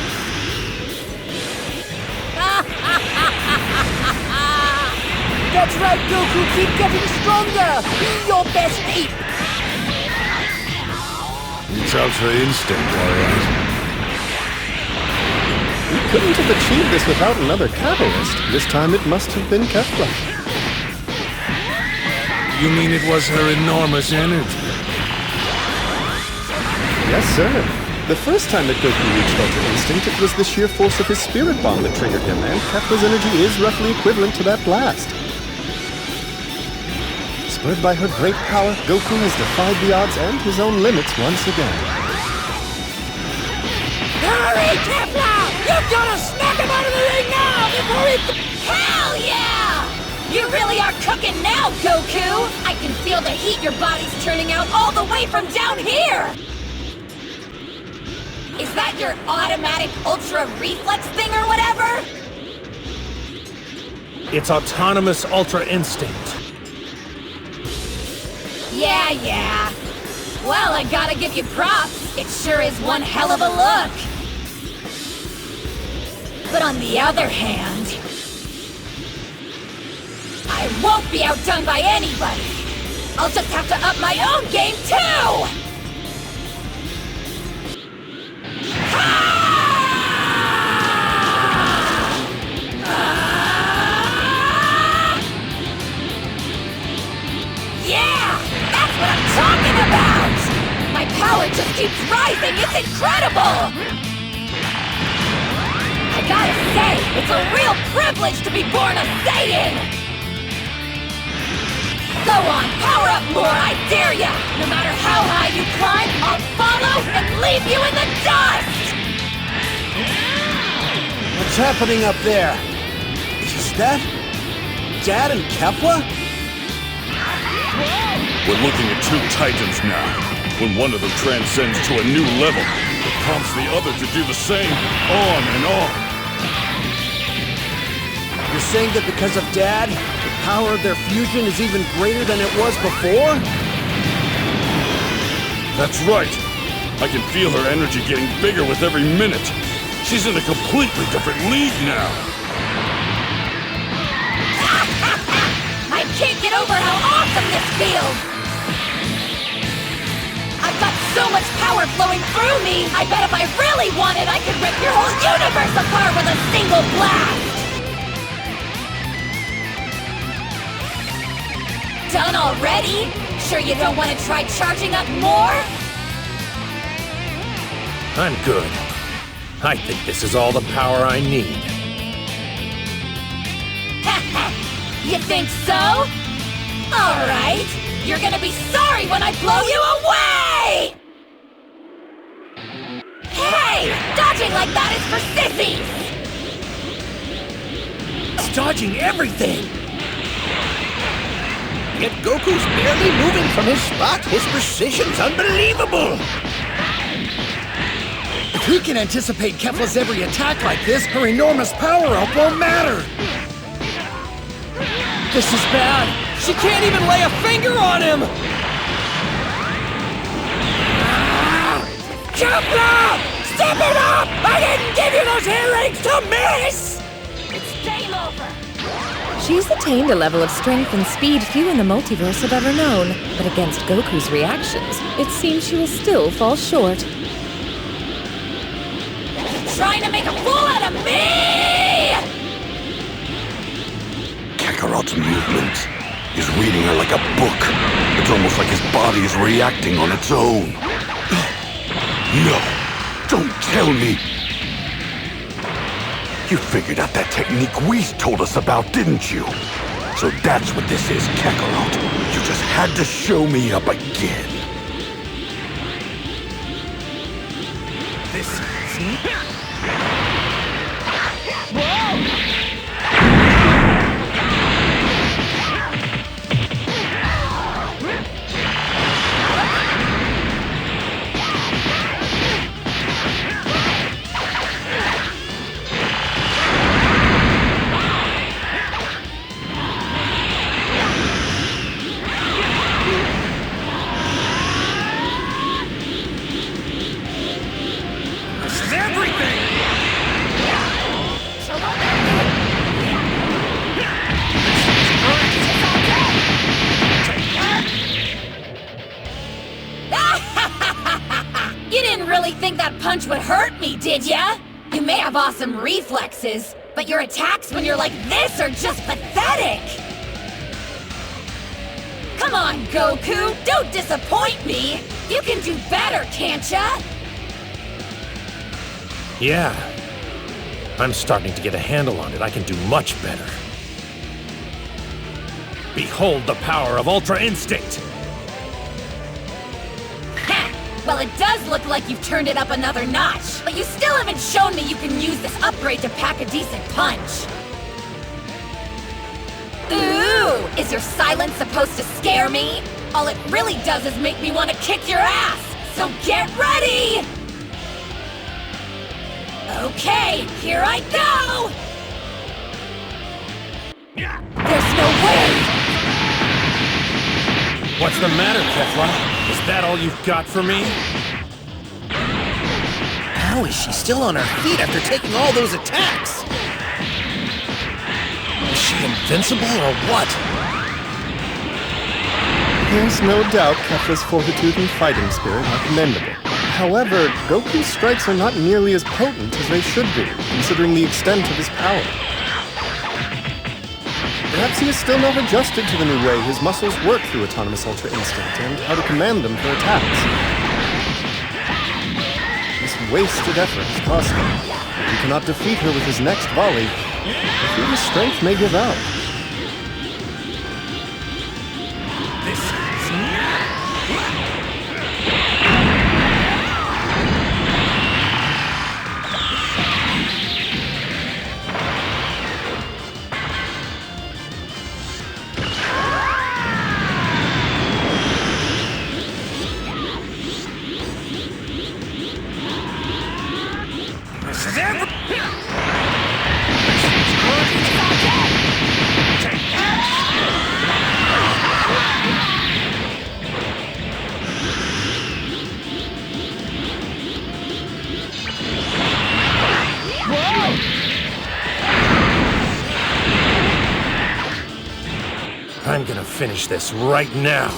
That's right, Goku! Keep getting stronger! Be your best ape! It's Ultra Instinct, alright. We couldn't have achieved this without another catalyst. This time it must have been Kefla. You mean it was her enormous energy? Yes, sir. The first time that Goku reached Ultra Instinct, it was the sheer force of his spirit bomb that triggered him, and Kefla's energy is roughly equivalent to that blast. Spurred by her great power, Goku has defied the odds and his own limits once again. Hurry, Kefla! You've got to smack him out of the ring now before he... Hell yeah! You really are cooking now, Goku! I can feel the heat your body's turning out all the way from down here! Is that your automatic ultra reflex thing or whatever? It's autonomous Ultra Instinct. Yeah. Well, I gotta give you props. It sure is one hell of a look. But on the other hand, I won't be outdone by anybody. I'll just have to up my own game, too! What I'm talking about! My power just keeps rising, it's incredible! I gotta say, it's a real privilege to be born a Saiyan! Go on, power up more, I dare ya! No matter how high you climb, I'll follow and leave you in the dust! What's happening up there? Is that Dad and Kefla? We're looking at two titans now. When one of them transcends to a new level, it prompts the other to do the same, on and on. You're saying that because of Dad, the power of their fusion is even greater than it was before? That's right. I can feel her energy getting bigger with every minute. She's in a completely different league now. I can't get over how awesome this feels! I've got so much power flowing through me, I bet if I really wanted, I could rip your whole universe apart with a single blast! Done already? Sure you don't want to try charging up more? I'm good. I think this is all the power I need. You think so? Alright! You're gonna be sorry when I blow you away! Hey! Dodging like that is for sissies! It's dodging everything! Yet Goku's barely moving from his spot. His precision's unbelievable! If he can anticipate Kefla's every attack like this, her enormous power-up won't matter! This is bad! She can't even lay a finger on him! Kefla! Step it up! I didn't give you those earrings to miss! It's game over! She's attained a level of strength and speed few in the multiverse have ever known, but against Goku's reactions, it seems she will still fall short. Trying to make a fool out of me! Kakarot's movement is reading her like a book. It's almost like his body is reacting on its own. No, don't tell me. You figured out that technique Whis told us about, didn't you? So that's what this is, Kakarot. You just had to show me up again. This is... Would hurt me, did ya? You may have awesome reflexes, but your attacks when you're like this are just pathetic! Come on, Goku! Don't disappoint me! You can do better, can't ya? Yeah. I'm starting to get a handle on it. I can do much better. Behold the power of Ultra Instinct! Well, it does look like you've turned it up another notch, but you still haven't shown me you can use this upgrade to pack a decent punch. Ooh! Is your silence supposed to scare me? All it really does is make me want to kick your ass! So get ready! Okay, here I go! There's no way! What's the matter, Kefla? Is that all you've got for me? How is she still on her feet after taking all those attacks? Is she invincible or what? There's no doubt Kefla's fortitude and fighting spirit are commendable. However, Goku's strikes are not nearly as potent as they should be, considering the extent of his power. Perhaps he is still not adjusted to the new way his muscles work through autonomous Ultra Instinct and how to command them for attacks. This wasted effort is costly. If he cannot defeat her with his next volley, I fear his strength may give out. I'm gonna finish this right now.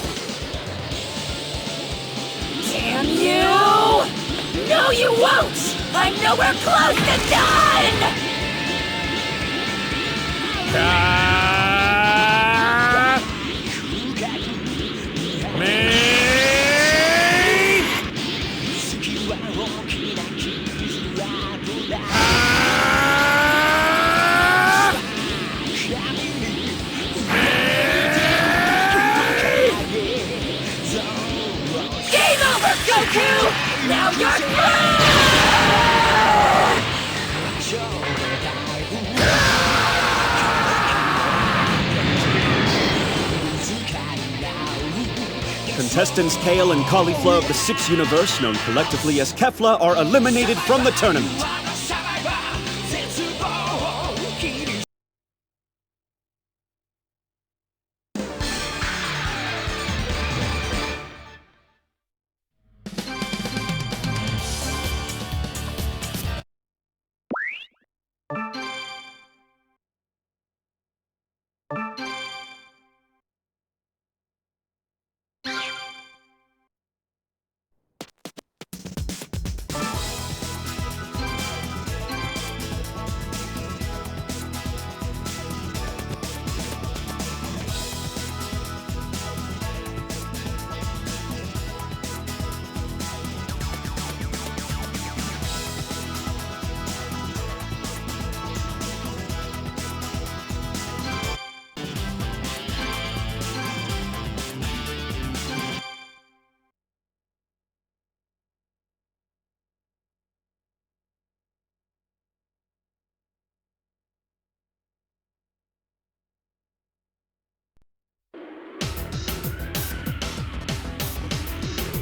Damn you! No, you won't! I'm nowhere close to done! Game over, Goku! Now you're through! Contestants Kale and Caulifla of the 6 universe, known collectively as Kefla, are eliminated from the tournament.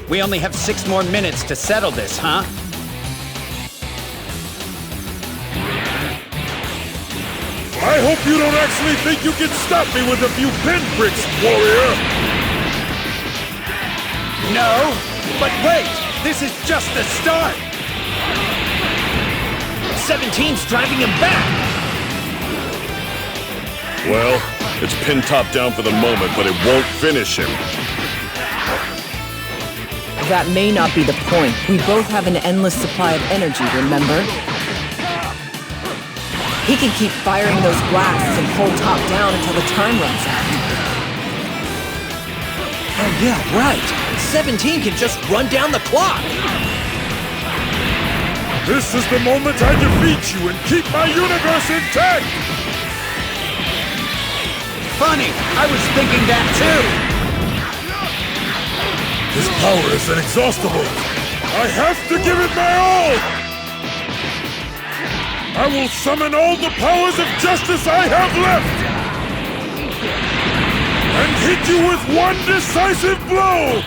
We only have 6 more minutes to settle this, huh? I hope you don't actually think you can stop me with a few pinpricks, warrior! No, but wait! This is just the start! 17's driving him back! Well, it's pinned top down for the moment, but it won't finish him. That may not be the point. We both have an endless supply of energy, remember? He can keep firing those blasts and hold top down until the time runs out. Oh yeah, right! 17 can just run down the clock! This is the moment I defeat you and keep my universe intact! Funny, I was thinking that too! His power is inexhaustible! I have to give it my all! I will summon all the powers of justice I have left! And hit you with one decisive blow!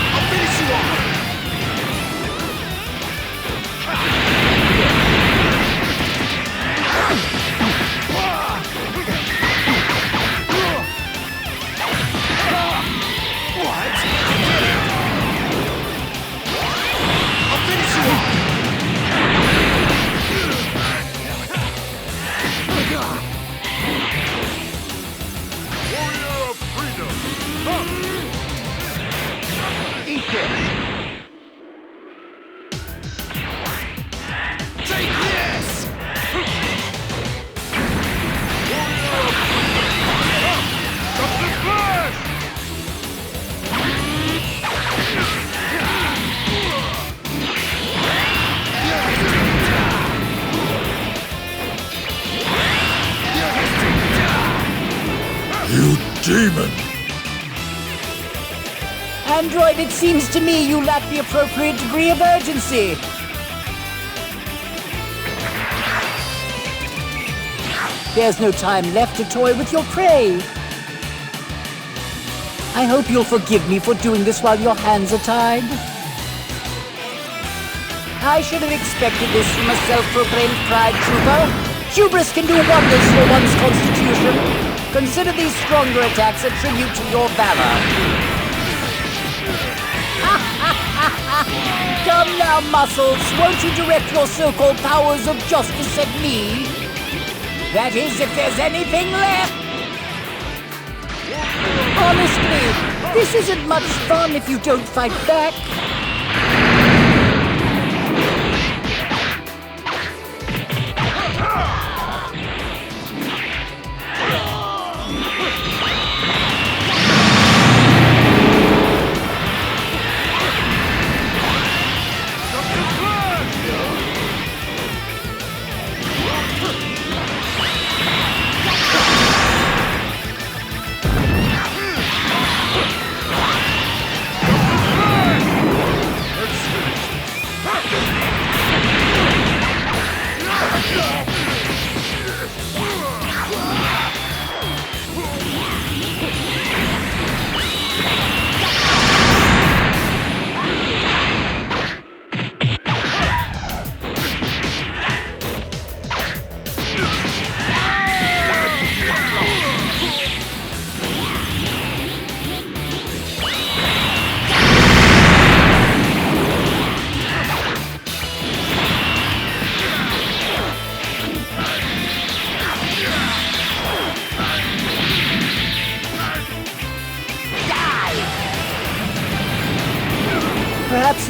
I'll finish you off! You demon! Android, it seems to me you lack the appropriate degree of urgency. There's no time left to toy with your prey. I hope you'll forgive me for doing this while your hands are tied. I should have expected this from a self-proclaimed pride trooper. Hubris can do wonders for one's constitution. Consider these stronger attacks a tribute to your valor. Come now, Muscles, won't you direct your so-called powers of justice at me? That is, if there's anything left! Honestly, this isn't much fun if you don't fight back.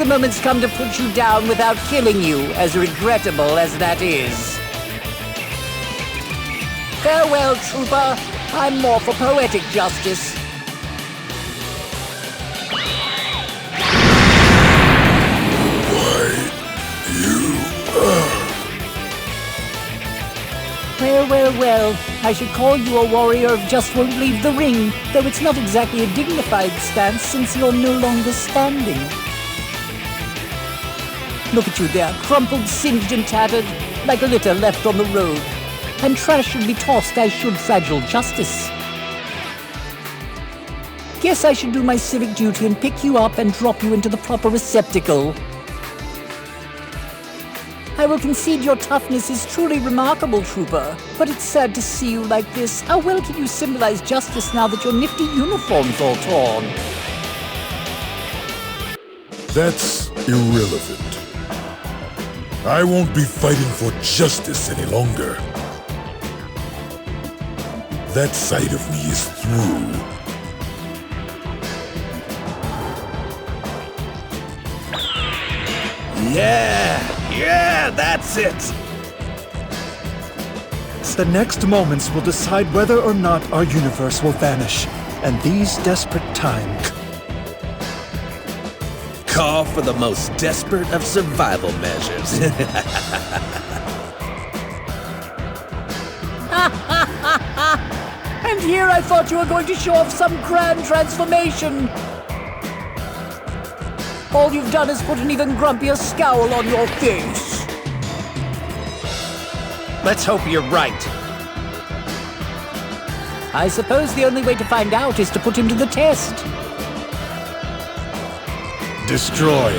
moment's come to put you down without killing you, as regrettable as that is. Farewell, Trooper. I'm more for poetic justice. Well, I should call you a warrior of just won't leave the ring, though it's not exactly a dignified stance since you're no longer standing. Look at you there, crumpled, singed and tattered, like a litter left on the road. And trash should be tossed as should fragile justice. Guess I should do my civic duty and pick you up and drop you into the proper receptacle. I will concede your toughness is truly remarkable, Trooper, but it's sad to see you like this. How well can you symbolize justice now that your nifty uniform's all torn? That's irrelevant. I won't be fighting for justice any longer. That side of me is through. Yeah, that's it! The next moments will decide whether or not our universe will vanish. And these desperate times... Call for the most desperate of survival measures. And here I thought you were going to show off some grand transformation. All you've done is put an even grumpier scowl on your face. Let's hope you're right. I suppose the only way to find out is to put him to the test. Destroyer.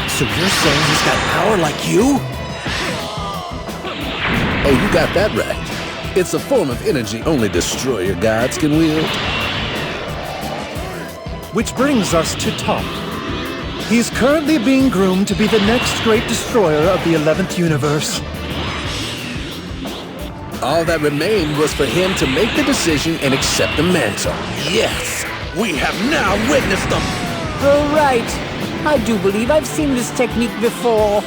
So you're saying he's got power like you? Oh, you got that right. It's a form of energy only Destroyer gods can wield. Which brings us to Top. He's currently being groomed to be the next great destroyer of the 11th universe. All that remained was for him to make the decision and accept the mantle. Yes! We have now witnessed them! Oh, right. I do believe I've seen this technique before.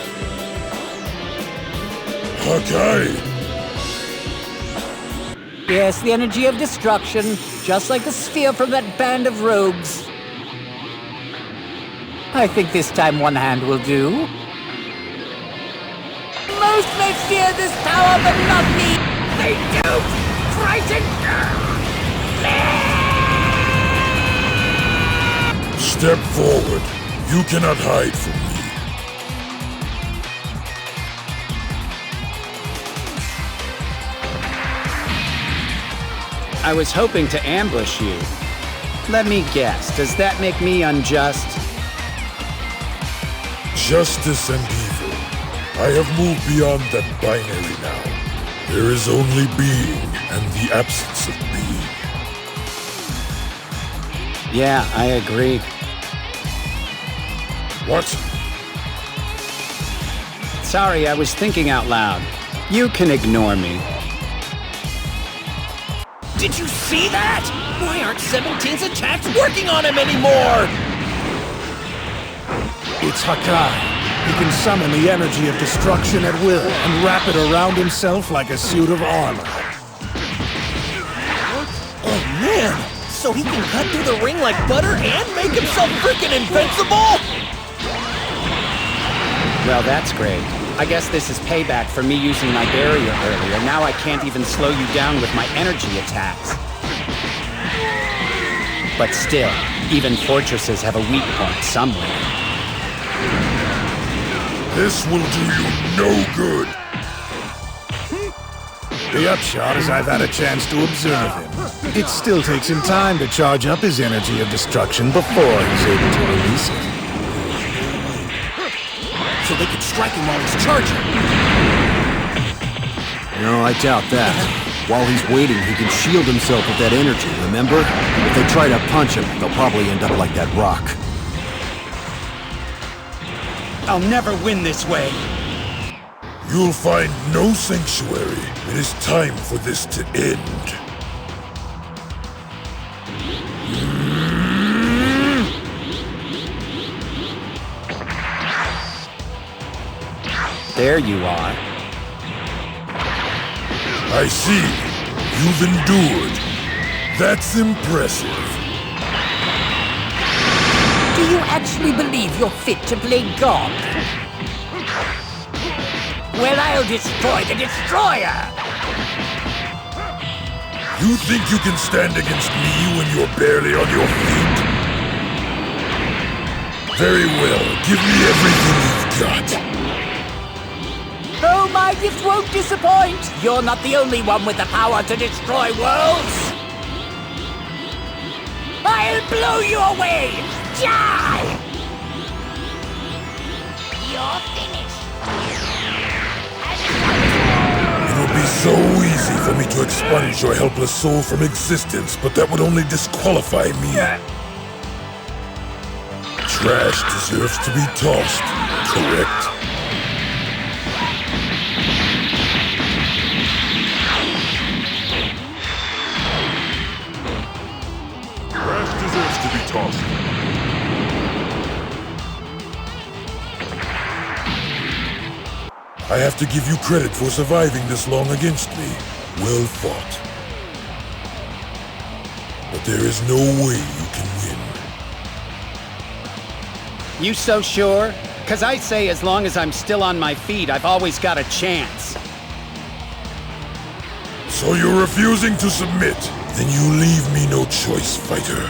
Hawkeye! Yes, the energy of destruction, just like the sphere from that band of rogues. I think this time one hand will do. Most may fear this power, but not me! They do! Frighten! Step forward. You cannot hide from me. I was hoping to ambush you. Let me guess, does that make me unjust? Justice and evil. I have moved beyond that binary now. There is only being and the absence of being. Yeah, I agree. What? Sorry, I was thinking out loud. You can ignore me. Did you see that? Why aren't 17's attacks working on him anymore? It's Hakai. He can summon the energy of destruction at will and wrap it around himself like a suit of armor. Oh man! So he can cut through the ring like butter and make himself freaking invincible? Well, that's great. I guess this is payback for me using my barrier earlier. Now I can't even slow you down with my energy attacks. But still, even fortresses have a weak point somewhere. This will do you no good. The upshot is I've had a chance to observe him. It still takes him time to charge up his energy of destruction before he's able to release it. So they could strike him while he's charging. No, I doubt that. While he's waiting, he can shield himself with that energy, remember? If they try to punch him, they'll probably end up like that rock. I'll never win this way. You'll find no sanctuary. It is time for this to end. There you are. I see. You've endured. That's impressive. Do you actually believe you're fit to play God? Well, I'll destroy the Destroyer! You think you can stand against me when you're barely on your feet? Very well. Give me everything you've got. Oh, my gift won't disappoint! You're not the only one with the power to destroy worlds! I'll blow you away! Die! You're finished. It would be so easy for me to expunge your helpless soul from existence, but that would only disqualify me. Trash deserves to be tossed, correct? Trash deserves to be tossed. I have to give you credit for surviving this long against me. Well fought. But there is no way you can win. You so sure? 'Cause I say as long as I'm still on my feet, I've always got a chance. So you're refusing to submit? Then you leave me no choice, fighter.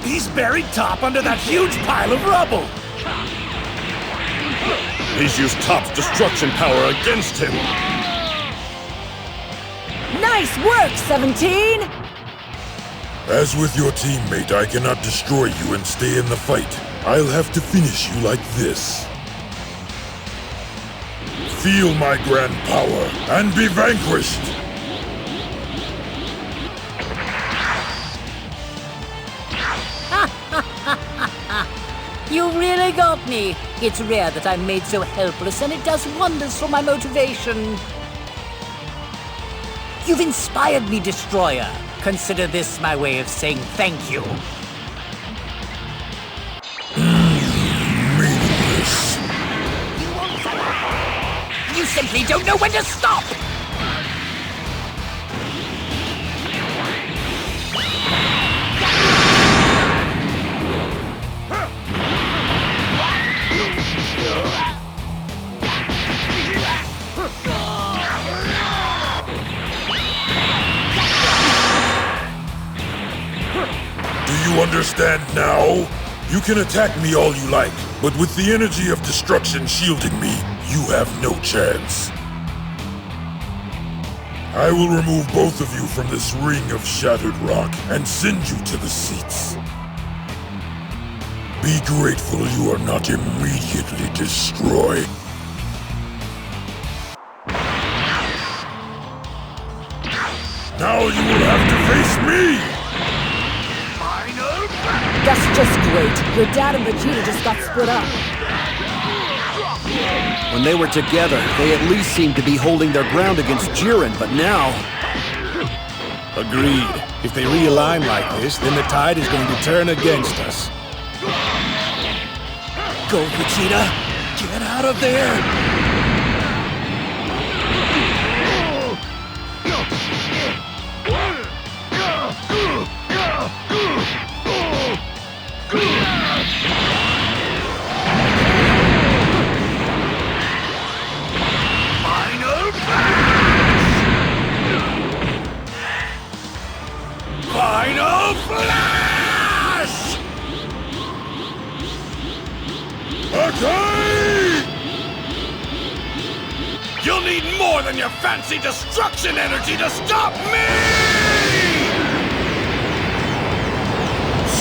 He's buried top under that huge pile of rubble! He's used Top's destruction power against him! Nice work, 17! As with your teammate, I cannot destroy you and stay in the fight. I'll have to finish you like this. Feel my grand power and be vanquished! You really got me. It's rare that I'm made so helpless, and it does wonders for my motivation. You've inspired me, Destroyer. Consider this my way of saying thank you. Meaningless. You simply don't know when to stop! Do you understand now? You can attack me all you like, but with the energy of destruction shielding me, you have no chance. I will remove both of you from this ring of shattered rock and send you to the seats. Be grateful you are not immediately destroyed. Now you will have to face me! That's just great. Your dad and Vegeta just got split up. When they were together, they at least seemed to be holding their ground against Jiren, but now... Agreed. If they realign like this, then the tide is going to turn against us. Go, Vegeta! Get out of there! Final Flash! Okay! You'll need more than your fancy destruction energy to stop me!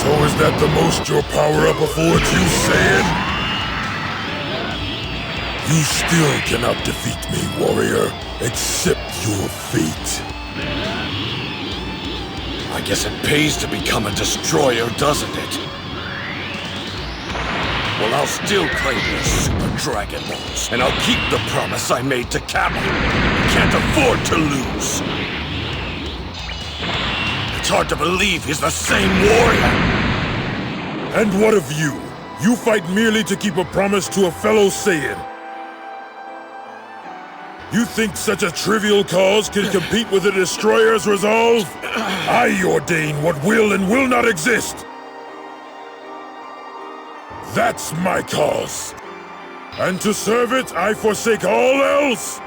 So is that the most your power-up affords you, Saiyan? You still cannot defeat me, warrior. Accept your fate. I guess it pays to become a destroyer, doesn't it? Well, I'll still claim the Super Dragon Balls, and I'll keep the promise I made to Kappa. Can't afford to lose. It's hard to believe he's the same warrior. And what of you? You fight merely to keep a promise to a fellow Saiyan. You think such a trivial cause can compete with the Destroyer's resolve? I ordain what will and will not exist. That's my cause. And to serve it, I forsake all else.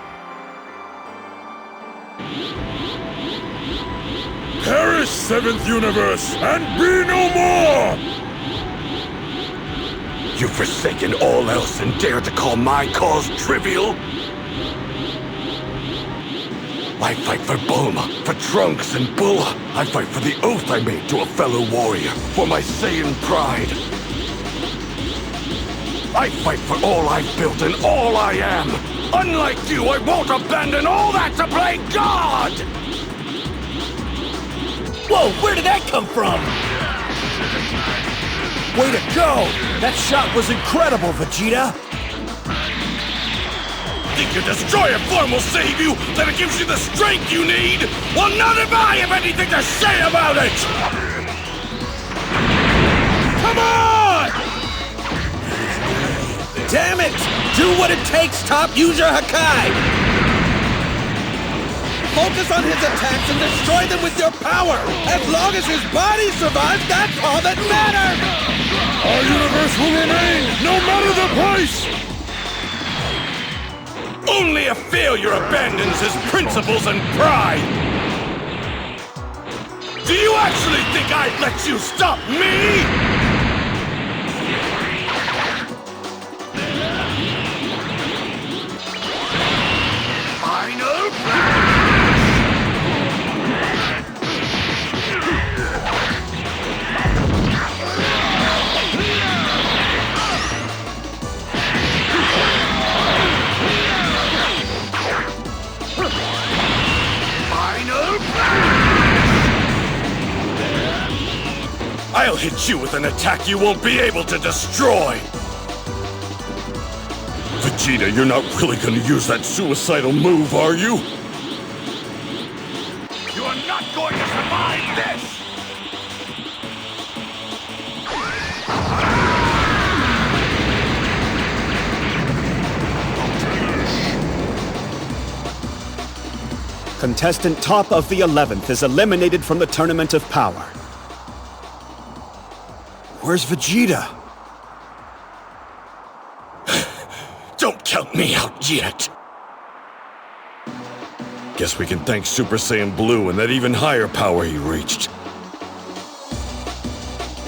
Perish, 7th Universe, and be no more! You've forsaken all else and dare to call my cause trivial? I fight for Bulma, for Trunks and Bulla. I fight for the oath I made to a fellow warrior, for my Saiyan pride. I fight for all I've built and all I am. Unlike you, I won't abandon all that to play God! Whoa, where did that come from? Way to go! That shot was incredible, Vegeta! Think your destroyer form will save you, that it gives you the strength you need? Well, none of I have anything to say about it! Come on! Damn it! Do what it takes, Top User Hakai! Focus on his attacks and destroy them with your power! As long as his body survives, that's all that matters! Our universe will remain, no matter the price! Only a failure abandons his principles and pride! Do you actually think I'd let you stop me? Final I'll hit you with an attack you won't be able to destroy! Vegeta, you're not really gonna use that suicidal move, are you? You are not going to survive this! Contestant top of the 11th is eliminated from the Tournament of Power. Where's Vegeta? Don't count me out yet! Guess we can thank Super Saiyan Blue and that even higher power he reached.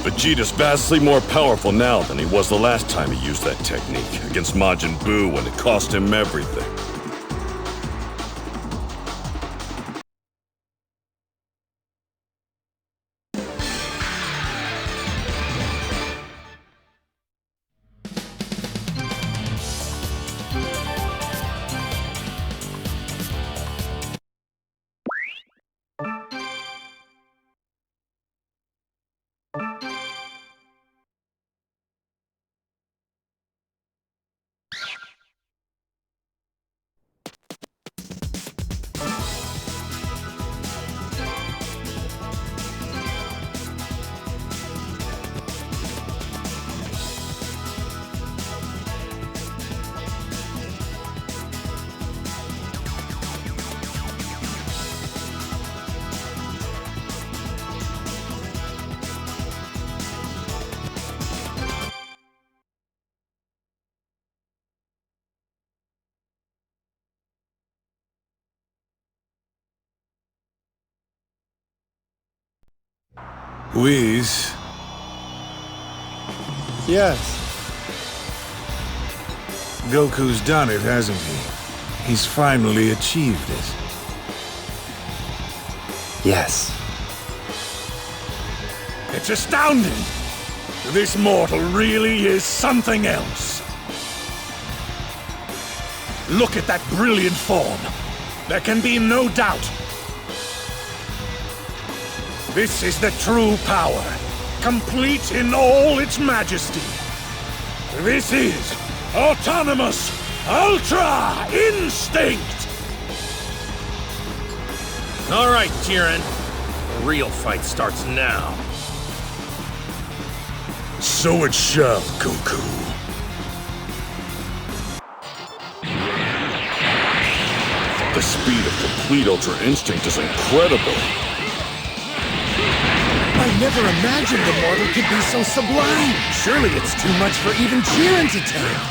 Vegeta's vastly more powerful now than he was the last time he used that technique against Majin Buu, and it cost him everything. Whis? Yes. Goku's done it, hasn't he? He's finally achieved it. Yes. It's astounding! This mortal really is something else. Look at that brilliant form. There can be no doubt. This is the true power, complete in all its majesty. This is Autonomous Ultra Instinct! All right, Jiren. The real fight starts now. So it shall, Goku. The speed of complete Ultra Instinct is incredible. I never imagined the mortal could be so sublime. Surely it's too much for even Jiren to take.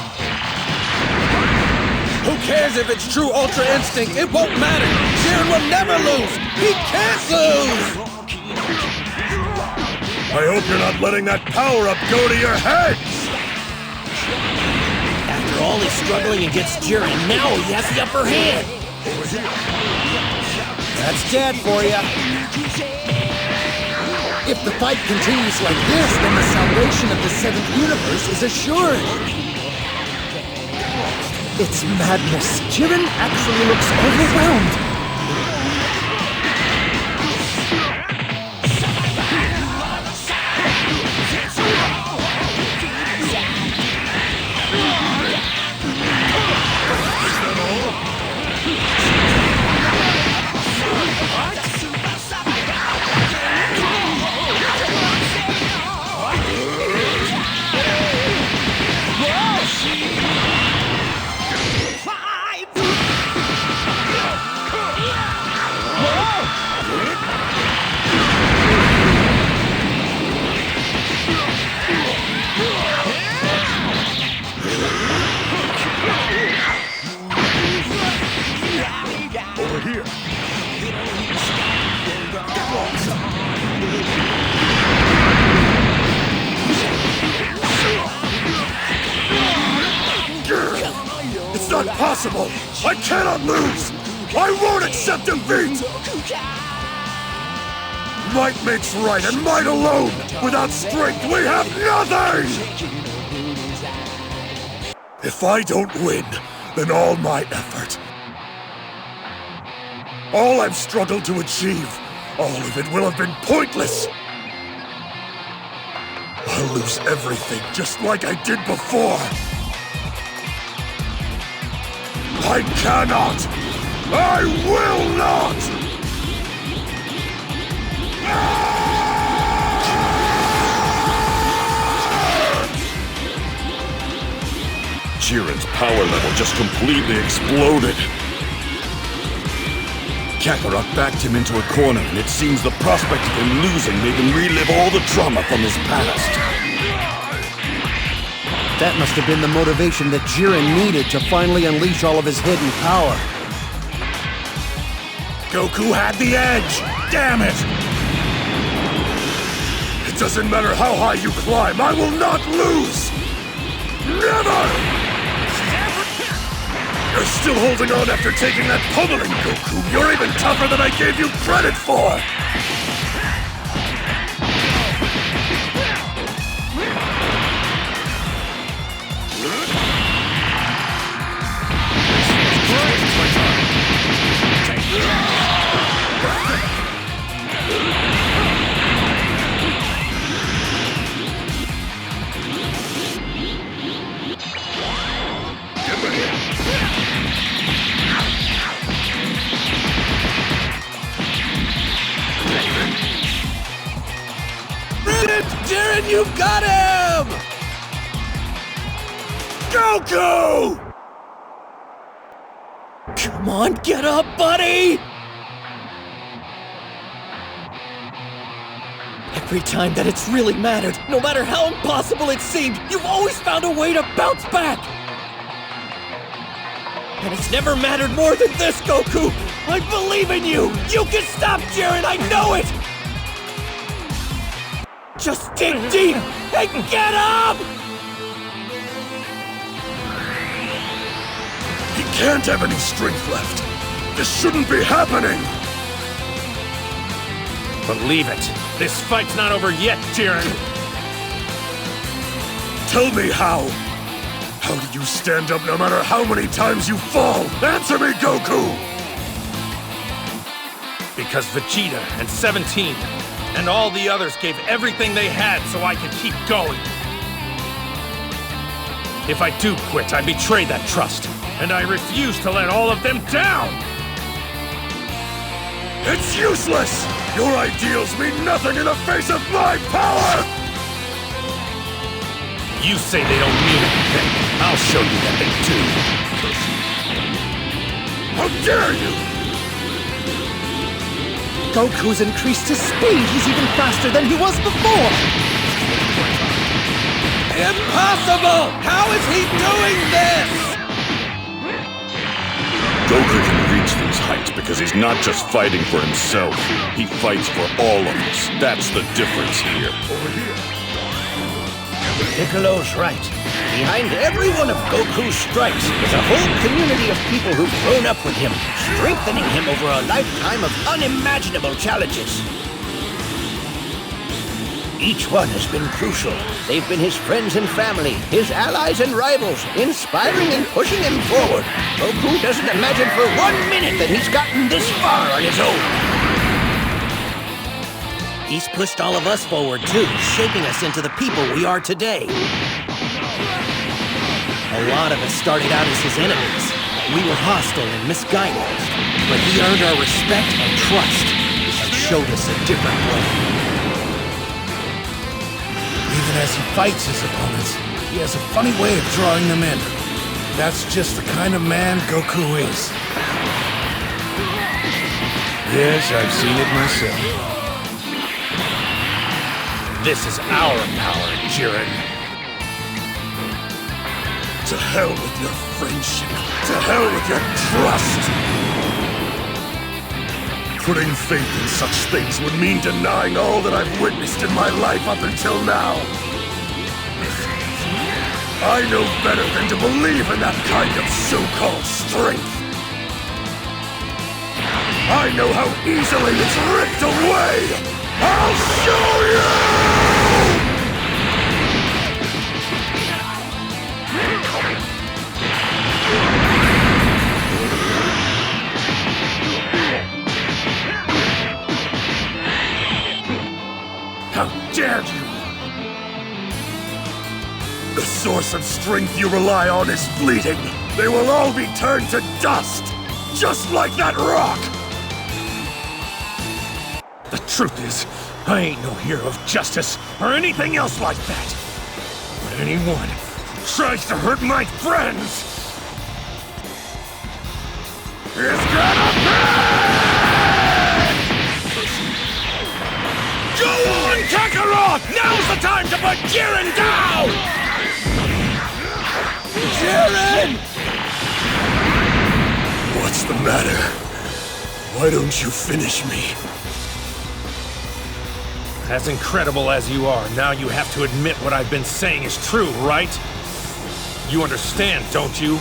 Who cares if it's true Ultra Instinct? It won't matter. Jiren will never lose. He can't lose. I hope you're not letting that power-up go to your head! After all his struggling against Jiren, now he has the upper hand. That's dead for you. If the fight continues like this, then the salvation of the 7th universe is assured. It's madness. Jiren actually looks overwhelmed. It's not possible! I cannot lose! I won't accept defeat! Might makes right, and might alone! Without strength, we have nothing! If I don't win, then all my effort, all I've struggled to achieve, all of it will have been pointless! I'll lose everything just like I did before! I cannot! I will not! Jiren's power level just completely exploded. Kakarot backed him into a corner, and it seems the prospect of him losing made him relive all the trauma from his past. That must have been the motivation that Jiren needed to finally unleash all of his hidden power. Goku had the edge! Damn it! It doesn't matter how high you climb, I will not lose! Never! You're still holding on after taking that pummeling, Goku! You're even tougher than I gave you credit for! Jiren, you've got him! Goku! Come on, get up, buddy! Every time that it's really mattered, no matter how impossible it seemed, you've always found a way to bounce back! And it's never mattered more than this, Goku! I believe in you! You can stop Jiren, I know it! Just dig deep and get up! He can't have any strength left. This shouldn't be happening! Believe it. This fight's not over yet, Jiren. Tell me how. How do you stand up no matter how many times you fall? Answer me, Goku! Because Vegeta and 17 and all the others gave everything they had so I could keep going. If I do quit, I betray that trust. And I refuse to let all of them down! It's useless! Your ideals mean nothing in the face of my power! You say they don't mean anything. I'll show you that they do. How dare you! Goku's increased his speed. He's even faster than he was before. Impossible! How is he doing this? Goku can reach these heights because he's not just fighting for himself. He fights for all of us. That's the difference here. Over here. Piccolo's right. Behind every one of Goku's strikes is a whole community of people who've grown up with him, strengthening him over a lifetime of unimaginable challenges. Each one has been crucial. They've been his friends and family, his allies and rivals, inspiring and pushing him forward. Goku doesn't imagine for 1 minute that he's gotten this far on his own. He's pushed all of us forward, too, shaping us into the people we are today. A lot of us started out as his enemies. We were hostile and misguided, but he earned our respect and trust and showed us a different way. Even as he fights his opponents, he has a funny way of drawing them in. That's just the kind of man Goku is. Yes, I've seen it myself. This is our power, Jiren. To hell with your friendship. To hell with your trust. Putting faith in such things would mean denying all that I've witnessed in my life up until now. I know better than to believe in that kind of so-called strength. I know how easily it's ripped away! I'll show you! How dare you! The source of strength you rely on is fleeting. They will all be turned to dust, just like that rock! The truth is, I ain't no hero of justice or anything else like that. But anyone who tries to hurt my friends is gonna pay! Go on, Kakarot! Now's the time to put Jiren down! Jiren! What's the matter? Why don't you finish me? As incredible as you are, now you have to admit what I've been saying is true, right? You understand, don't you?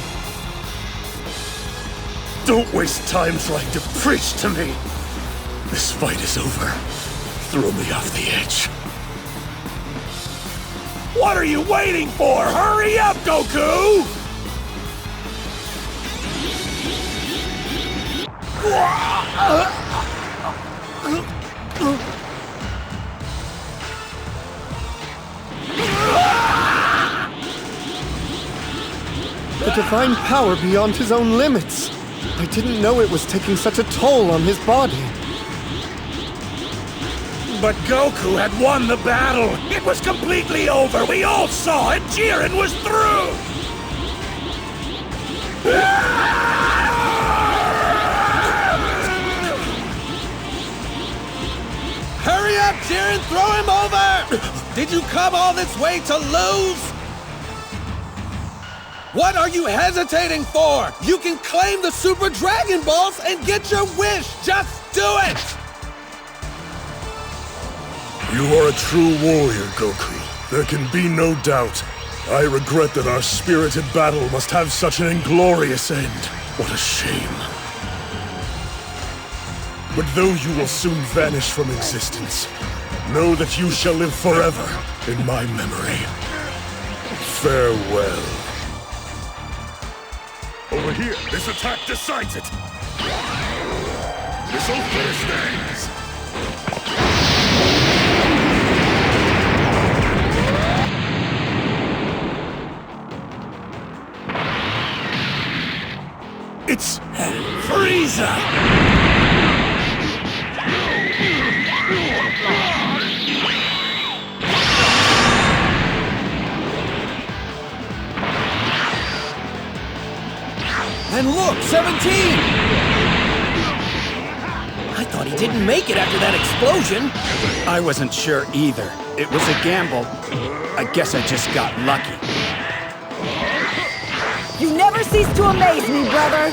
Don't waste time trying to preach to me! This fight is over. Throw me off the edge. What are you waiting for? Hurry up, Goku! The divine power beyond his own limits. I didn't know it was taking such a toll on his body. But Goku had won the battle! It was completely over! We all saw it! Jiren was through! Hurry up, Jiren! Throw him over! Did you come all this way to lose? What are you hesitating for? You can claim the Super Dragon Balls and get your wish! Just do it! You are a true warrior, Goku. There can be no doubt. I regret that our spirited battle must have such an inglorious end. What a shame. But though you will soon vanish from existence, know that you shall live forever in my memory. Farewell. Over here, this attack decides it. This'll finish things. It's Frieza! And look, 17! I thought he didn't make it after that explosion. I wasn't sure either. It was a gamble. I guess I just got lucky. You never cease to amaze me, brother.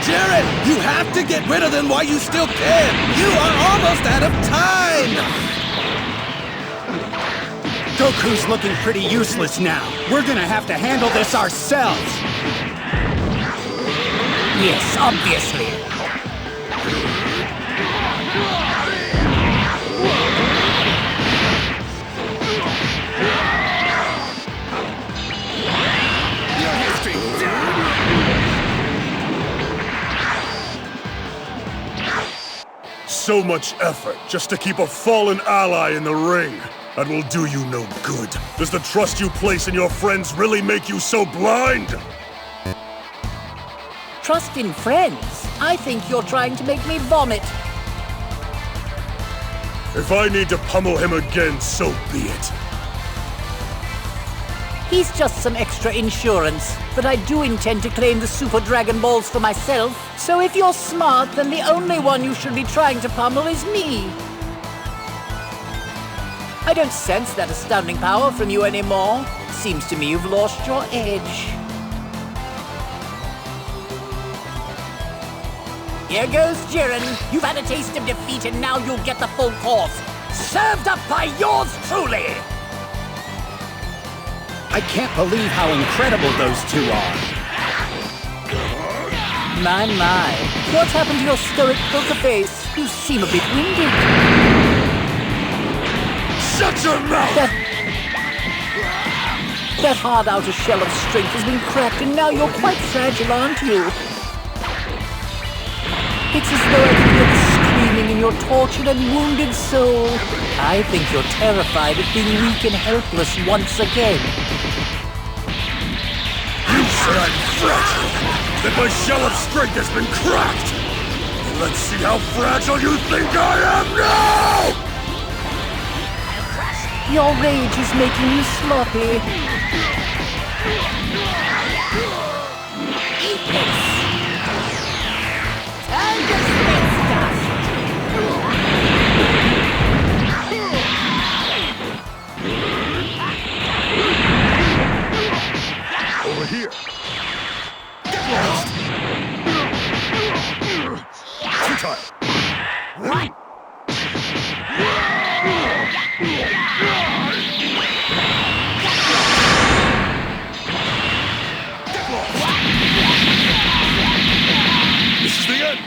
Jared, you have to get rid of them while you still can. You are almost out of time. Goku's looking pretty useless now. We're gonna have to handle this ourselves. Yes, obviously. So much effort just to keep a fallen ally in the ring. That will do you no good. Does the trust you place in your friends really make you so blind? Trust in friends? I think you're trying to make me vomit. If I need to pummel him again, so be it. He's just some extra insurance, but I do intend to claim the Super Dragon Balls for myself. So if you're smart, then the only one you should be trying to pummel is me. I don't sense that astounding power from you anymore. Seems to me you've lost your edge. Here goes Jiren. You've had a taste of defeat and now you'll get the full course. Served up by yours truly! I can't believe how incredible those two are. My. What's happened to your stoic poker face? You seem a bit winded. Shut your mouth! That hard outer shell of strength has been cracked and now you're quite fragile, aren't you? It's as though I can hear the screaming in your tortured and wounded soul. I think you're terrified of being weak and helpless once again. You say I'm fragile, that my shell of strength has been cracked. Let's see how fragile you think I am now! Your rage is making you sloppy. Eat this! Turn to space dust! Over here. Get lost! Futile! Run! This is the end!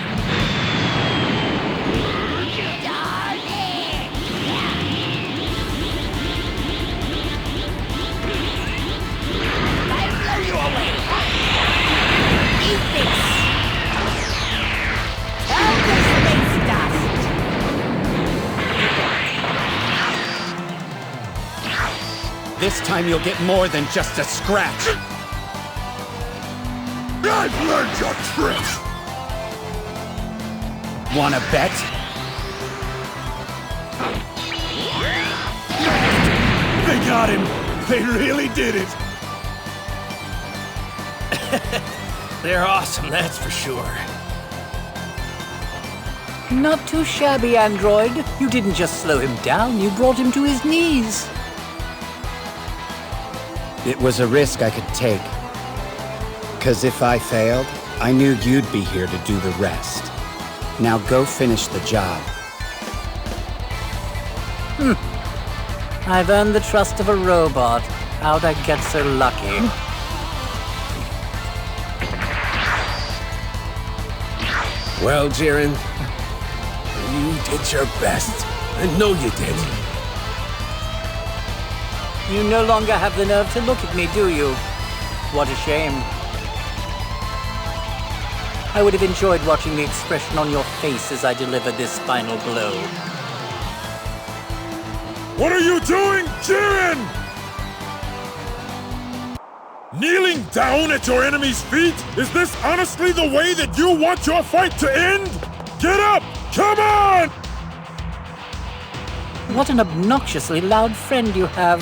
This time you'll get more than just a scratch. I've learned your tricks! Wanna bet? They got him! They really did it! They're awesome, that's for sure. Not too shabby, android. You didn't just slow him down, you brought him to his knees. It was a risk I could take. 'Cause if I failed, I knew you'd be here to do the rest. Now go finish the job. I've earned the trust of a robot. How'd I get so lucky? Well, Jiren, you did your best. I know you did. You no longer have the nerve to look at me, do you? What a shame. I would have enjoyed watching the expression on your face as I delivered this final blow. What are you doing, Jiren? Kneeling down at your enemy's feet? Is this honestly the way that you want your fight to end? Get up! Come on! What an obnoxiously loud friend you have.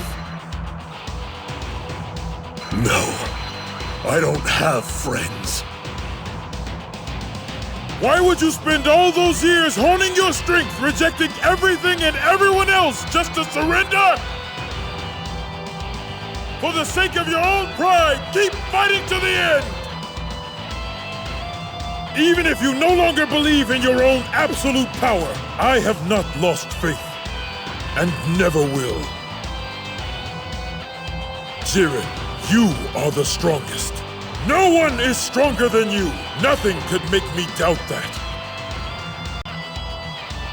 No, I don't have friends. Why would you spend all those years honing your strength, rejecting everything and everyone else just to surrender? For the sake of your own pride, keep fighting to the end! Even if you no longer believe in your own absolute power, I have not lost faith, and never will. Jiren, you are the strongest. No one is stronger than you. Nothing could make me doubt that.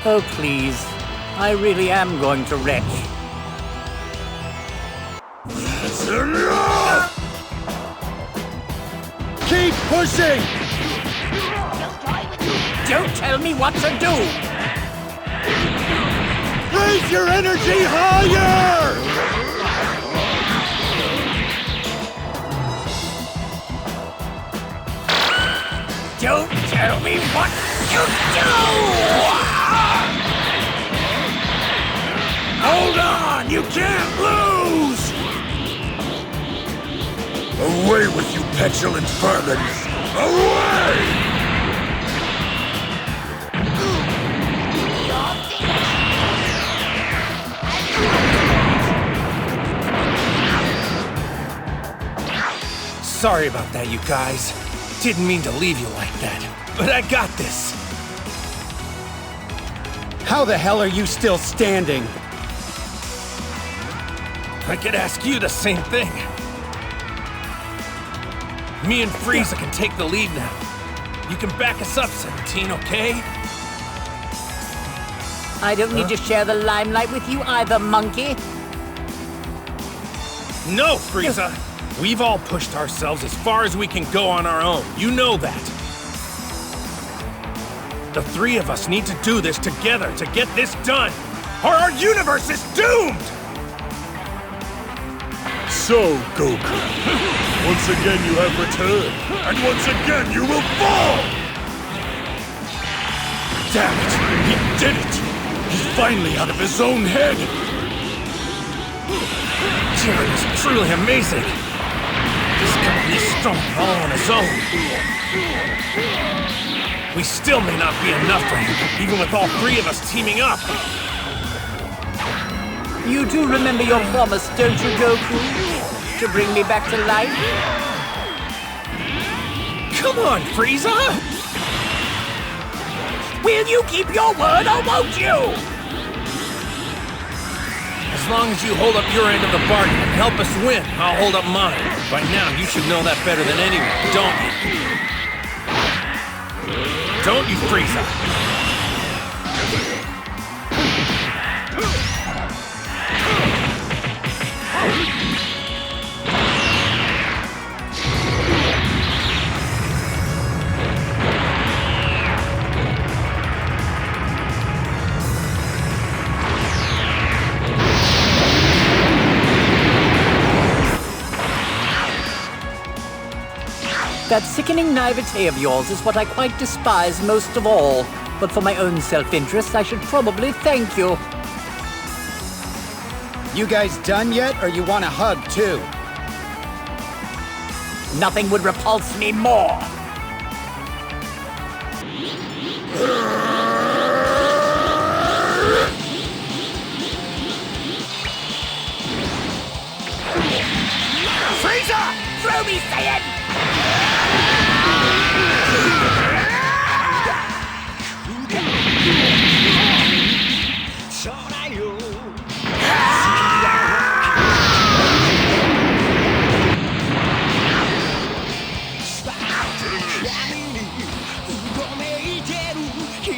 Oh, please. I really am going to retch. That's enough! Keep pushing! Don't tell me what to do! Raise your energy higher! Don't tell me what to do! Hold on! You can't lose! Away with you, petulant vermin! Away! Sorry about that, you guys. Didn't mean to leave you like that, but I got this. How the hell are you still standing? I could ask you the same thing. Me and Frieza can take the lead now. You can back us up, 17, okay? I don't need to share the limelight with you either, monkey. No, Frieza! We've all pushed ourselves as far as we can go on our own. You know that. The three of us need to do this together to get this done, or our universe is doomed! So, Goku, once again you have returned, and once again you will fall! Damn it! He did it! He's finally out of his own head! Jiren is truly amazing! This guy is strong all on his own. We still may not be enough for him, even with all three of us teaming up. You do remember your promise, don't you, Goku? To bring me back to life? Come on, Frieza! Will you keep your word or won't you? As long as you hold up your end of the bargain and help us win, I'll hold up mine. By now, you should know that better than anyone, don't you? Don't you, Frieza? That sickening naivete of yours is what I quite despise most of all. But for my own self-interest, I should probably thank you. You guys done yet, or you want a hug, too? Nothing would repulse me more. Frieza! Throw me, Saiyan!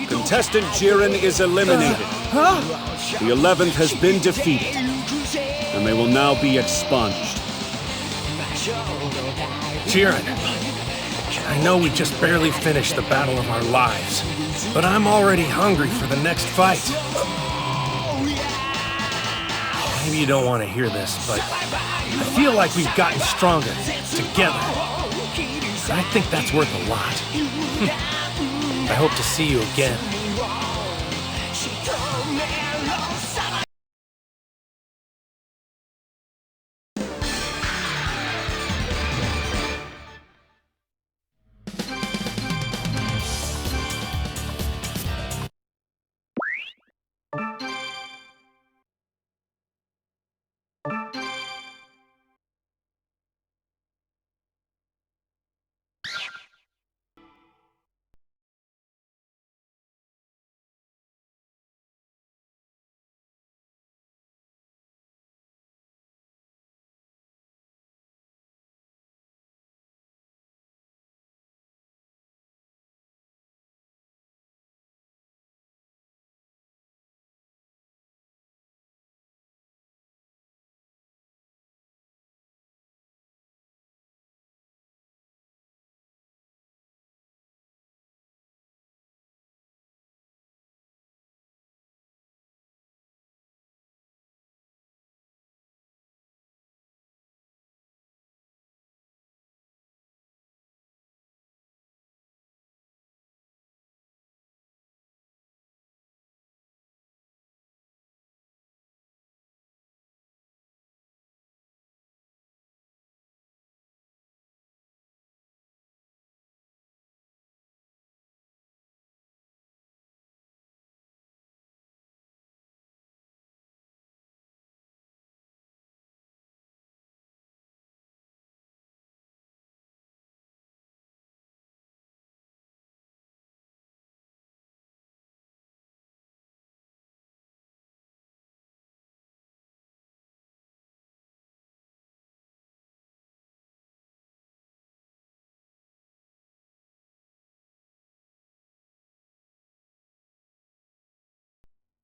Contestant Jiren is eliminated. The 11th has been defeated, and they will now be expunged. Jiren, I know we just barely finished the battle of our lives, but I'm already hungry for the next fight. maybe you don't want to hear this, but I feel like we've gotten stronger together. And I think that's worth a lot. I hope to see you again.